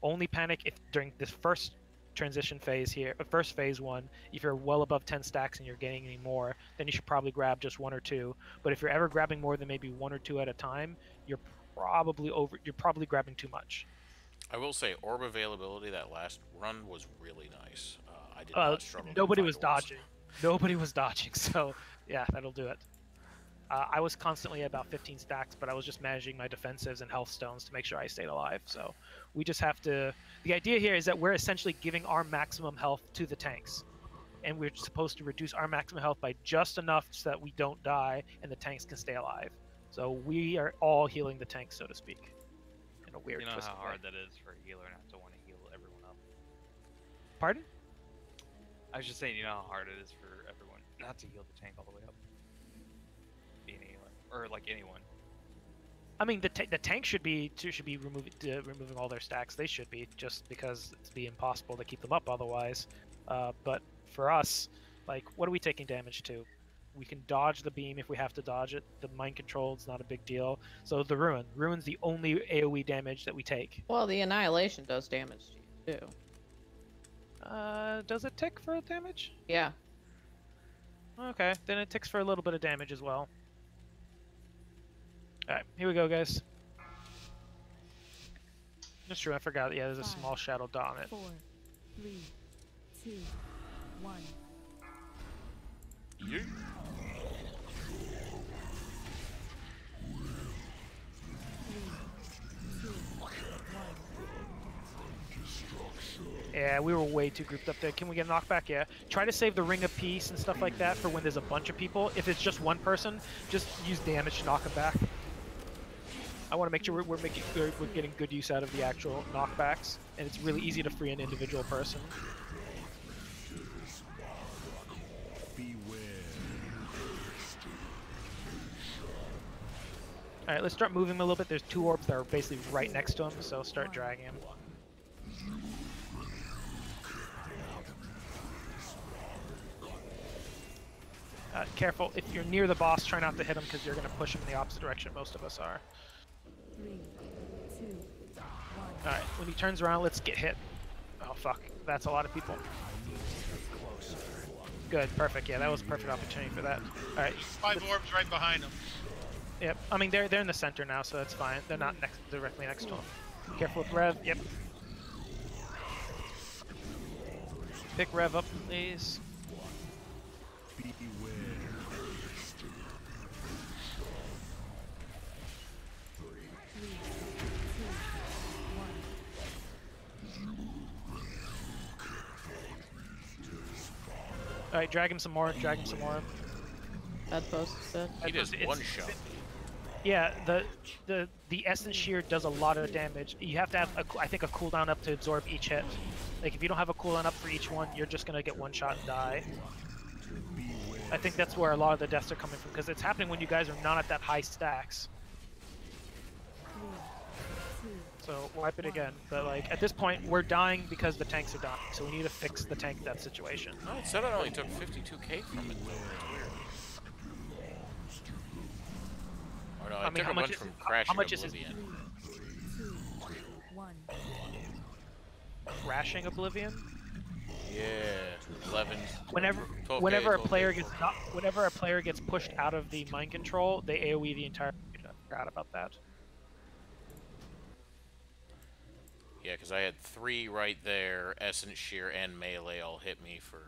Only panic if during this first transition phase here, first phase 1, if you're well above 10 stacks and you're getting any more, then you should probably grab just 1 or 2. But if you're ever grabbing more than maybe 1 or 2 at a time, you're probably grabbing too much. I will say, orb availability that last run was really nice. I did not struggle. Nobody was dodging. Nobody was dodging, so yeah, that'll do it. I was constantly at about 15 stacks, but I was just managing my defensives and health stones to make sure I stayed alive. So we just have to... The idea here is that we're essentially giving our maximum health to the tanks. And we're supposed to reduce our maximum health by just enough so that we don't die and the tanks can stay alive. So we are all healing the tanks, so to speak. In a weird You know twist how way. hard that is for a healer not to want to heal everyone up. Pardon? I was just saying, you know how hard it is for everyone not to heal the tank all the way up. Being a healer. Or like anyone. I mean, the tank should be removing all their stacks. They should be, just because it'd be impossible to keep them up otherwise. But for us, like, what are we taking damage to? We can dodge the beam if we have to dodge it. The mind control is not a big deal. So the rune's the only AoE damage that we take. Well, the annihilation does damage to you too. Does it tick for damage? Yeah. Okay, then it ticks for a little bit of damage as well. Alright, here we go, guys. That's true, I forgot. Yeah, there's a small shadow dot on it. 4, 3, 2, 1. Yeah. Yeah, we were way too grouped up there. Can we get a knockback? Yeah. Try to save the Ring of Peace and stuff like that for when there's a bunch of people. If it's just one person, just use damage to knock them back. I want to make sure we're getting good use out of the actual knockbacks, and it's really easy to free an individual person. Alright, let's start moving him a little bit. There's 2 orbs that are basically right next to him, so start dragging him. Careful, if you're near the boss, try not to hit him because you're going to push him in the opposite direction most of us are. 3, 2, 1. Alright, when he turns around, let's get hit. Oh fuck, that's a lot of people. I need to get closer. Good, perfect. Yeah, that was a perfect opportunity for that. All right. 5 orbs right behind him. Yep. I mean, they're in the center now, so that's fine. They're not directly next to him. Careful with Rev. Yep. Pick Rev up, please. All right, drag him some more. Drag him some more. Bad post is dead. He does one shot. Yeah, the Essence Shear does a lot of damage. You have to have, I think, a cooldown up to absorb each hit. Like, if you don't have a cooldown up for each one, you're just going to get one shot and die. I think that's where a lot of the deaths are coming from, because it's happening when you guys are not at that high stacks. So, wipe it again. But, like, at this point, we're dying because the tanks are dying, so we need to fix the tank that situation. Oh, it said I only took 52k from it, though. That's weird. Oh, no, I mean, took a bunch from crashing Oblivion. Crashing Oblivion? Yeah, 11. Whenever a player gets pushed out of the mind control, they AoE the entire. I forgot about that. Yeah, because I had 3 right there. Essence Shear and melee all hit me for.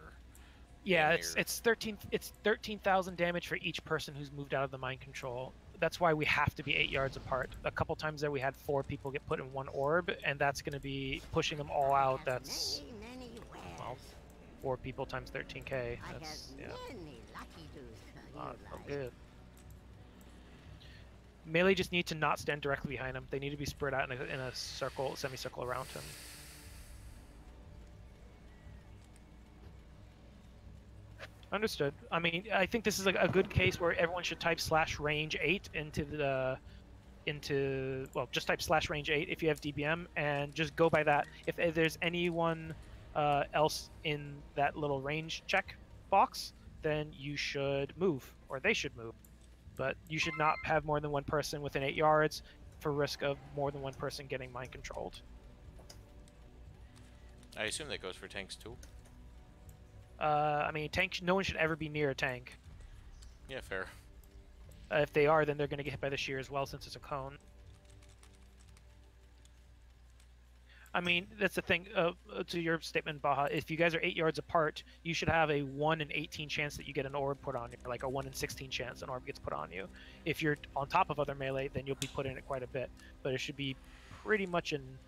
Yeah, it's 13,000 damage for each person who's moved out of the mind control. That's why we have to be 8 yards apart. A couple times there we had 4 people get put in one orb, and that's going to be pushing them all out. That's, well, 4 people times 13k. That's, yeah. Not good. Melee just need to not stand directly behind him. They need to be spread out in a circle, semicircle around him. Understood. I mean, I think this is a good case where everyone should type /range8 well, just type /range8 if you have DBM, and just go by that. If there's anyone else in that little range check box, then you should move, or they should move. But you should not have more than one person within 8 yards for risk of more than one person getting mind controlled. I assume that goes for tanks too. I mean, tank. No one should ever be near a tank. Yeah, fair. If they are, then they're going to get hit by the shear as well, since it's a cone. I mean, that's the thing. To your statement, Baja, if you guys are 8 yards apart, you should have a 1 in 18 chance that you get an orb put on you, like a 1 in 16 chance an orb gets put on you. If you're on top of other melee, then you'll be put in it quite a bit. But it should be pretty much an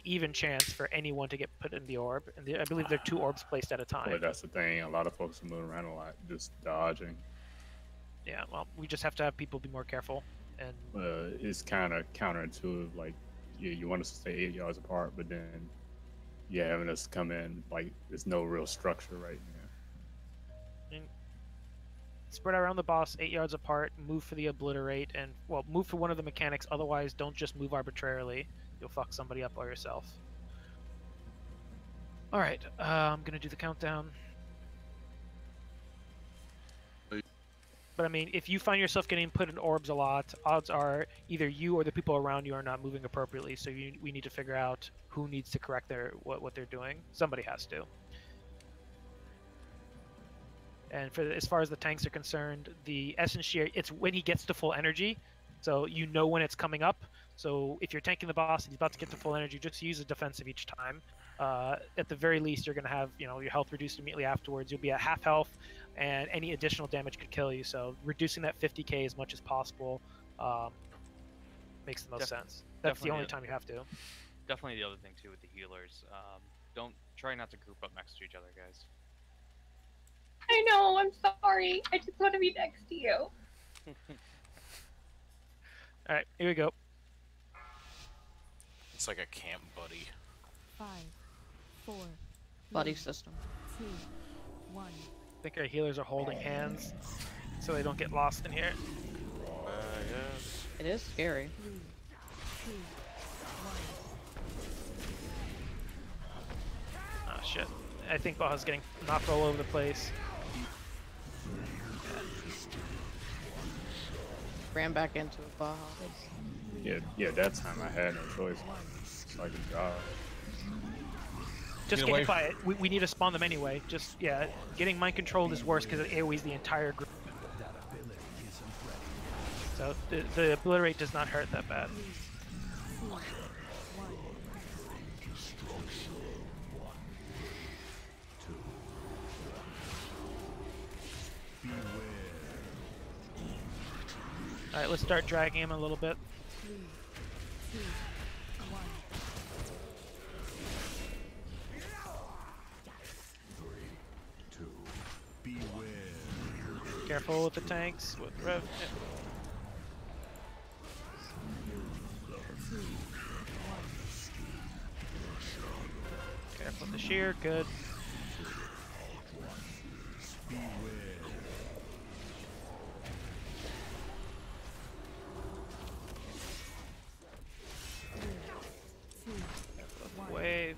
even chance for anyone to get put in the orb. And I believe there are 2 orbs placed at a time. But that's the thing. A lot of folks are moving around a lot, just dodging. Yeah, well, we just have to have people be more careful. And it's kind of counterintuitive. Like, you want us to stay 8 yards apart, but then you're having us come in like there's no real structure right now. I mean, spread around the boss 8 yards apart, move for the obliterate, and, well, move for one of the mechanics. Otherwise, don't just move arbitrarily. You'll fuck somebody up or yourself. Alright, I'm gonna do the countdown. But I mean, if you find yourself getting put in orbs a lot, odds are either you or the people around you are not moving appropriately. So we need to figure out who needs to correct what they're doing. Somebody has to. And as far as the tanks are concerned, the Essence Shear, it's when he gets to full energy, so you know when it's coming up. So if you're tanking the boss and he's about to get to full energy, just use a defensive each time. At the very least, you're going to have your health reduced immediately afterwards. You'll be at half health, and any additional damage could kill you. So reducing that 50k as much as possible makes the most sense. That's the only time you have to. Definitely the other thing too with the healers. Don't try not to group up next to each other, guys. I know, I'm sorry. I just want to be next to you. Alright, here we go. It's like a camp buddy. 5, 4, Buddy system. 2, 1. I think our healers are holding hands so they don't get lost in here. Yes. It is scary. 3, 2, 1. Oh shit. I think Baja's getting knocked all over the place. Ran back into a Baja. Yeah, that time I had no choice. So I could dodge. Just get hit by it. We need to spawn them anyway. Just, yeah, getting mind controlled is worse because it AoEs the entire group. So the obliterate does not hurt that bad. Alright, let's start dragging him a little bit. 3, 2, 1. Careful with the tanks, with Rev. Careful with the shear, good. Wave.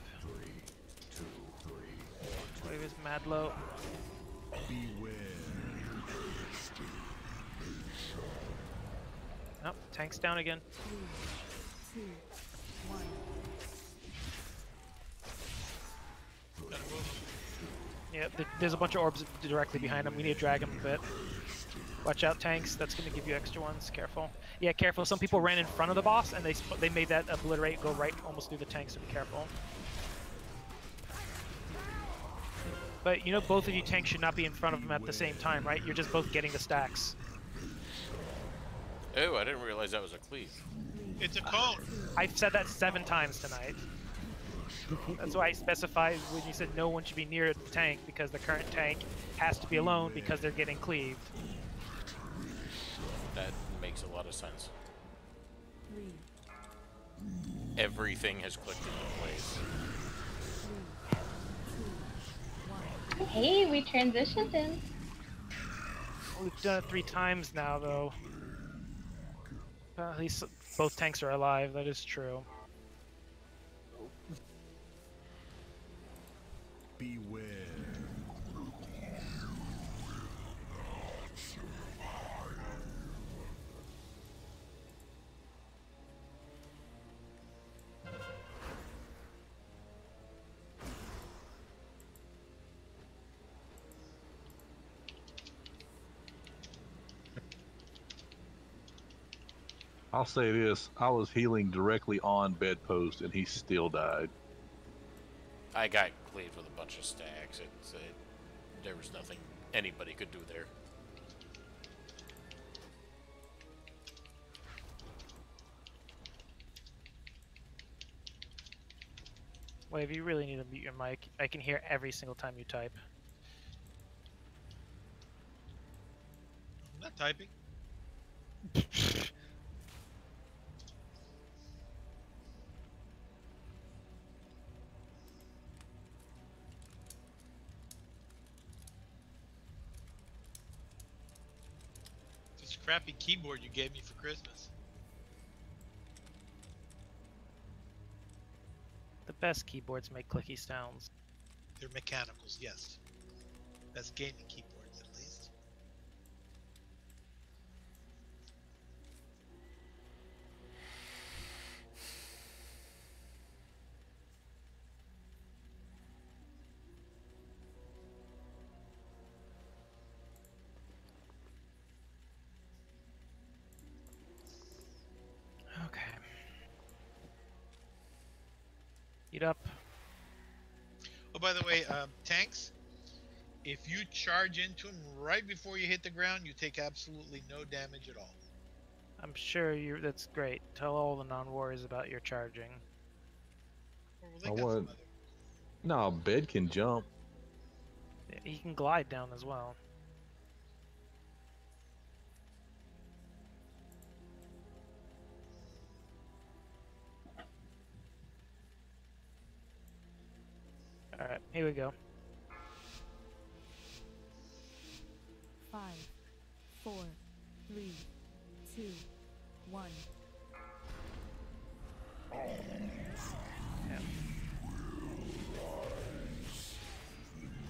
Wave is mad low. Oh, tank's down again. 3, 2, 1. Yeah, there's a bunch of orbs directly behind him. We need to drag him a bit. Watch out, tanks. That's going to give you extra ones. Careful. Yeah, careful. Some people ran in front of the boss, and they made that obliterate go right almost through the tank, so be careful. But, you know, both of you tanks should not be in front of him at the same time, right? You're just both getting the stacks. Oh, I didn't realize that was a cleave. It's a cone. I've said that 7 times tonight. That's why I specified when you said no one should be near the tank, because the current tank has to be alone because they're getting cleaved. That makes a lot of sense. 3, Everything has clicked into place. 2, 1. Hey, we transitioned in. We've done it 3 times now, though. At least both tanks are alive, that is true. Beware. I'll say this: I was healing directly on bedpost, and he still died. I got cleaved with a bunch of stacks. There was nothing anybody could do there. Wave, you really need to mute your mic. I can hear every single time you type. I'm not typing. This crappy keyboard you gave me for Christmas. The best keyboards make clicky sounds. They're mechanicals, yes. Best gaming keyboards, at least. Okay. Heat up. Oh, by the way, tanks, if you charge into them right before you hit the ground, you take absolutely no damage at all. I'm sure that's great. Tell all the non-warriors about your charging. I want. No, bed can jump. Yeah, he can glide down as well. Alright, here we go. 5, 4, 3, 2, 1. Yeah.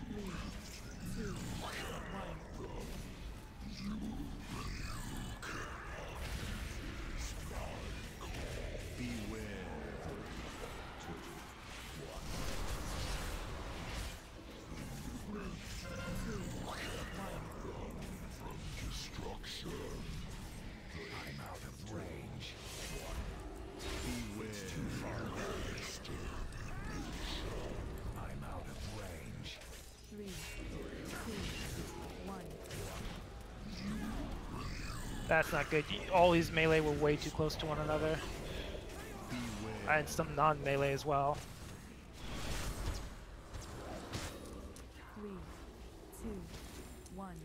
3, 2, 1. Beware. That's not good. All these melee were way too close to one another. And some non-melee as well. 3, 2, 1.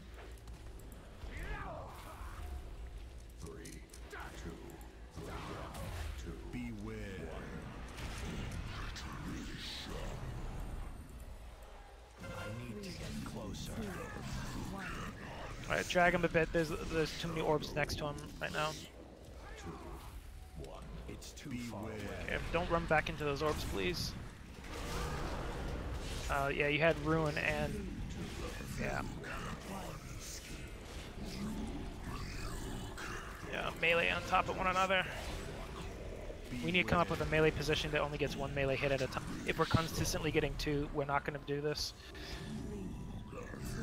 3, 2, 2. Beware. I need to get closer. 2, 1. Alright, drag him a bit. There's too many orbs next to him right now. 2, 1. It's too far away. Okay, don't run back into those orbs, please. Yeah, you had Ruin and... Yeah. Yeah, melee on top of one another. We need to come up with a melee position that only gets one melee hit at a time. If we're consistently getting two, we're not going to do this. 3, 2,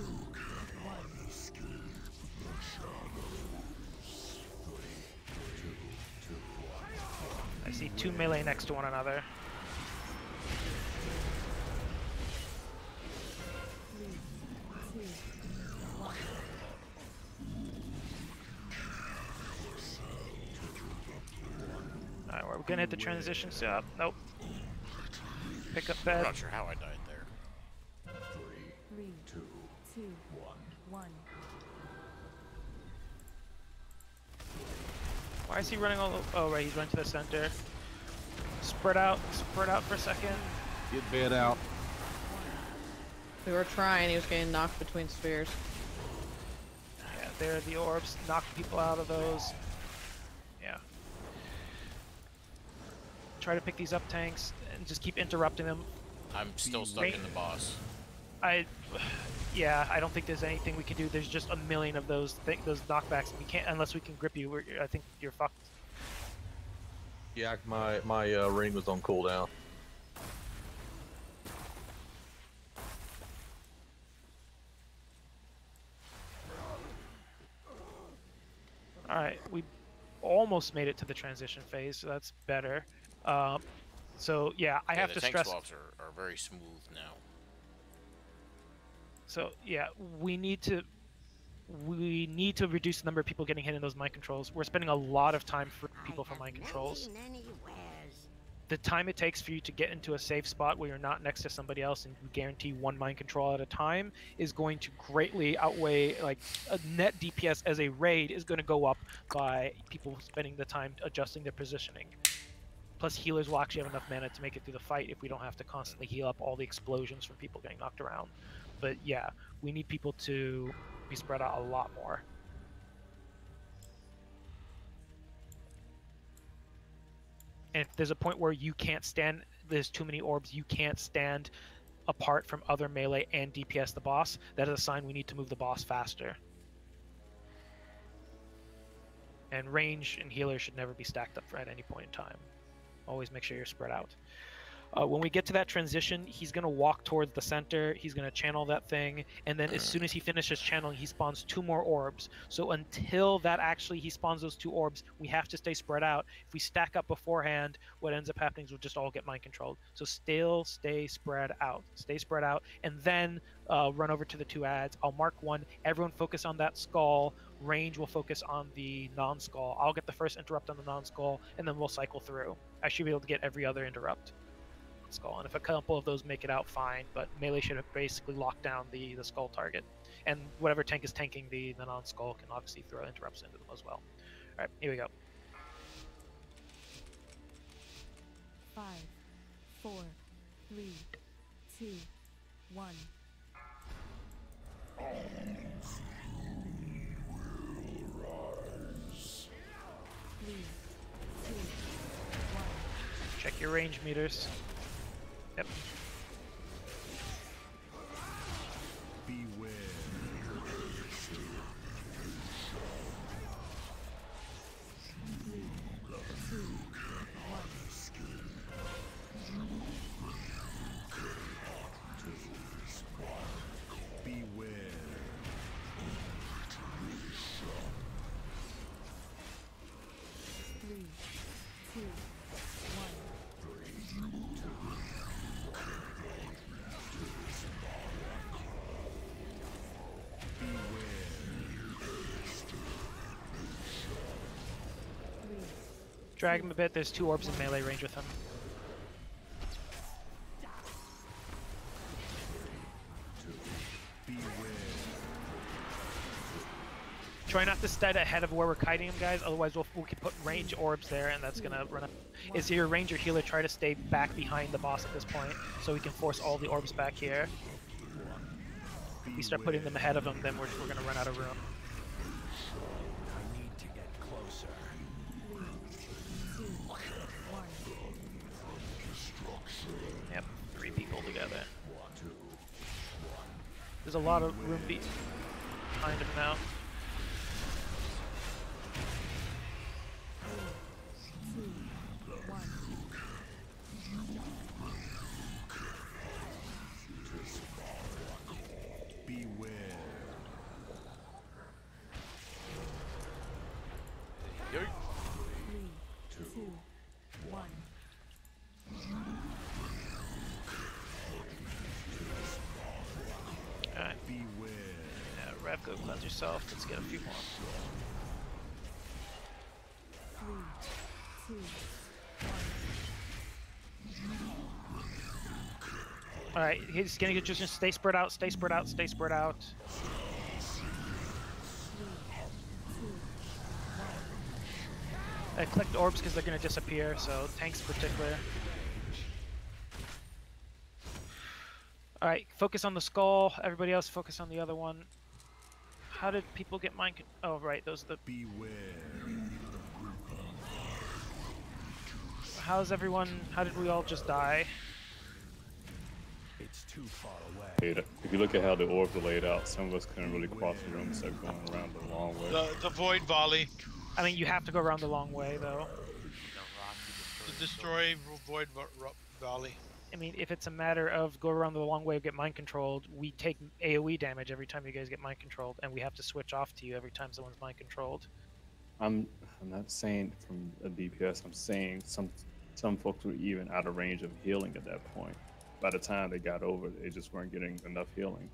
1. I see two melee next to one another. 3, 2, 1. Alright, we're gonna hit the transition step. Nope. Pick up bed. I'm not sure how I died there. 3, 2, 1. Why is he running all over? Oh, right, he's running to the center. Spread out for a second. Get bed out. We were trying, he was getting knocked between spheres. Yeah, there are the orbs. Knock people out of those. Yeah. Try to pick these up tanks and just keep interrupting them. I'm still stuck in the boss. Yeah, I don't think there's anything we can do. There's just a million of those knockbacks. We can't unless we can grip you. I think you're fucked. Yeah, my ring was on cooldown. Alright, we almost made it to the transition phase, so that's better. So yeah, I have to tank stress. swaps are very smooth now. So yeah, we need to reduce the number of people getting hit in those mind controls. We're spending a lot of time for people for mind controls. The time it takes for you to get into a safe spot where you're not next to somebody else and you guarantee one mind control at a time is going to greatly outweigh, like, a net DPS as a raid is going to go up by people spending the time adjusting their positioning. Plus healers will actually have enough mana to make it through the fight if we don't have to constantly heal up all the explosions from people getting knocked around. But yeah, we need people to be spread out a lot more. And if there's a point where you can't stand, there's too many orbs, you can't stand apart from other melee and DPS the boss, that is a sign we need to move the boss faster. And range and healer should never be stacked up for at any point in time. Always make sure you're spread out. When we get to that transition, he's going to walk towards the center, he's going to channel that thing, and then as soon as he finishes channeling, he spawns two more orbs. So until that actually he spawns those two orbs, we have to stay spread out. If we stack up beforehand, what ends up happening is we'll just all get mind controlled. So still stay spread out. Stay spread out, and then run over to the two ads. I'll mark one. Everyone focus on that skull. Range will focus on the non-skull. I'll get the first interrupt on the non-skull, and then we'll cycle through. I should be able to get every other interrupt. Skull, and if a couple of those make it out, fine, but melee should have basically locked down the skull target, and whatever tank is tanking the non-skull can obviously throw interrupts into them as well. Alright, here we go. 5, 4, 3, 2, 1. 3, 2, 1. Check your range meters. Yep. Beware. 3, 2, 1. Beware. 3, 2, 1. Drag him a bit. There's 2 orbs in melee range with him. Try not to stay ahead of where we're kiting him, guys. Otherwise, we can put range orbs there, and that's gonna run up. Is your ranger healer try to stay back behind the boss at this point, so we can force all the orbs back here. If we start putting them ahead of him, then we're gonna run out of room. I need to get closer. 3, 2, 1. Yep, 3 people together. There's a lot of room behind him now. 2, 1. Beware. 3, 2, 1. Alright. Beware. Yeah, Rev, go cleanse yourself. Let's get a few more. 3, 2, 1. Alright, he's gonna just stay spread out, stay spread out, stay spread out. 3, 2, 1. I clicked orbs because they're gonna disappear, so tanks in particular. Alright, focus on the skull. Everybody else focus on the other one. How did people get mine? Oh, right, those are the. Beware. How's everyone? How did we all just die? It's too far away. If you look at how the orbs are laid out, some of us couldn't really cross the room, so going around the long way. The void volley. I mean, you have to go around the long way, though. The destroy void volley. I mean, if it's a matter of go around the long way, get mind controlled, we take AoE damage every time you guys get mind controlled, and we have to switch off to you every time someone's mind controlled. I'm not saying from a DPS. I'm saying some folks were even out of range of healing at that point. By the time they got over, they just weren't getting enough healing.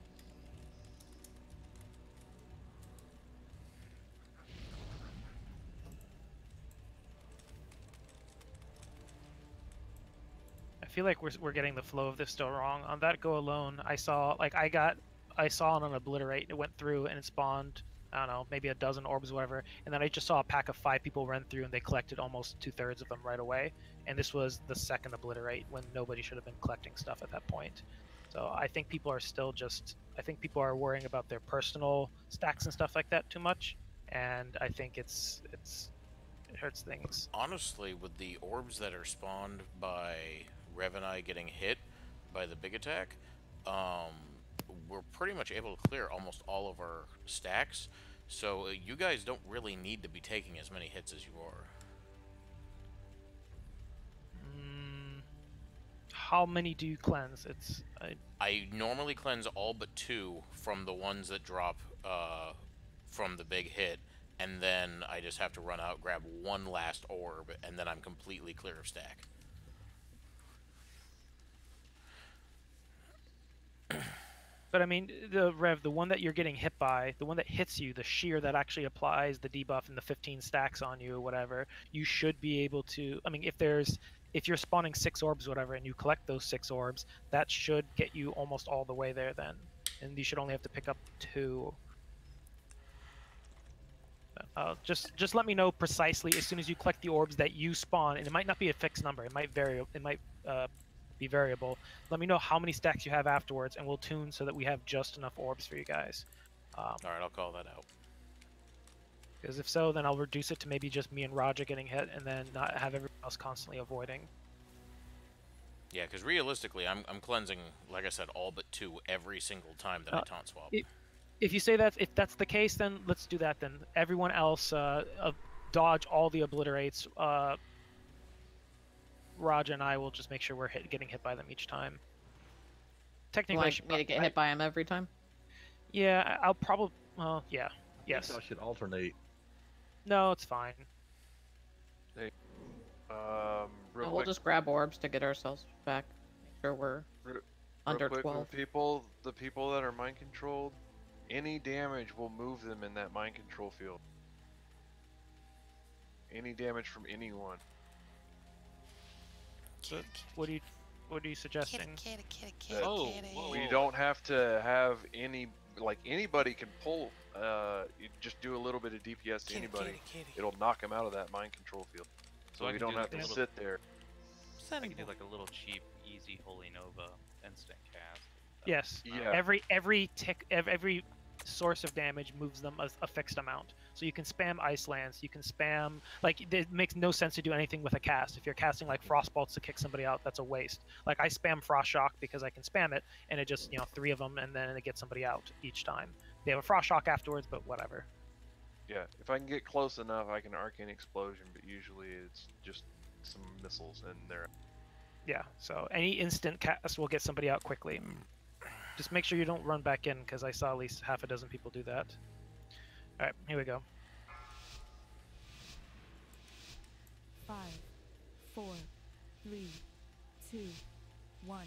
I feel like we're getting the flow of this still wrong. On that go alone, I saw on an obliterate. It went through and it spawned, I don't know, maybe a dozen orbs or whatever. And then I just saw a pack of 5 people run through and they collected almost 2/3 of them right away. And this was the second obliterate when nobody should have been collecting stuff at that point. So I think people are still I think people are worrying about their personal stacks and stuff like that too much. And I think it hurts things. Honestly, with the orbs that are spawned by Rev and I getting hit by the big attack, we're pretty much able to clear almost all of our stacks. So you guys don't really need to be taking as many hits as you are. How many do you cleanse? I normally cleanse all but 2 from the ones that drop from the big hit, and then I just have to run out, grab one last orb, and then I'm completely clear of stack. But I mean, the one that you're getting hit by, the one that hits you, the shear that actually applies the debuff and the 15 stacks on you or whatever, you should be able to. I mean, if you're spawning 6 orbs or whatever, and you collect those 6 orbs, that should get you almost all the way there then, and you should only have to pick up 2. Just let me know precisely as soon as you collect the orbs that you spawn, and it might not be a fixed number. It might vary. It might be variable. Let me know how many stacks you have afterwards, and we'll tune so that we have just enough orbs for you guys. All right, I'll call that out. Because if so, then I'll reduce it to maybe just me and Roger getting hit, and then not have everyone else constantly avoiding. Yeah, because realistically, I'm cleansing, like I said, all but 2 every single time that I taunt swap. If you say if that's the case, then let's do that. Then everyone else dodge all the obliterates. Roger and I will just make sure we're getting hit by them each time. Technically, You want me to get hit by him every time? Yeah, I'll probably. Well, yeah, yes. I should alternate. No, it's fine. Hey, real We'll quick, just grab orbs to get ourselves back. Make sure we're under real quick, 12. the people that are mind controlled, any damage will move them in that mind control field. any damage from anyone. So what are you suggesting? That Oh, we don't have to have any, like, anybody can pull. You just do a little bit of DPS to anybody. It'll knock them out of that mind control field. So I we can don't do, have like, to a little- sit there. I can do like a little cheap, easy Holy Nova instant cast. Yes. Yeah. Every source of damage moves them a fixed amount. So you can spam Ice Lance, you can spam it makes no sense to do anything with a cast. If you're casting like Frost Bolts to kick somebody out, that's a waste. Like I spam Frost Shock because I can spam it, and it just 3 of them, and then it gets somebody out each time. They have a Frost Shock afterwards, but whatever. Yeah, if I can get close enough, I can Arcane Explosion, but usually it's just some missiles and they're. Yeah. So any instant cast will get somebody out quickly. Just make sure you don't run back in, because I saw at least half a dozen people do that. All right, here we go. 5, 4, 3, 2, 1.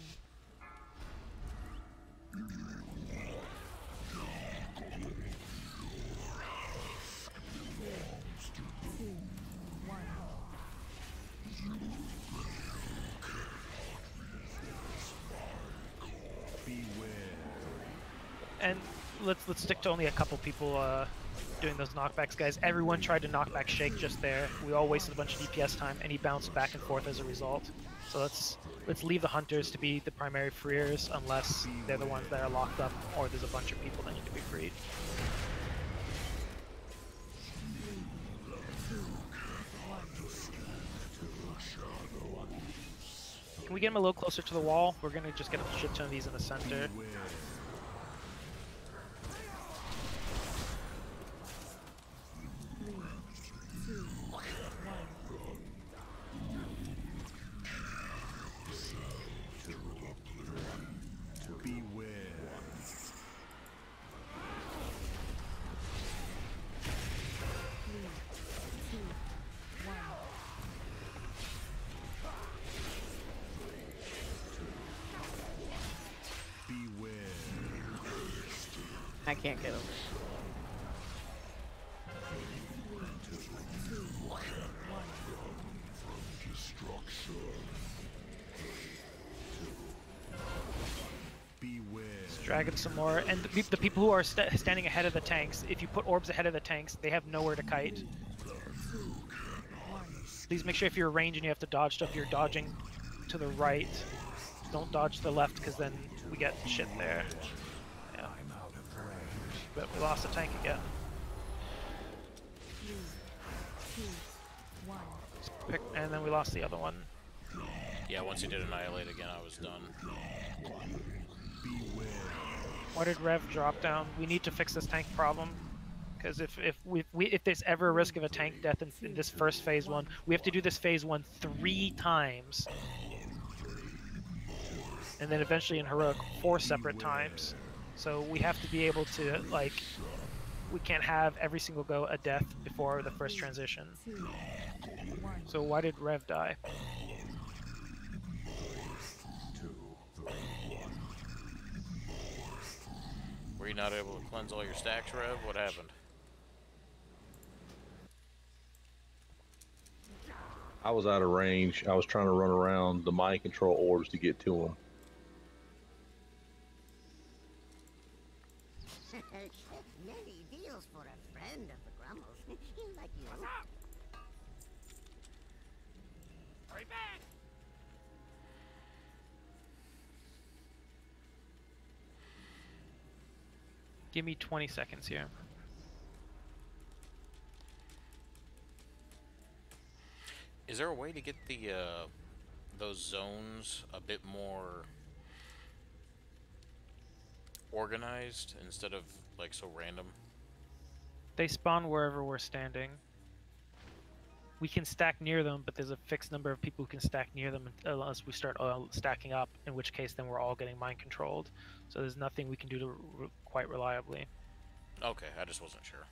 And let's stick to only a couple people doing those knockbacks, guys. Everyone tried to knockback Shake just there. We all wasted a bunch of DPS time, and he bounced back and forth as a result. So let's leave the hunters to be the primary freers, unless they're the ones that are locked up, or there's a bunch of people that need to be freed. Can we get him a little closer to the wall? We're gonna just get a shit ton of these in the center. I can't get him. Let's drag him some more. And the people who are standing ahead of the tanks, if you put orbs ahead of the tanks, they have nowhere to kite. Please make sure if you're range and you have to dodge stuff, you're dodging to the right. Don't dodge to the left, because then we get shit there. Yeah. But we lost the tank again. And then we lost the other one. Yeah, once he did Annihilate again, I was done. Why did Rev drop down? We need to fix this tank problem. Because if there's ever a risk of a tank death in this first phase 1, we have to do this phase 1 3 times. And then eventually in Heroic 4 separate times. So we have to be able to, like, we can't have every single go a death before the first transition. So why did Rev die? Were you not able to cleanse all your stacks, Rev? What happened? I was out of range. I was trying to run around the mind control orbs to get to them. Many deals for a friend of the Grummles. Like you. Hurry back! Give me 20 seconds here. Is there a way to get the those zones a bit more organized instead of like so random? They spawn wherever we're standing. We can stack near them, but there's a fixed number of people who can stack near them unless we start stacking up, in which case then we're all getting mind controlled. So there's nothing we can do to quite reliably. Okay, I just wasn't sure.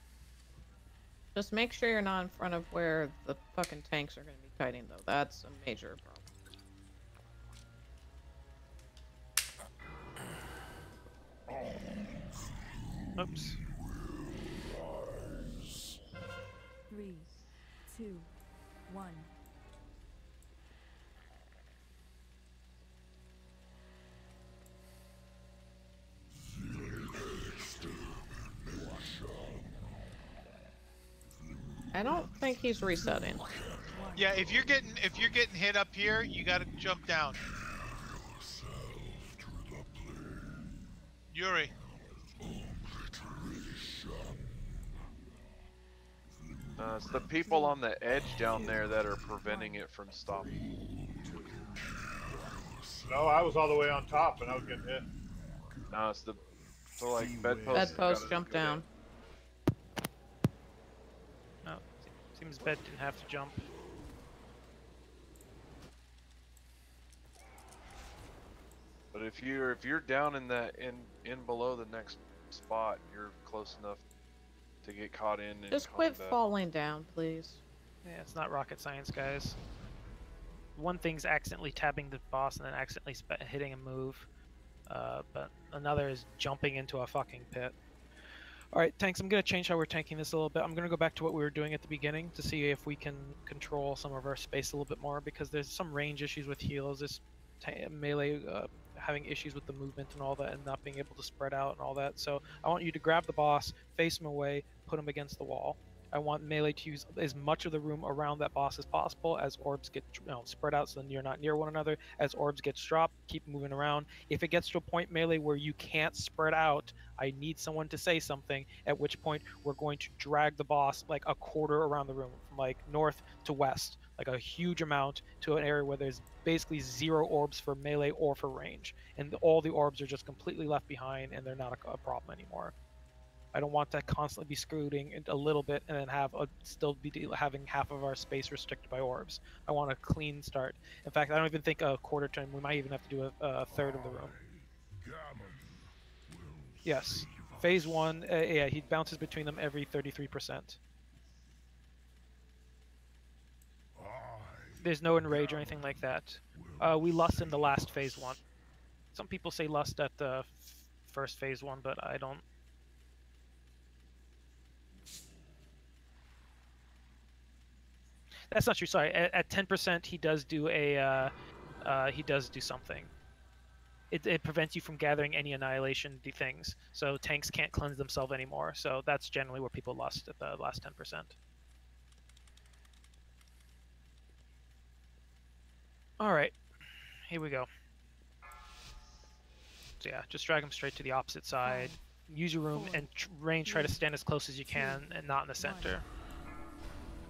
Just make sure you're not in front of where the fucking tanks are going to be kiting, though. That's a major problem. Oops. 3, 2, 1. I don't think he's resetting. Yeah, if you're getting hit up here, you gotta jump down. Yuri. It's the people on the edge down there that are preventing it from stopping. No, I was all the way on top and I was getting hit. No, it's the like bedpost. Bedpost jumped down. No, seems bed didn't have to jump. But if you're down in that in below the next spot, you're close enough to get caught in. Just quit falling down, please. Yeah, it's not rocket science, guys. One thing's accidentally tabbing the boss and then accidentally hitting a move, but another is jumping into a fucking pit. Alright, tanks, I'm going to change how we're tanking this a little bit. I'm going to go back to what we were doing at the beginning to see if we can control some of our space a little bit more, because there's some range issues with heals. This melee having issues with the movement and all that, and not being able to spread out and all that. So I want you to grab the boss, face him away, put him against the wall. I want melee to use as much of the room around that boss as possible as orbs get spread out so then you're not near one another. As orbs gets dropped, keep moving around. If it gets to a point, melee, where you can't spread out, I need someone to say something, at which point we're going to drag the boss like a quarter around the room, from like north to west, like a huge amount, to an area where there's basically 0 orbs for melee or for range. And all the orbs are just completely left behind and they're not a problem anymore. I don't want to constantly be screwing a little bit and then still be having half of our space restricted by orbs. I want a clean start. In fact, I don't even think a quarter turn. We might even have to do a third of the room. Yes. Phase 1, yeah, he bounces between them every 33%. There's no enrage or anything like that. We lust in the last phase 1. Some people say lust at the first phase 1, but I don't. That's not true. Sorry. At 10%, he does do something. It prevents you from gathering any annihilation things. So tanks can't cleanse themselves anymore. So that's generally where people lust at the last 10%. All right, here we go. So yeah, just drag him straight to the opposite side. Use your room and range. Try to stand as close as you can and not in the center.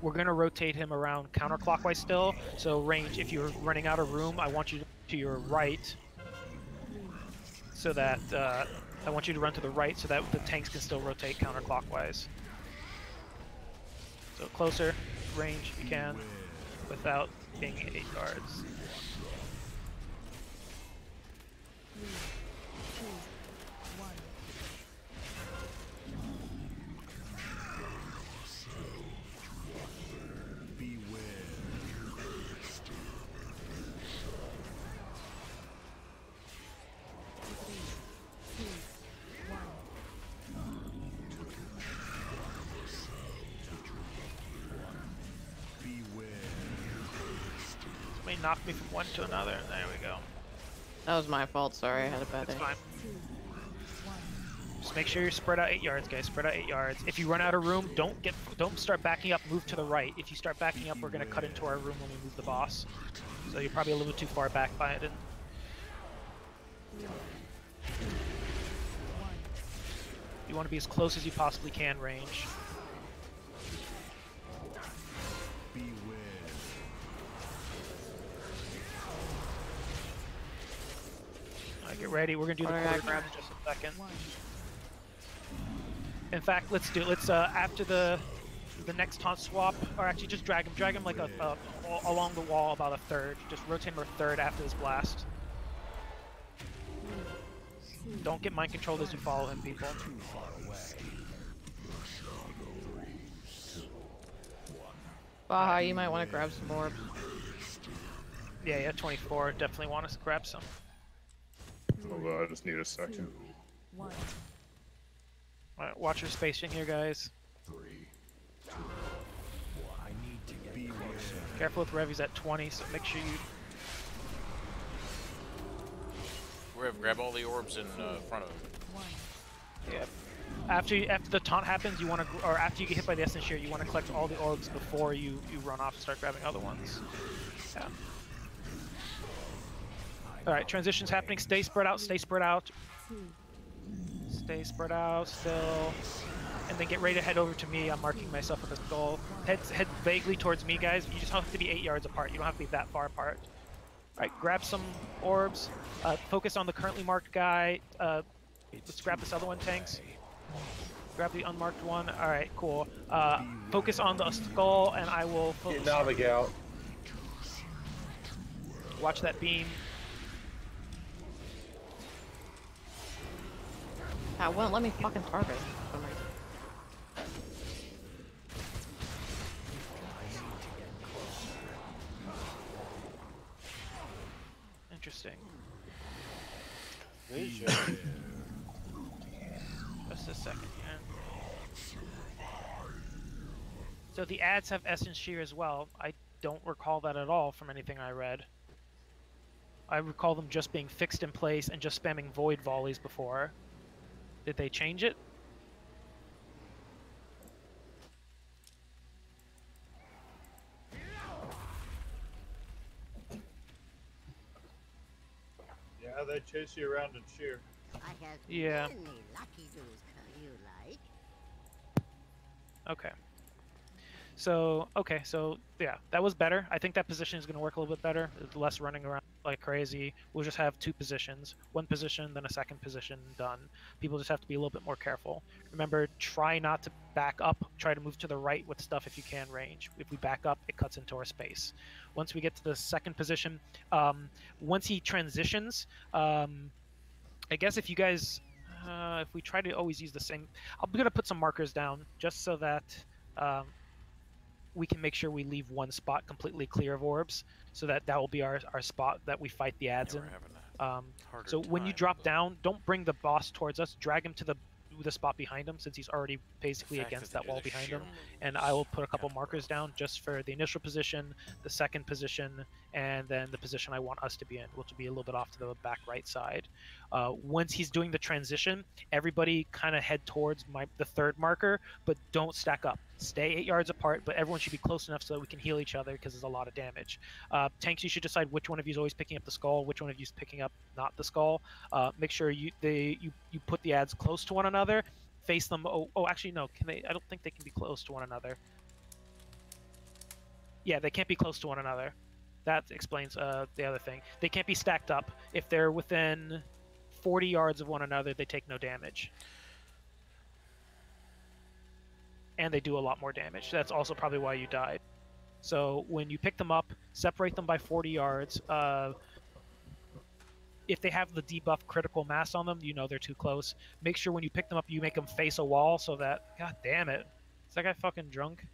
We're going to rotate him around counterclockwise still. So range, if you're running out of room, I want you to your right, so that I want you to run to the right so that the tanks can still rotate counterclockwise. So closer range if you can without being 8 yards. Knocked me from one to another. There we go. That was my fault. Sorry, I had a bad day. That's fine. Just make sure you're spread out 8 yards, guys. Spread out 8 yards. If you run out of room, don't start backing up. Move to the right. If you start backing up, we're gonna cut into our room when we move the boss. So you're probably a little bit too far back by it. You want to be as close as you possibly can, range. Get ready. We're gonna do the quarter turn in just a second. In fact, let's do it. Let's after the next taunt swap, or actually just drag him like along the wall about a third. Just rotate him a third after this blast. Don't get mind controlled as you follow him, people. Baja, you might want to grab some orbs. Yeah, 24. Definitely want us to grab some. I just need a second. Alright, watch your spacing here, guys. 3, 2, 1. I need to get closer. Careful with Rev, he's at 20, so make sure you... Rev, grab all the orbs in front of him. Yeah. After the taunt happens, you want to, or after you get hit by the Essence Shear, you want to collect all the orbs before you run off and start grabbing other ones. Yeah. All right, transition's happening. Stay spread out. Stay spread out. Stay spread out still, and then get ready to head over to me. I'm marking myself with a skull. Head vaguely towards me, guys. You just have to be 8 yards apart. You don't have to be that far apart. All right, grab some orbs. Focus on the currently marked guy. Let's grab this other one, Tanks. Grab the unmarked one. All right, cool. Focus on the skull, and I will focus. Get Navig out. Watch that beam. That won't let me fucking target. Interesting. Vision. Just a second here. So the ads have Essence Shear as well. I don't recall that at all from anything I read. I recall them just being fixed in place and just spamming Void Volleys before. Did they change it? Yeah, they chase you around and shear. I have Yeah. many lucky dudes you like. Okay. So yeah, that was better. I think that position is going to work a little bit better. Less running around like crazy. We'll just have 2 positions. 1 position, then a 2nd position done. People just have to be a little bit more careful. Remember, try not to back up. Try to move to the right with stuff if you can range. If we back up, it cuts into our space. Once we get to the 2nd position, once he transitions, I guess if you guys, if we try to always use the same, I'm going to put some markers down just so that we can make sure we leave one spot completely clear of orbs, so that will be our spot that we fight the ads in. So when you drop down, don't bring the boss towards us. Drag him to the spot behind him, since he's already basically against that wall behind him. And I will put a couple markers down just for the initial position, the 2nd position, and then the position I want us to be in, which will be a little bit off to the back right side. Once he's doing the transition, everybody kind of head towards the 3rd marker, but don't stack up. Stay 8 yards apart, but everyone should be close enough so that we can heal each other, because there's a lot of damage. Tanks, you should decide which one of you is always picking up the skull, which one of you is picking up not the skull. Make sure you put the ads close to one another. Face them. Oh, actually no. Can they? I don't think they can be close to one another. Yeah, they can't be close to one another. That explains the other thing. They can't be stacked up. If they're within 40 yards of one another, they take no damage. And they do a lot more damage. That's also probably why you died. So when you pick them up, separate them by 40 yards. If they have the debuff critical mass on them, you know they're too close. Make sure when you pick them up, you make them face a wall so that... God damn it. Is that guy fucking drunk?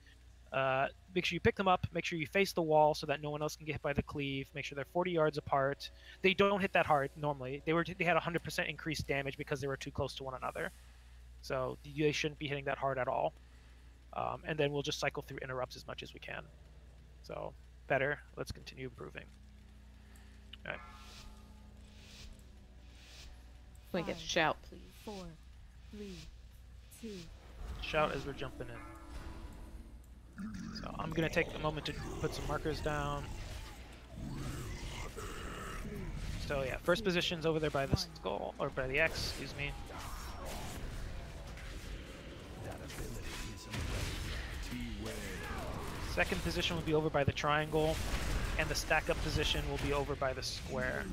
Make sure you pick them up. Make sure you face the wall so that no one else can get hit by the cleave. Make sure they're 40 yards apart. They don't hit that hard normally. They had 100% increased damage because they were too close to one another. So they shouldn't be hitting that hard at all. And then we'll just cycle through interrupts as much as we can. So, better. Let's continue improving. All right. Can we get shout, please? 4, 3, 2. Shout as we're jumping in. So I'm gonna take a moment to put some markers down. So yeah, 1st position's over there by the skull, or by the X, excuse me. Second position will be over by the triangle, and the stack up position will be over by the square.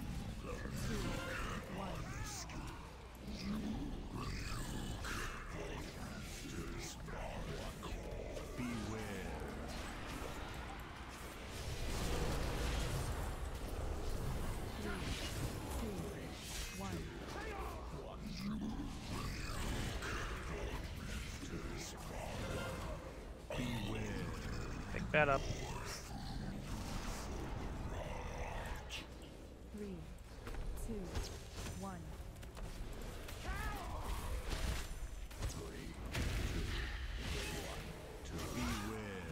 Pick that up. 3, 2, 1. Beware.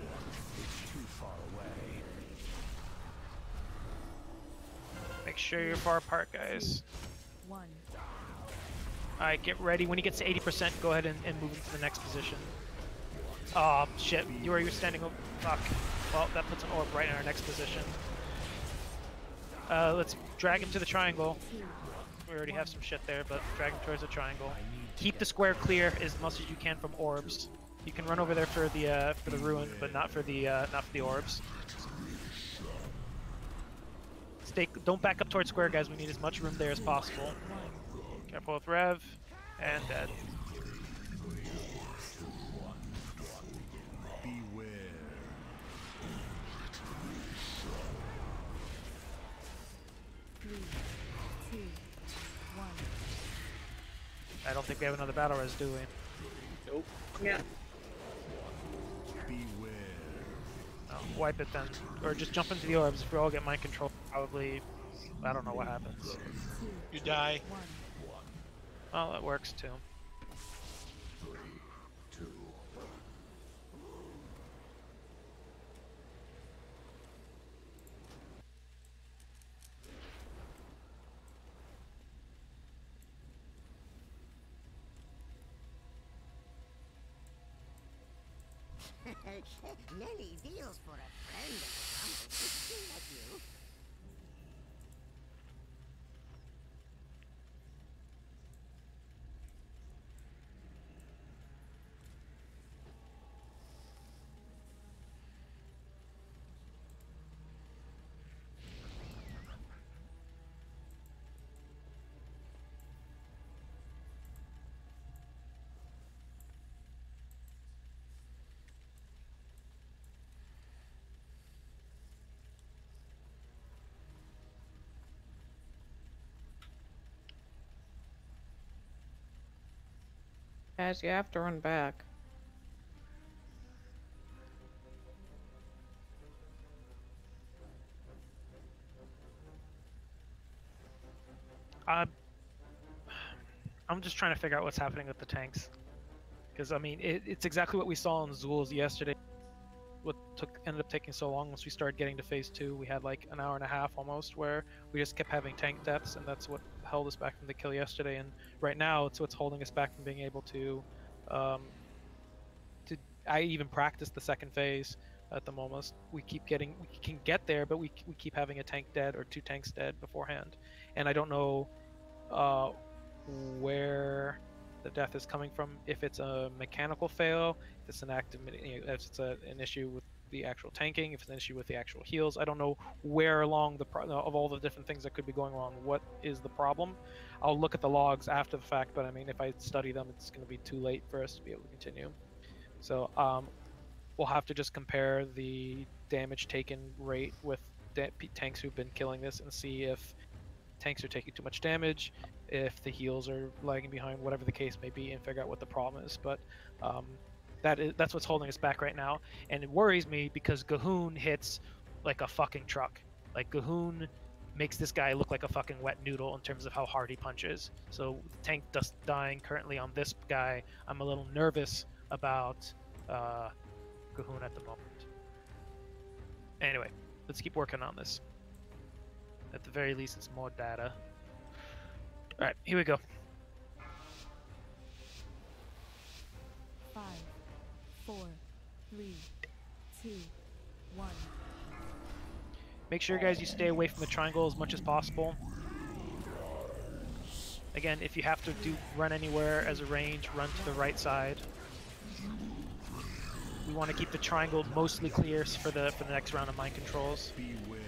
It's too far away. Make sure you're far apart, guys. 1. Alright, get ready. When he gets to 80%, go ahead and move him to the next position. Oh, shit. You're standing over. Fuck. Well, that puts an orb right in our next position. Let's drag him to the triangle. We already have some shit there, but drag him towards the triangle. Keep the square clear as much as you can from orbs. You can run over there for the ruin, but not for the orbs. Don't back up towards square, guys. We need as much room there as possible. Careful with Rev, and dead. Beware. Three, two, 1. I don't think we have another battle res, do we? Nope. Yeah. Beware. No, wipe it then. Or just jump into the orbs. If we all get mind control, probably... I don't know what happens. You die. 1. Well, that works too. Nelly deals for a friend of the Grumbles. Like you. Guys, you have to run back. I'm just trying to figure out what's happening with the tanks. Because, I mean, it's exactly what we saw in Zul's yesterday. What ended up taking so long once we started getting to phase 2. We had like an hour and a half almost where we just kept having tank deaths, and that's what held us back from the kill yesterday. And right now, it's what's holding us back from being able to I even practice the second phase at the moment. We can get there, but we keep having a tank dead or 2 tanks dead beforehand. And I don't know where the death is coming from. If it's a mechanical fail, if it's an active, if it's an issue with the actual tanking, if it's an issue with the actual heals. I don't know where along of all the different things that could be going wrong, what is the problem. I'll look at the logs after the fact, but I mean, if I study them, it's going to be too late for us to be able to continue. So we'll have to just compare the damage taken rate with tanks who've been killing this and see if tanks are taking too much damage, if the heals are lagging behind, whatever the case may be, and figure out what the problem is. But that's what's holding us back right now, and it worries me because Gahoon hits like a fucking truck. Like Gahoon makes this guy look like a fucking wet noodle in terms of how hard he punches. So the tank dust dying currently on this guy, I'm a little nervous about Gahoon at the moment. Anyway, let's keep working on this. At the very least, it's more data. Alright, here we go. 5, 4, 3, 2, 1. Make sure, guys, you stay away from the triangle as much as possible. Again, if you have to run anywhere as a range, run to the right side. We want to keep the triangle mostly clear for the next round of mind controls. Beware.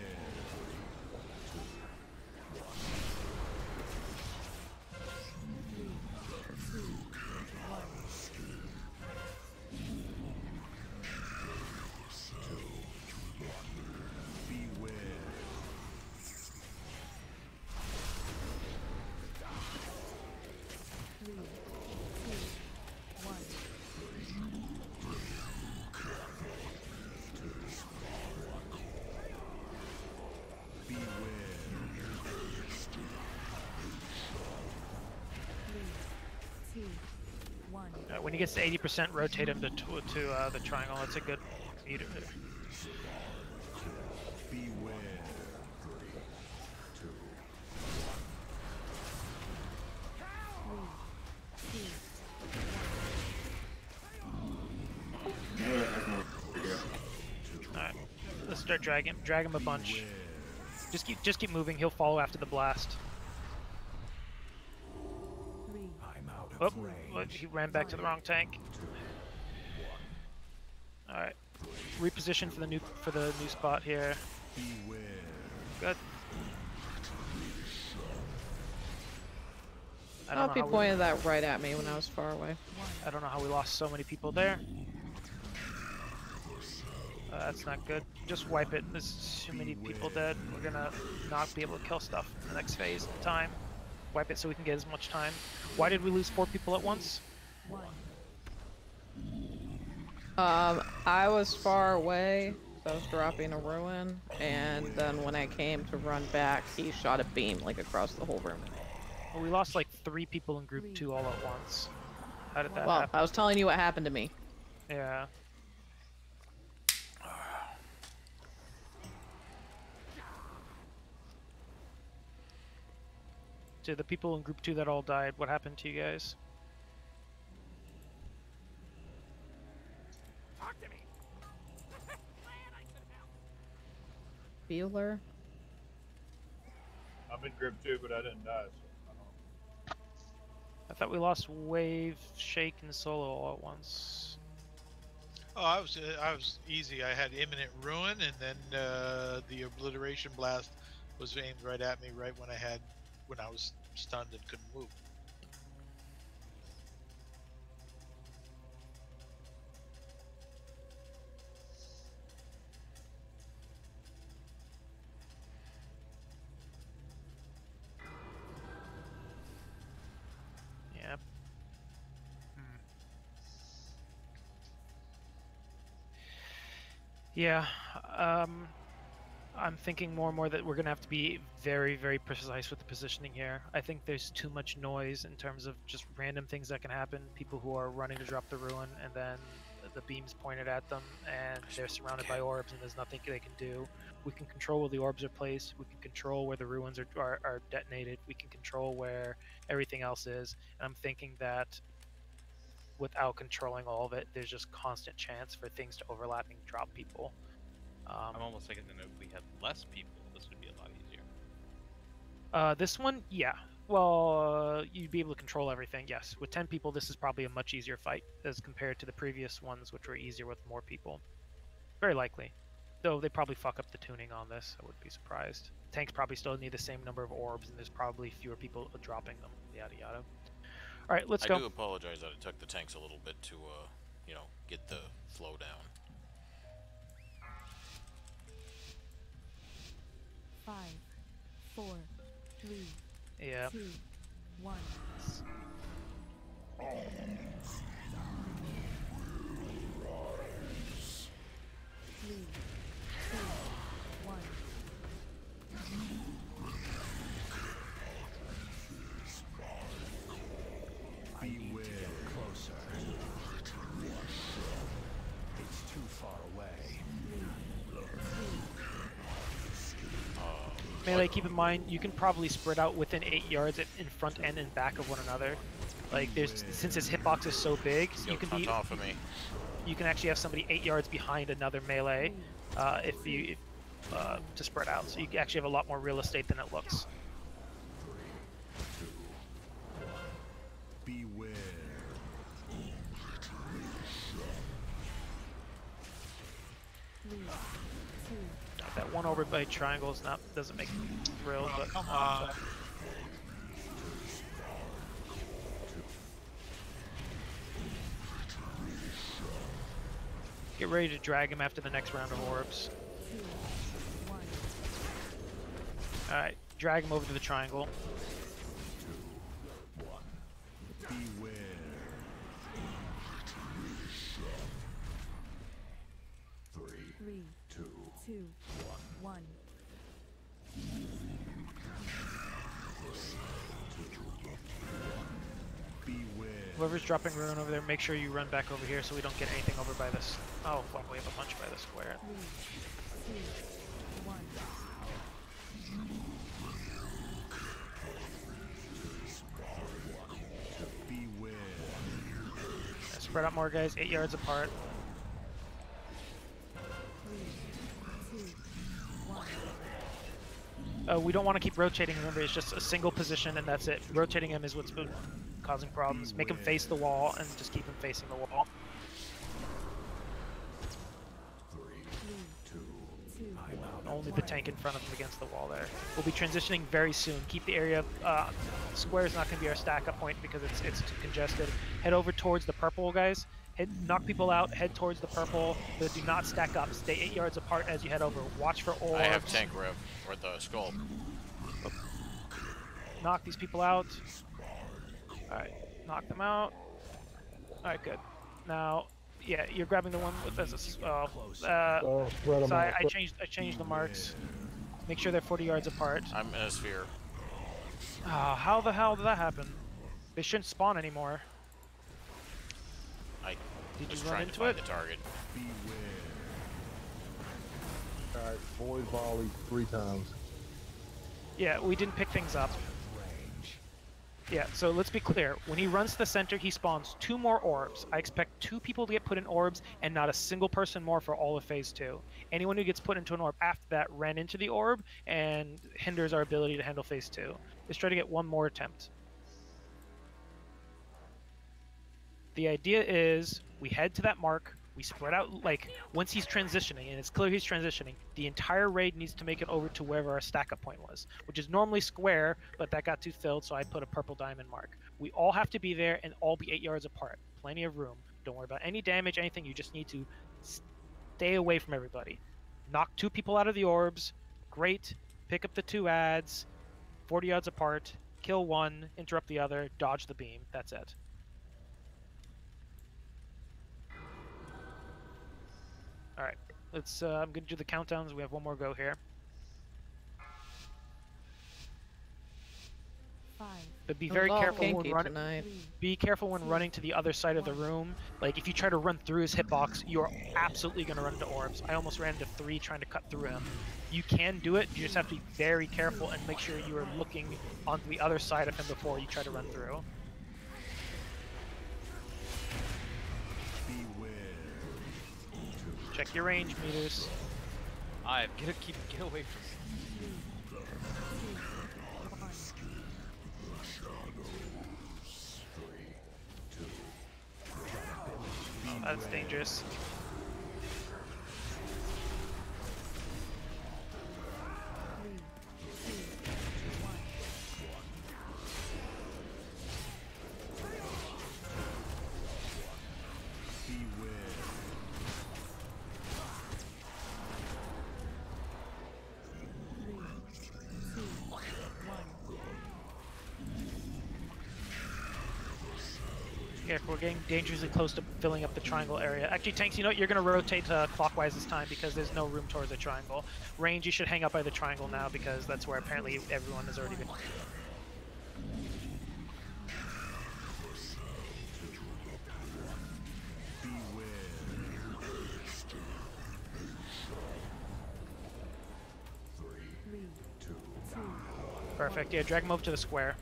When he gets to 80%, rotate him to the triangle. That's a good meter. Beware. Alright. Let's start dragging him. Drag him a bunch. Just keep moving. He'll follow after the blast. Oh, he ran back to the wrong tank. Alright. Reposition for the new spot here. Good. I I hope he pointed that right at me when I was far away. I don't know how we lost so many people there. That's not good. Just wipe it. There's too many people dead. We're gonna not be able to kill stuff in the next phase of time. Wipe it so we can get as much time. Why did we lose 4 people at once? I was far away, so I was dropping a ruin, and then when I came to run back, he shot a beam like across the whole room. Well, we lost like 3 people in group 2 all at once. How did that Well, happen? I was telling you what happened to me. Yeah. To the people in group 2 that all died, what happened to you guys? Bueller? I'm in grip 2, but I didn't die, so I don't. I thought we lost Wave, Shake, and Solo all at once. Oh, I was easy. I had imminent ruin, and then the obliteration blast was aimed right at me right when I was stunned and couldn't move. Yep. Yeah, I'm thinking more and more that we're going to have to be very, very precise with the positioning here. I think there's too much noise in terms of just random things that can happen. People who are running to drop the ruin, and then the beam's pointed at them, and they're surrounded by orbs, and there's nothing they can do. We can control where the orbs are placed. We can control where the ruins are detonated. We can control where everything else is. And I'm thinking that without controlling all of it, there's just constant chance for things to overlap and drop people. I'm almost thinking that if we had less people, this would be a lot easier. This one, yeah. Well, you'd be able to control everything, yes. With 10 people, this is probably a much easier fight as compared to the previous ones, which were easier with more people. Very likely. Though they probably fuck up the tuning on this, I wouldn't be surprised. Tanks probably still need the same number of orbs, and there's probably fewer people dropping them, yada yada. Alright, let's go. I do apologize that it took the tanks a little bit to, you know, get the flow down. 5, 4, 3, yeah. 2, 1. Beware. Closer. It's too far away. Melee, keep in mind, you can probably spread out within 8 yards in front and in back of one another. Like, since his hitbox is so big, you can be off of me. You can actually have somebody 8 yards behind another melee to spread out. So you actually have a lot more real estate than it looks. Beware. That one over by triangles doesn't make me thrilled, but come on. Get ready to drag him after the next round of orbs. Alright, drag him over to the triangle. Beware. 3, 2, 1. Beware. Whoever's dropping ruin over there, make sure you run back over here so we don't get anything over by this. Oh, fuck, we have a bunch by the square. 3, 2, 1. Beware. Spread out more guys, 8 yards apart. We don't want to keep rotating. Remember, it's just a single position and that's it. Rotating him is what's been causing problems. Make him face the wall and just keep him facing the wall. 3, 2, I'm out. Only the tank in front of him against the wall there. We'll be transitioning very soon. Keep the area. Square is not going to be our stack-up point because it's too congested. Head over towards the purple, guys. Knock people out. Head towards the purple. But do not stack up. Stay 8 yards apart as you head over. Watch for orbs. I have tank rev or the skull. Knock these people out. All right, knock them out. All right, good. Now, yeah, you're grabbing the one with this. So I changed the marks. Make sure they're 40 yards apart. I'm in a sphere. How the hell did that happen? They shouldn't spawn anymore. Did you run into it? The target. Alright, void volley 3 times. Yeah, we didn't pick things up. Yeah, so let's be clear. When he runs to the center, he spawns 2 more orbs. I expect 2 people to get put in orbs and not a single person more for all of phase 2. Anyone who gets put into an orb after that ran into the orb and hinders our ability to handle phase 2. Let's try to get one more attempt. The idea is we head to that mark, we spread out, like, once he's transitioning, and it's clear he's transitioning, the entire raid needs to make it over to wherever our stack-up point was, which is normally square, but that got too filled, so I put a purple diamond mark. We all have to be there and all be 8 yards apart. Plenty of room. Don't worry about any damage, anything. You just need to stay away from everybody. Knock 2 people out of the orbs. Great. Pick up the 2 ads. 40 yards apart. Kill 1. Interrupt the other. Dodge the beam. That's it. Alright, let's, I'm gonna do the countdowns. We have one more go here. 5. But be very careful when running. Running to the other side of the room. Like, if you try to run through his hitbox, you're absolutely gonna run into orbs. I almost ran into 3 trying to cut through him. You can do it, you just have to be very careful and make sure you are looking onto the other side of him before you try to run through. Check your range meters. Get away from me. Oh, that's dangerous. Yeah, we're getting dangerously close to filling up the triangle area. Actually, tanks, you know what? You're going to rotate clockwise this time because there's no room towards the triangle. Range, you should hang up by the triangle now because that's where apparently everyone has already been. Perfect. Yeah, drag him over to the square.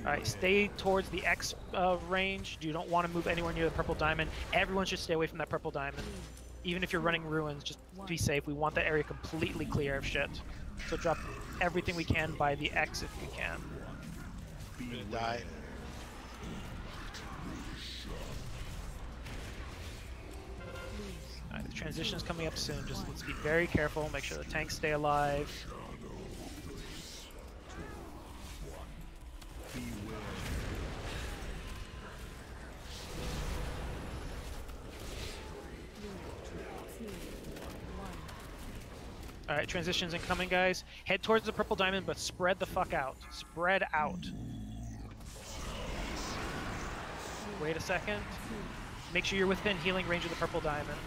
Alright, stay towards the X range. You don't want to move anywhere near the purple diamond. Everyone should stay away from that purple diamond. Even if you're running ruins, just be safe. We want that area completely clear of shit. So drop everything we can by the X if we can. I'm gonna die. Alright, the transition's coming up soon. Just let's be very careful. Make sure the tanks stay alive. Alright, transitions incoming, guys. Head towards the purple diamond, but spread the fuck out. Spread out. Wait a second. Make sure you're within healing range of the purple diamond.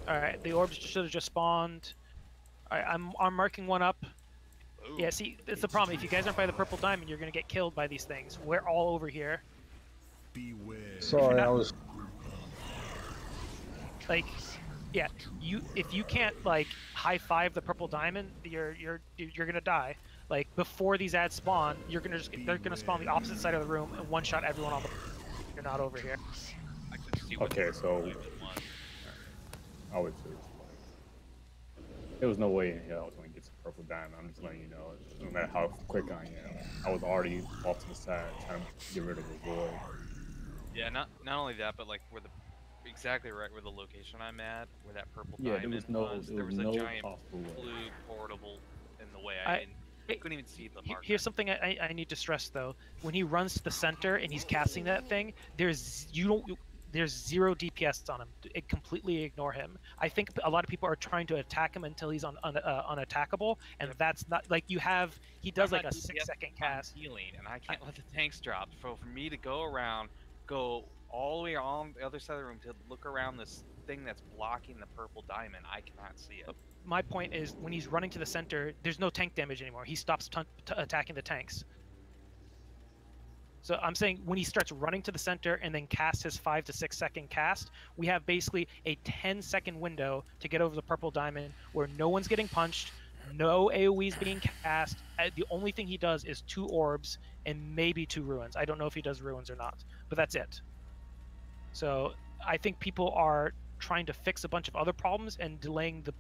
Alright, the orbs should have just spawned. Alright, I'm marking one up. Ooh. Yeah, see, it's the problem. If you guys aren't by the purple diamond, you're gonna get killed by these things. We're all over here. Beware. Sorry, I was... Like... Yeah, if you can't like high five the purple diamond, you're gonna die. Like before these ads spawn, they're gonna spawn the opposite side of the room and one shot everyone on the. You're not over here. Okay, so I would say it's like there was no way in hell I was gonna get some purple diamond. I'm just letting you know, no matter how quick I am, I was already off to the side trying to get rid of a void. Yeah, not only that, but like where the exactly right where the location I'm at, where that purple Yeah, diamond there was a giant blue portable in the way. I couldn't even see the marker. Here's something I need to stress though. When he runs to the center and he's casting that thing, there's zero DPS on him. Completely ignore him. I think a lot of people are trying to attack him until he's unattackable, and that's not like he does like a 6-second cast. I'm healing, and I can't let the tanks drop. So for me to go around, go all the way on the other side of the room to look around this thing that's blocking the purple diamond, I cannot see it. My point is, when he's running to the center, there's no tank damage anymore. He stops attacking the tanks. So I'm saying when he starts running to the center and then casts his 5 to 6 second cast, we have basically a 10-second window to get over the purple diamond where no one's getting punched, no AoE's being cast. The only thing he does is 2 orbs and maybe 2 ruins. I don't know if he does ruins or not, but that's it. So I think people are trying to fix a bunch of other problems and delaying the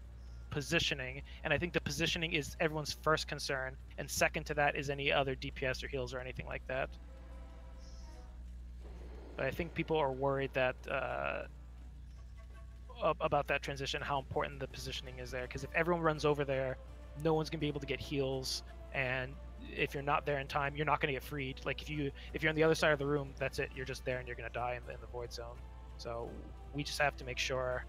positioning, and I think the positioning is everyone's first concern, and second to that is any other DPS or heals or anything like that. But I think people are worried that about that transition, how important the positioning is there, because if everyone runs over there, no one's gonna be able to get heals, and if you're not there in time, you're not gonna get freed. Like if you're on the other side of the room, that's it, you're just there and you're gonna die in the void zone. So we just have to make sure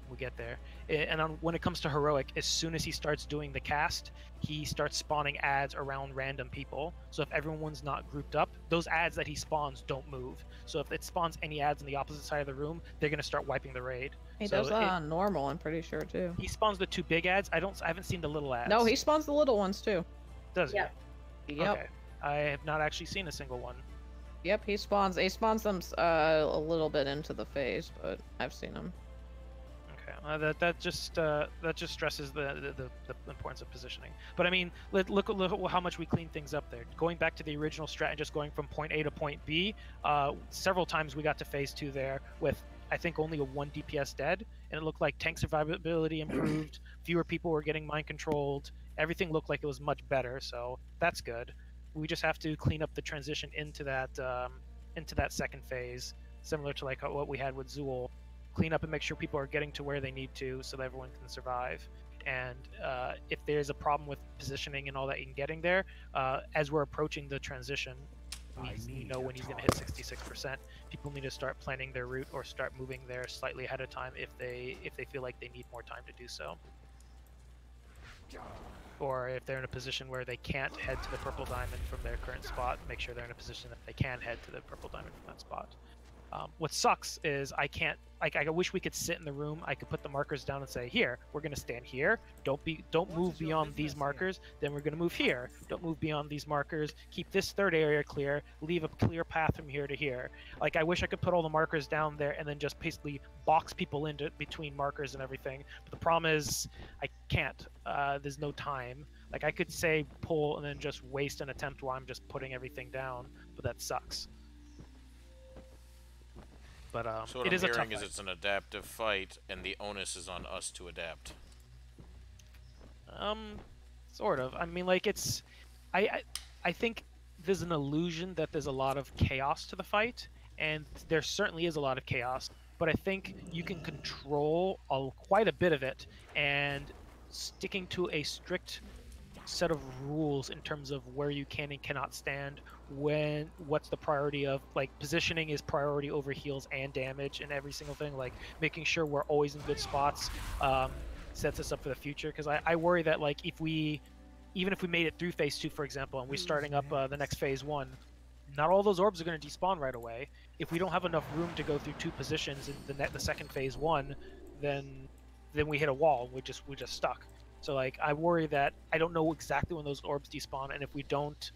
we get there. And when it comes to heroic, as soon as he starts doing the cast, he starts spawning ads around random people. So if everyone's not grouped up, those ads that he spawns don't move. So if it spawns any ads on the opposite side of the room, they're going to start wiping the raid. He does that on normal, I'm pretty sure too. He spawns the 2 big ads. I haven't seen the little ads. No, he spawns the little ones too. Does he? Yep. Okay. I have not actually seen a single one. Yep, he spawns them a little bit into the phase, but I've seen them. That just stresses the importance of positioning. But I mean, look at how much we clean things up there. Going back to the original strat and just going from point A to point B, several times we got to phase 2 there with I think only a 1 DPS dead, and it looked like tank survivability improved. Fewer people were getting mind controlled. Everything looked like it was much better, so that's good. We just have to clean up the transition into that second phase, similar to like what we had with Zool. Clean up and make sure people are getting to where they need to so that everyone can survive. And if there's a problem with positioning and all that in getting there, as we're approaching the transition, we know when he's going to hit 66%. People need to start planning their route or start moving there slightly ahead of time if they feel like they need more time to do so. Or if they're in a position where they can't head to the purple diamond from their current spot, make sure they're in a position that they can head to the purple diamond from that spot. What sucks is I can't. I wish we could sit in the room. I could put the markers down and say, "Here, we're gonna stand here. Don't move beyond these markers. Then we're gonna move here. Don't move beyond these markers. Keep this third area clear. Leave a clear path from here to here." Like I wish I could put all the markers down there and then just basically box people into between markers and everything. But the problem is I can't. There's no time. Like I could say pull and then just waste an attempt while I'm just putting everything down, but that sucks. But so what it I'm is a tough hearing is fight. it's an adaptive fight, and the onus is on us to adapt. Sort of. I mean, like it's, I think there's an illusion that there's a lot of chaos to the fight, and there certainly is a lot of chaos. But I think you can control quite a bit of it, and sticking to a strict set of rules in terms of where you can and cannot stand, what's the priority of, like positioning is priority over heals and damage and every single thing, like making sure we're always in good spots sets us up for the future, because I worry that like even if we made it through phase 2, for example, and we're starting up the next phase 1, not all those orbs are going to despawn right away. If we don't have enough room to go through 2 positions in the second phase 1, then we hit a wall. We're just stuck. So like I worry that I don't know exactly when those orbs despawn, and if we don't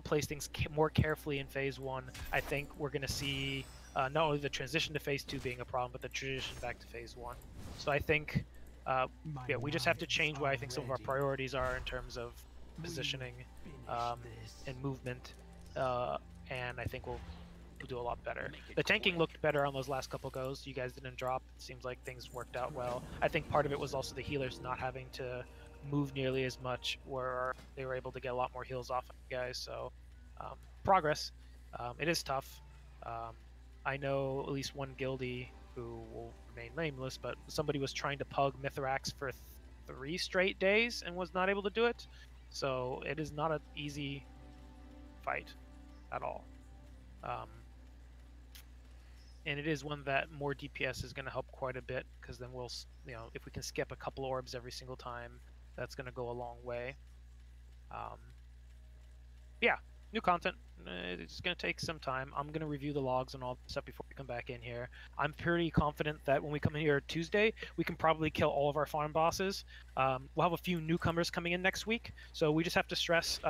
place things more carefully in phase 1, I think we're going to see not only the transition to phase 2 being a problem, but the transition back to phase 1. So I think we just have to change what I think some of our priorities are in terms of positioning and movement, and I think do a lot better. The tanking looked better on those last couple goes. You guys didn't drop. It seems like things worked out well. I think part of it was also the healers not having to move nearly as much, where they were able to get a lot more heals off of you guys. So progress. It is tough. I know at least one guildie who will remain nameless, but somebody was trying to pug Mithrax for 3 straight days and was not able to do it. So it is not an easy fight at all. And it is one that more DPS is going to help quite a bit, because then we'll, if we can skip a couple orbs every single time, that's going to go a long way. Yeah, new content. It's going to take some time. I'm going to review the logs and all that stuff before we come back in here. I'm pretty confident that when we come in here Tuesday, we can probably kill all of our farm bosses. We'll have a few newcomers coming in next week, so we just have to stress,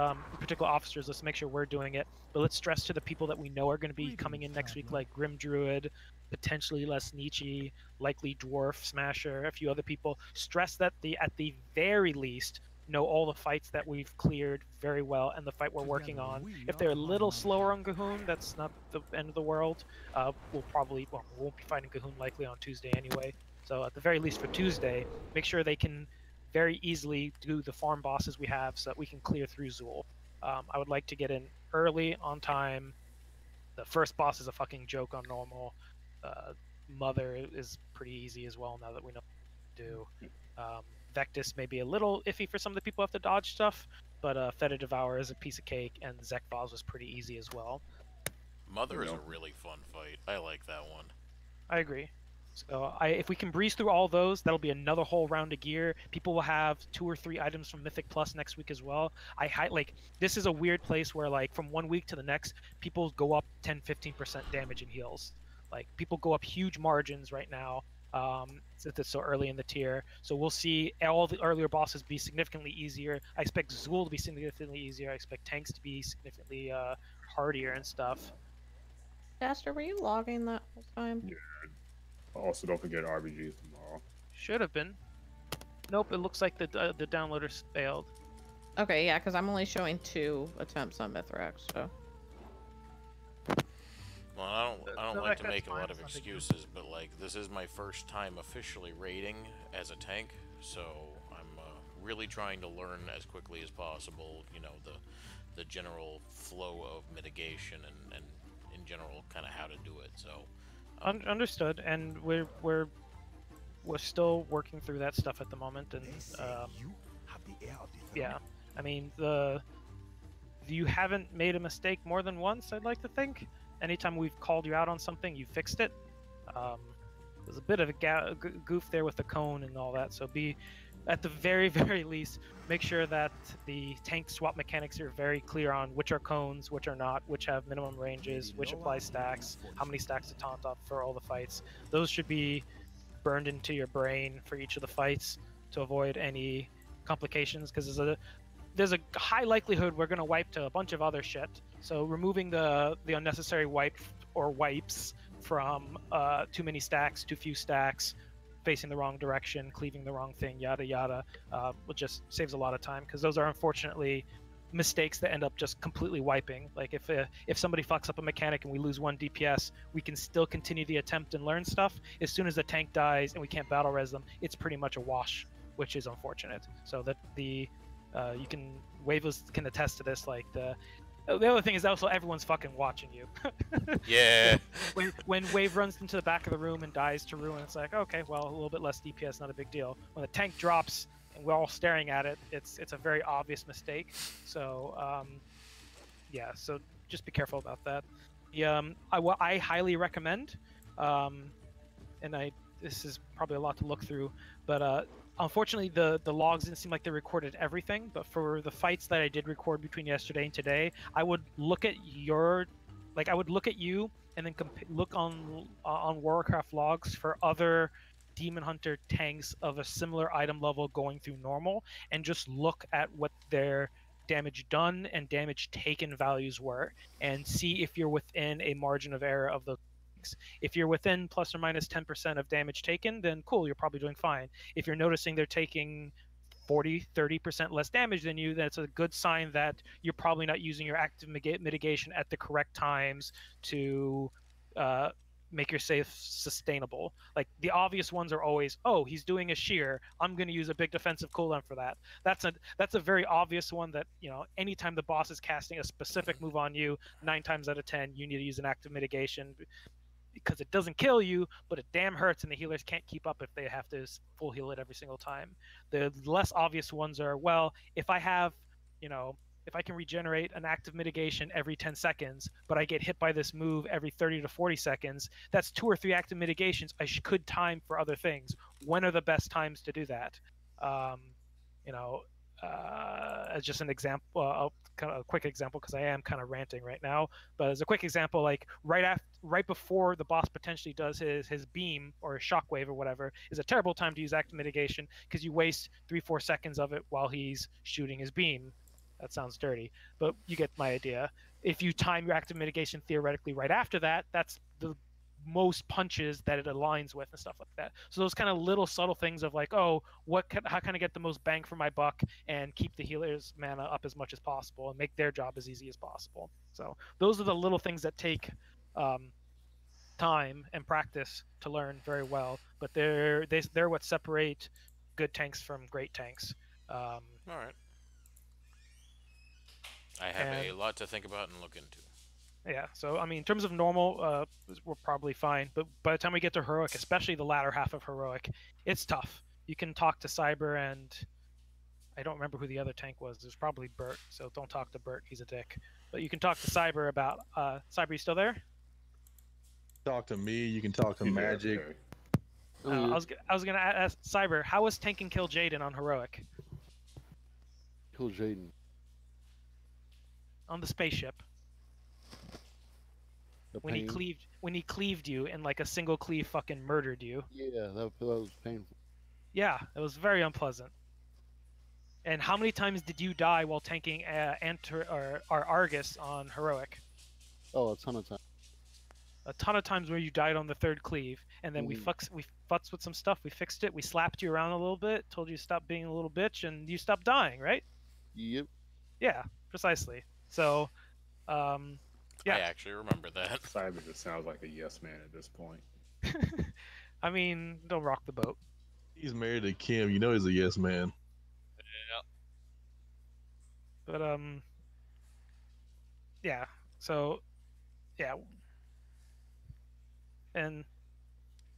particular officers, let's make sure we're doing it, but let's stress to the people that we know are going to be coming in next week, like Grim Druid, potentially Les Nietzsche, likely Dwarf Smasher, a few other people. Stress that at the very least, know all the fights that we've cleared very well and the fight we're working on. If they're a little slower on Cahoon, that's not the end of the world. We won't be fighting Cahoon likely on Tuesday anyway. So at the very least for Tuesday, make sure they can very easily do the farm bosses we have so that we can clear through Zool. I would like to get in early, on time. The first boss is a fucking joke on normal. Mother is pretty easy as well now that we know what to do. Vectis may be a little iffy for some of the people who have to dodge stuff, but Feta Devour is a piece of cake, and Zekvaz was pretty easy as well. Mother is a really fun fight. I like that one. I agree. So if we can breeze through all those, that'll be another whole round of gear. People will have 2 or 3 items from Mythic Plus next week as well. This is a weird place where from one week to the next, people go up 10-15% damage and heals. People go up huge margins right now. Since it's so early in the tier. So we'll see all the earlier bosses be significantly easier. I expect Zool to be significantly easier. I expect tanks to be significantly hardier and stuff. Caster, were you logging that whole time? Yeah. Also, don't forget RBGs tomorrow. Should have been. Nope, it looks like the downloaders failed. Okay, yeah, because I'm only showing 2 attempts on Mithrax, so... Well, I don't like to make a lot of excuses, but this is my first time officially raiding as a tank, so I'm really trying to learn as quickly as possible, the general flow of mitigation and in general kind of how to do it. So understood, and we're still working through that stuff at the moment, and yeah, I mean you haven't made a mistake more than once, I'd like to think. Anytime we've called you out on something, you fixed it. There's a bit of a goof there with the cone and all that, so at the very, very least, make sure that the tank swap mechanics are very clear on which are cones, which are not, which have minimum ranges, which apply stacks, how many stacks to taunt up for all the fights. Those should be burned into your brain for each of the fights to avoid any complications, because there's a high likelihood we're going to wipe to a bunch of other shit. So removing the unnecessary wipe or wipes from too many stacks, too few stacks, facing the wrong direction, cleaving the wrong thing, yada yada, just saves a lot of time, because those are unfortunately mistakes that end up just completely wiping. If somebody fucks up a mechanic and we lose 1 DPS, we can still continue the attempt and learn stuff. As soon as the tank dies and we can't battle res them, it's pretty much a wash, which is unfortunate. So that Waveless can attest to this. The other thing is also everyone's fucking watching you. Yeah. When Wave runs into the back of the room and dies to ruin, it's like, okay, well, a little bit less DPS, not a big deal. When the tank drops and we're all staring at it, it's a very obvious mistake. So yeah, so just be careful about that. What I highly recommend, this is probably a lot to look through, but unfortunately the logs didn't seem like they recorded everything, but for the fights that I did record between yesterday and today, I would look at you and then look on Warcraft logs for other Demon Hunter tanks of a similar item level going through normal, and just look at what their damage done and damage taken values were, and see if you're within a margin of error of those. If you're within ±10% of damage taken, then cool, you're probably doing fine. If you're noticing they're taking 40-30% less damage than you, that's a good sign that you're probably not using your active mitigation at the correct times to make your save sustainable. Like the obvious ones are always, oh, he's doing a shear, I'm going to use a big defensive cooldown for that. That's a very obvious one that, you know, anytime the boss is casting a specific move on you, 9 times out of 10 you need to use an active mitigation, because it doesn't kill you, but it damn hurts, and the healers can't keep up if they have to full heal it every single time. The less obvious ones are, well, if I have, you know, if I can regenerate an active mitigation every 10 seconds, but I get hit by this move every 30 to 40 seconds, that's 2 or 3 active mitigations I could time for other things. When are the best times to do that? You know, as just an example, kind of a quick example, because I am kind of ranting right now, but as a quick example, like right before the boss potentially does his beam or his shockwave or whatever, is a terrible time to use active mitigation, because you waste 3-4 seconds of it while he's shooting his beam. That sounds dirty, but you get my idea. If you time your active mitigation theoretically right after that, that's the most punches that it aligns with and stuff like that. So those kind of little subtle things of like, oh, how can I get the most bang for my buck and keep the healer's mana up as much as possible and make their job as easy as possible. So those are the little things that take time and practice to learn very well, but they're what separate good tanks from great tanks. All right. I have a lot to think about and look into. Yeah, so I mean, in terms of normal, we're probably fine. But by the time we get to heroic, especially the latter half of heroic, it's tough. You can talk to Cyber, and I don't remember who the other tank was. There's probably Bert, so don't talk to Bert. He's a dick. But you can talk to Cyber about. Cyber, you still there? Talk to me. You can talk to Magic. I was gonna ask Cyber, how was tank and kill Jaden on heroic? Kill Jaden on the spaceship. When he cleaved you and like a single cleave fucking murdered you. Yeah, that was painful. Yeah, it was very unpleasant. And how many times did you die while tanking Argus on heroic? Oh, a ton of times. A ton of times where you died on the third cleave, and then we futzed with some stuff. We fixed it. We slapped you around a little bit, told you to stop being a little bitch, and you stopped dying, right? Yep. Yeah, precisely. So, yeah. I actually remember that. Cyber just sounds like a yes man at this point. I mean, don't rock the boat. He's married to Kim. You know he's a yes man. Yeah. But yeah. So, yeah. And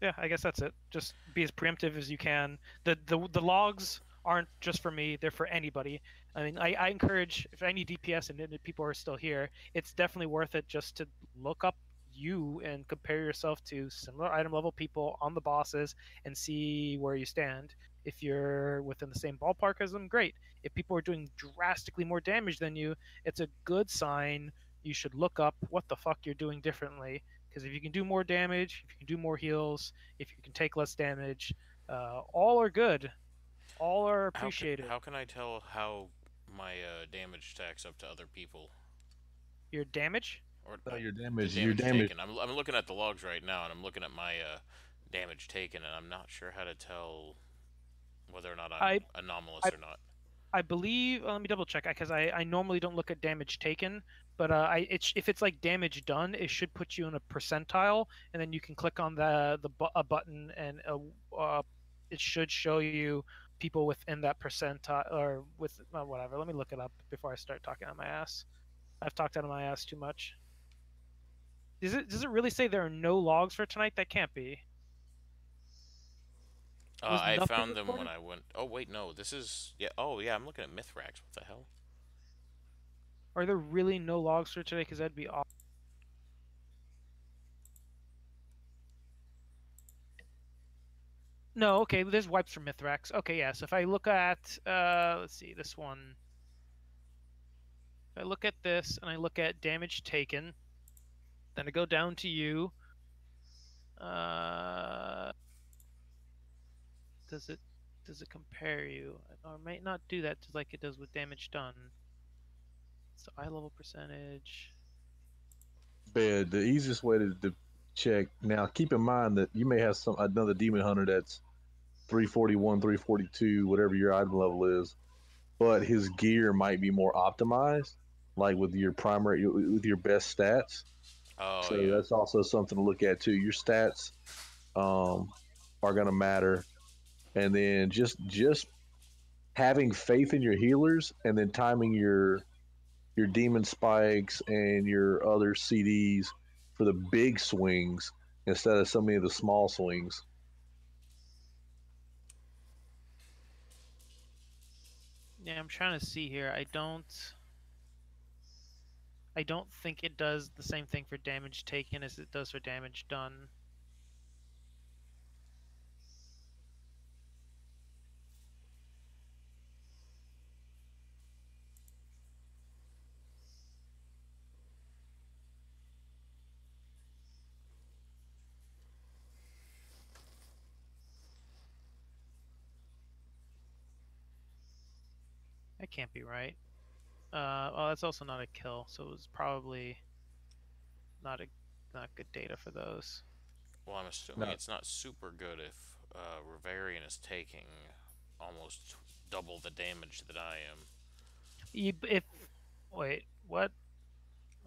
yeah, I guess that's it. Just be as preemptive as you can. The logs aren't just for me; they're for anybody. I mean, I encourage, if any DPS and people are still here, it's definitely worth it just to look up you and compare yourself to similar item level people on the bosses and see where you stand. If you're within the same ballpark as them, great. If people are doing drastically more damage than you, it's a good sign. You should look up what the fuck you're doing differently. Because if you can do more damage, if you can do more heals, if you can take less damage, all are good. All are appreciated. How can I tell how my damage stacks up to other people? Your damage? Or your damage. Your Your damage. taken. I'm looking at the logs right now, and I'm looking at my damage taken, and I'm not sure how to tell whether or not I'm anomalous or not. I believe. Let me double check, because I normally don't look at damage taken, but if it's like damage done, it should put you in a percentile, and then you can click on a button, and it should show you people within that percentile or with whatever. Let me look it up before I start talking out my ass. I've talked out of my ass too much. Does it really say there are no logs for tonight? That can't be. I found them when I went. Oh wait, no. This is Oh yeah, I'm looking at Mythrax. What the hell? Are there really no logs for today? Because that'd be awesome. No, okay. There's wipes for Mythrax. Okay, yeah. So if I look at, let's see, this one. If I look at this and I look at damage taken, then I go down to you. Does it compare you? Or it might not do that just like it does with damage done. So eye level percentage. Bed. The easiest way to check. Now, keep in mind that you may have another demon hunter that's 341, 342, whatever your item level is, but his gear might be more optimized, like with your primary, with your best stats. Oh So yeah. that's also something to look at too. Your stats are going to matter, and then just having faith in your healers, and then timing your demon spikes and your other CDs for the big swings instead of so many of the small swings. Yeah, I'm trying to see here. I don't think it does the same thing for damage taken as it does for damage done. That can't be right. Well, that's also not a kill, so it was probably not good data for those. Well, I'm assuming it's not super good if Rivarian is taking almost double the damage that I am. If wait, what?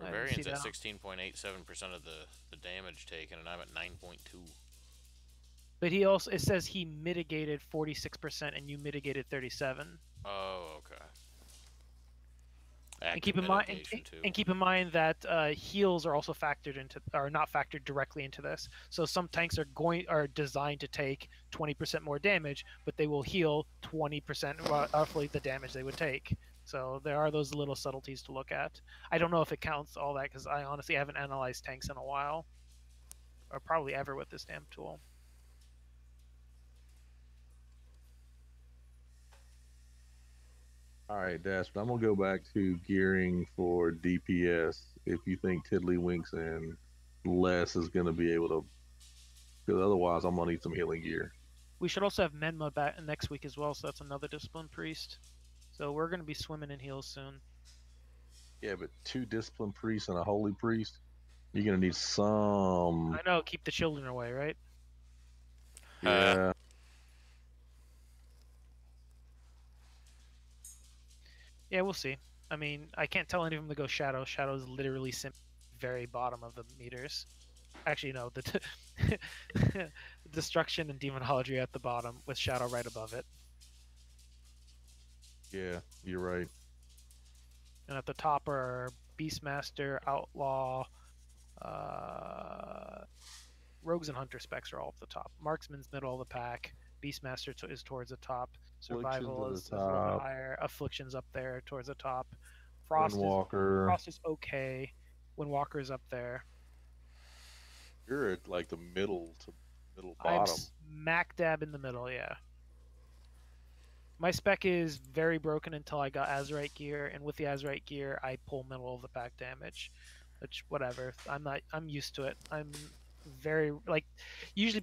Rivarian's at 16.87% of the damage taken, and I'm at 9.2. But he also, it says he mitigated 46% and you mitigated 37. Oh, okay. And keep in mind that heals are also factored into, are not factored directly into this. So some tanks are designed to take 20% more damage, but they will heal 20% roughly the damage they would take. So there are those little subtleties to look at. I don't know if it counts all that because I honestly haven't analyzed tanks in a while, or probably ever with this damn tool. All right, Dasper, I'm gonna go back to gearing for DPS. If you think Tiddlywinks and Les is gonna be able to, because otherwise I'm gonna need some healing gear. We should also have Menma back next week as well, so that's another Discipline Priest. So we're gonna be swimming in heals soon. Yeah, but 2 Discipline Priests and a Holy Priest, you're gonna need some. I know, keep the children away, right? Yeah. Yeah, we'll see. I mean, I can't tell any of them to go Shadow. Shadow is literally very bottom of the meters. Actually, no, the Destruction and Demonology are at the bottom, with Shadow right above it. Yeah, you're right. And at the top are Beastmaster, Outlaw, Rogues and Hunter specs are all at the top. Marksman's middle of the pack. Beastmaster is towards the top. Survival is a little bit higher. Affliction's up there towards the top. Frost is okay. Windwalker is up there. You're at like the middle to middle I'm bottom. smack dab in the middle, yeah. My spec is very broken until I got Azurite gear, and with the Azurite gear, I pull middle of the pack damage. Which, whatever. I'm used to it. I'm very, like, usually